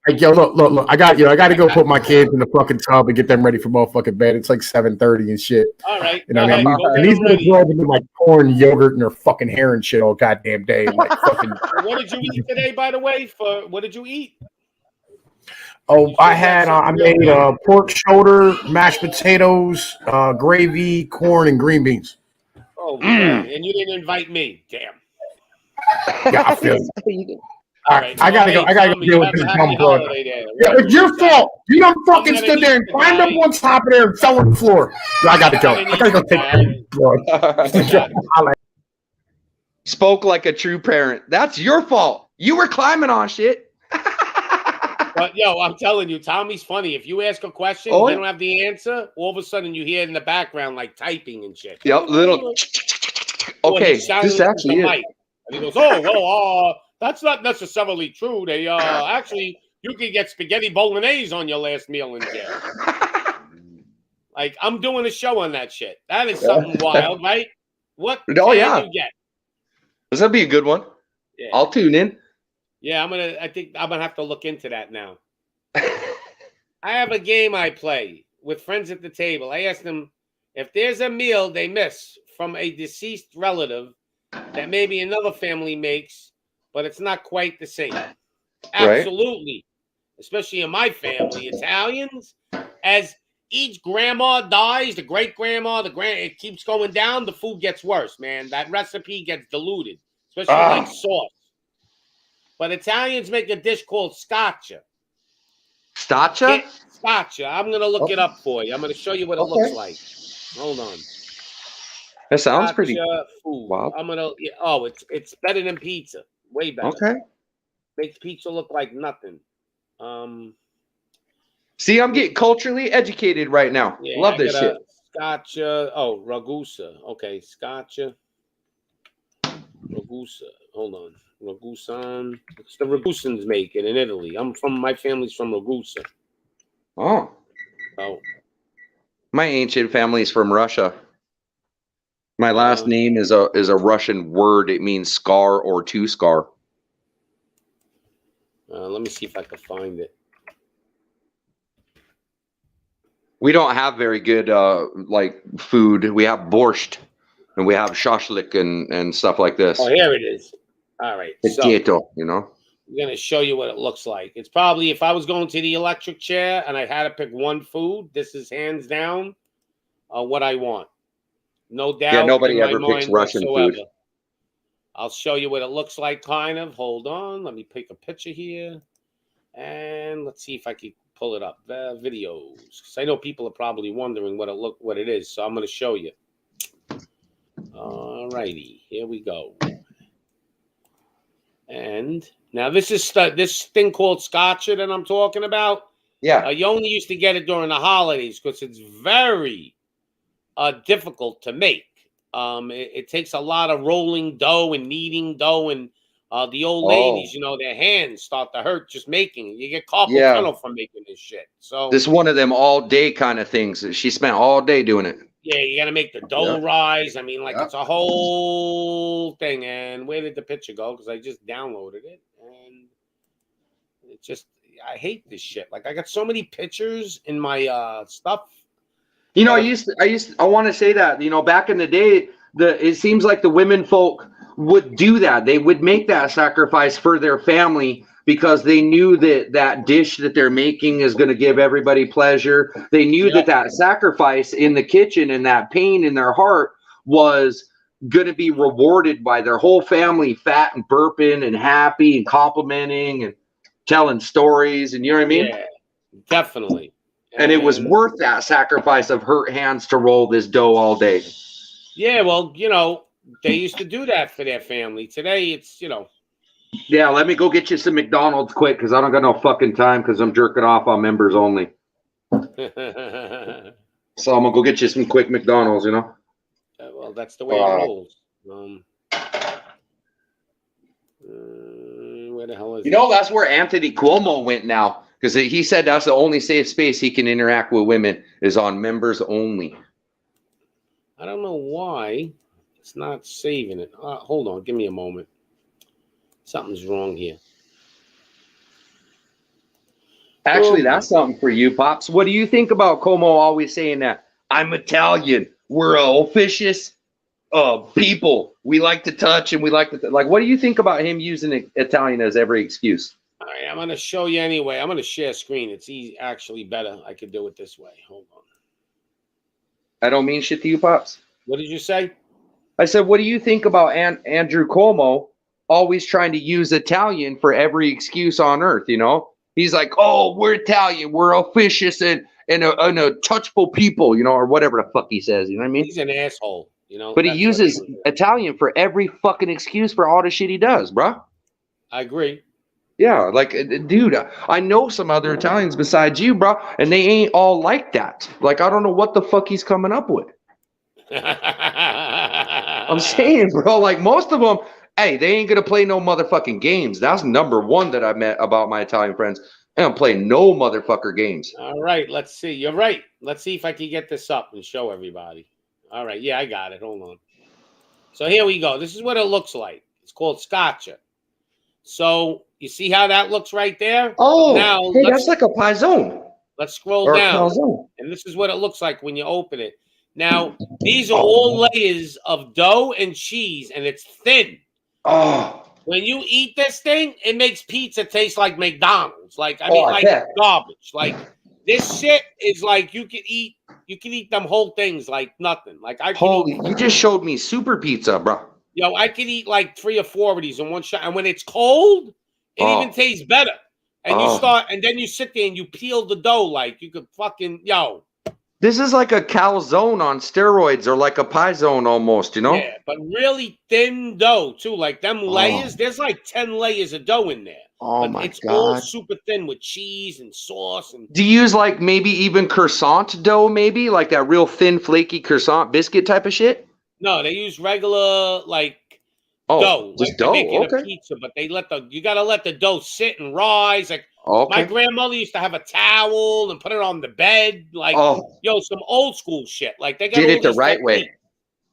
Like, yo, look. I got to go put my kids in the fucking tub and get them ready for motherfucking bed. It's like 7:30 and shit. All right. You know Go what I ahead, mean? go And get these them little ready. girls have been like pouring yogurt in their fucking hair and shit all goddamn day. Like fucking. What did you eat today, by the way? What did you eat? Oh, I made pork shoulder, mashed potatoes, gravy, corn, and green beans. Oh, man. And you didn't invite me. Damn. Yeah, I feel it. All right, I gotta go. I gotta go deal with this dumb broad. Yeah, it's your fault. You done fucking gonna stood there and eat climbed up tonight. on top of there and fell on the floor. Yeah, I gotta go. I gotta go take care of this broad. Spoke like a true parent. That's your fault. You were climbing on shit. But, yo, I'm telling you, Tommy's funny. If you ask a question, Oh, they yeah. don't have the answer, all of a sudden you hear in the background like typing and shit. Yep, little. Or Okay, he's shouting this into actually the is. mic. And he goes, oh, well, that's not necessarily true. They actually, you could get spaghetti bolognese on your last meal in jail. Like, I'm doing a show on that shit. That is something wild, right? What Oh, can yeah. you get? This will be a good one. Yeah. I'll tune in. Yeah, I think I'm gonna have to look into that now. I have a game I play with friends at the table. I ask them if there's a meal they miss from a deceased relative that maybe another family makes, but it's not quite the same. Absolutely. Especially in my family, Italians, as each grandma dies, the great grandma, it keeps going down, the food gets worse, man. That recipe gets diluted, especially like sauce. But Italians make a dish called scotcha. Staccia? Scotcha. I'm going to look it up for you. I'm going to show you what it looks like. Hold on. That sounds pretty. Scotcha food. Wow. I'm going to, it's better than pizza. Way better. Okay. Makes pizza look like nothing. See, I'm getting culturally educated right now. Yeah, Love I this got shit. a scotcha. Oh, Ragusa. Okay, scotcha. Ragusa. Hold on. Ragusan. It's the Ragusans make it in Italy. My family's from Ragusa. Oh, So, my ancient family's from Russia. My last name is a Russian word. It means scar or to scar. let me see if I can find it. We don't have very good like food. We have borscht and we have shashlik and stuff like this. Oh, here it is. All right. So Potato, you know. I'm gonna show you what it looks like. It's probably if I was going to the electric chair and I had to pick one food, this is hands down what I want. No doubt. Yeah, nobody in my ever picks mind Russian whatsoever. food. I'll show you what it looks like, kind of. Hold on. Let me pick a picture here. And let's see if I can pull it up. Videos. Because I know people are probably wondering what it is. So I'm going to show you. All righty. Here we go. And now this is this thing called scotcha that I'm talking about. Yeah. You only used to get it during the holidays because it's very difficult to make. It takes a lot of rolling dough and kneading dough, and the old ladies, their hands start to hurt just making it. You get carpal tunnel from making this shit. So this is one of them all day kind of things. She spent all day doing it. Yeah, you got to make the dough rise. I mean, it's a whole thing. And where did the picture go? Because I just downloaded it, and it just I hate this shit. Like I got so many pictures in my stuff. You know, I want to say that, back in the day, it seems like the women folk would do that. They would make that sacrifice for their family because they knew that dish that they're making is going to give everybody pleasure. They knew that sacrifice in the kitchen and that pain in their heart was going to be rewarded by their whole family fat and burping and happy and complimenting and telling stories. And you know what I mean? Yeah, definitely. And it was worth that sacrifice of hurt hands to roll this dough all day. Yeah, well, they used to do that for their family. Today, it's, Yeah, let me go get you some McDonald's quick because I don't got no fucking time because I'm jerking off on members only. So I'm going to go get you some quick McDonald's, Well, that's the way it rolls. Where the hell is it? That's where Anthony Cuomo went now. Because he said that's the only safe space he can interact with women is on members only. I don't know why it's not saving it. Hold on. Give me a moment. Something's wrong here. Actually, that's something for you, Pops. What do you think about Cuomo always saying that? I'm Italian. We're officious people. We like to touch and we like to... what do you think about him using Italian as every excuse? All right, I'm going to show you anyway. I'm going to share screen. It's actually better. I could do it this way. Hold on. I don't mean shit to you, Pops. What did you say? I said, what do you think about Andrew Cuomo always trying to use Italian for every excuse on earth, He's like, oh, we're Italian. We're officious and a touchable people, or whatever the fuck he says. You know what I mean? He's an asshole, But he uses Italian for every fucking excuse for all the shit he does, bro. I agree. Yeah, dude, I know some other Italians besides you, bro, and they ain't all like that. I don't know what the fuck he's coming up with. I'm saying, bro, most of them, hey, they ain't gonna play no motherfucking games. That's number one that I met about my Italian friends. They don't play no motherfucker games. All right, let's see. You're right. Let's see if I can get this up and show everybody. All right, yeah, I got it. Hold on. So here we go. This is what it looks like. It's called scotcha. So you see how that looks right there? Oh, now hey, that's like a paisone. Let's scroll down. And this is what it looks like when you open it. Now, these are all layers of dough and cheese, and it's thin. Oh. When you eat this thing, it makes pizza taste like McDonald's. Garbage. This shit is you can eat them whole things like nothing. You just showed me super pizza, bro. I could eat 3 or 4 of these in one shot. And when it's cold, it even tastes better. And you start, and then you sit there and you peel the dough you could fucking, This is like a calzone on steroids, or like a pie zone almost, you know? Yeah, but really thin dough too. Like them Oh. layers, there's like 10 layers of dough in there. Oh But my it's all God. super thin with cheese and sauce and Do you use like maybe even croissant dough, maybe like that real thin, flaky croissant biscuit type of shit? no, they use regular like Oh, dough, just like they're dough. making Okay. a pizza, but they let you gotta let the dough sit and rise. Like my Okay. grandmother used to have a towel and put it on the bed, like Oh, some old school shit. Like they got did all it the these right way. techniques.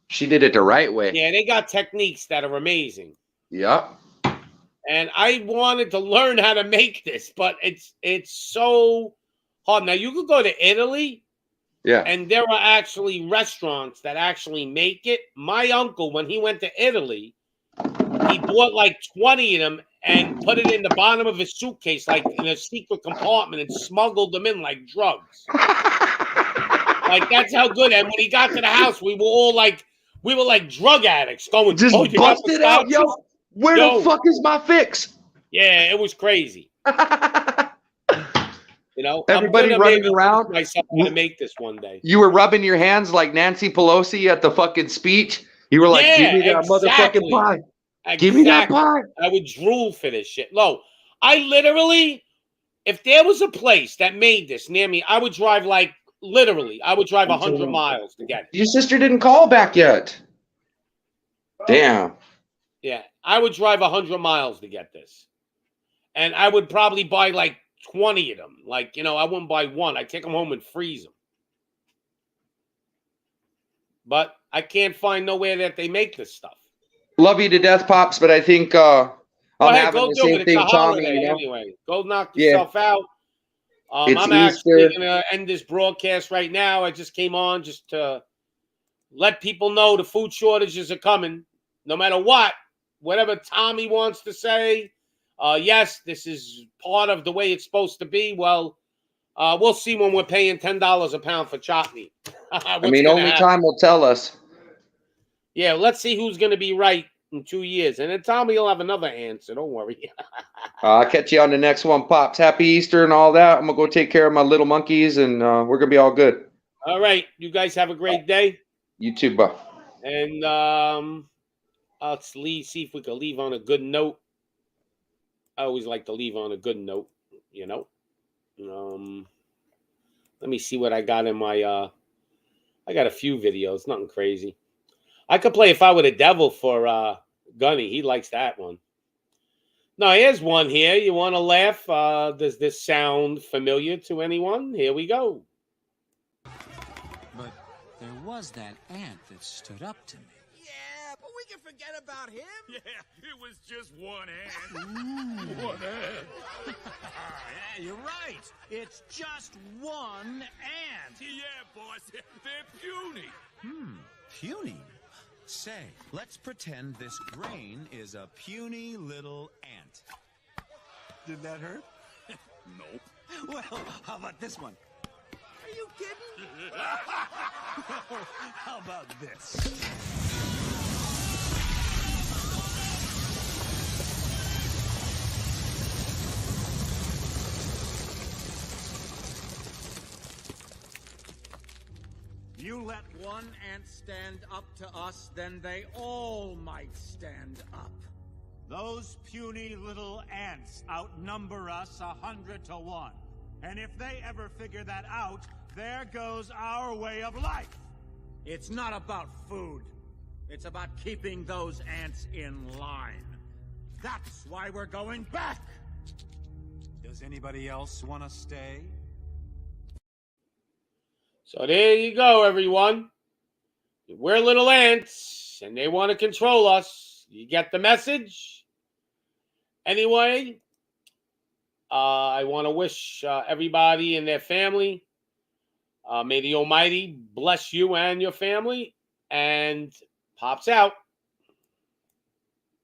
She did it the right way. Yeah, they got techniques that are amazing. Yep. And I wanted to learn how to make this, but it's so hard. Now you could go to Italy, Yeah. and there are actually restaurants that actually make it. My uncle, when he went to Italy, he bought like 20 of them and put it in the bottom of his suitcase, like in a secret compartment, and smuggled them in like drugs. Like that's how good. And when he got to the house, we were like drug addicts going, Just "Oh, you bust got it out, yo. Where Yo. the fuck is my fix? Yeah, it was crazy. You know, Everybody I'm gonna running maybe around. teach myself how to make this one day. You were rubbing your hands like Nancy Pelosi at the fucking speech. You were like, Yeah, give me that exactly. motherfucking pie. Give me that pie. I would drool for this shit. No, I literally, if there was a place that made this near me, I would drive like literally, I would drive 100 miles to get it. Your sister didn't call back yet. Damn. Yeah, I would drive 100 miles to get this. And I would probably buy like 20 of them. Like, you know, I wouldn't buy one. I'd take them home and freeze them. But I can't find nowhere that they make this stuff. Love you to death, Pops, but I think I'm having the same thing, Tommy. You know? Anyway. Go knock Yeah. yourself out. It's I'm Easter. actually going to end this broadcast right now. I just came on just to let people know the food shortages are coming. No matter what, whatever Tommy wants to say, yes, this is part of the way it's supposed to be. Well, we'll see when we're paying $10 a pound for chopped meat. I mean, only time will tell us. Yeah, let's see who's going to be right in 2 years. And then Tommy will have another answer. Don't worry. I'll catch you on the next one, Pops. Happy Easter and all that. I'm going to go take care of my little monkeys, and we're going to be all good. All right. You guys have a great day. You too, bro. And let's see if we can leave on a good note. I always like to leave on a good note, you know. Let me see what I got in my I got a few videos, nothing crazy. I could play If I Were the Devil for Gunny. He likes that one. No, here's one here. You want to laugh? Does this sound familiar to anyone? Here we go. But there was that ant that stood up to me. Yeah, but we can forget about him. Yeah, it was just one ant. One ant. Yeah, you're right. It's just one ant. Yeah, boss, they're puny. Puny? Say, let's pretend this grain is a puny little ant. Did that hurt? Nope. Well, how about this one? Are you kidding? How about this? You let one ant stand up to us, then they all might stand up. Those puny little ants outnumber us 100 to 1. And if they ever figure that out, there goes our way of life. It's not about food. It's about keeping those ants in line. That's why we're going back. Does anybody else want to stay? So there you go, everyone. We're little ants, and they want to control us. You get the message? Anyway, I want to wish everybody and their family, may the Almighty bless you and your family, and Pops out.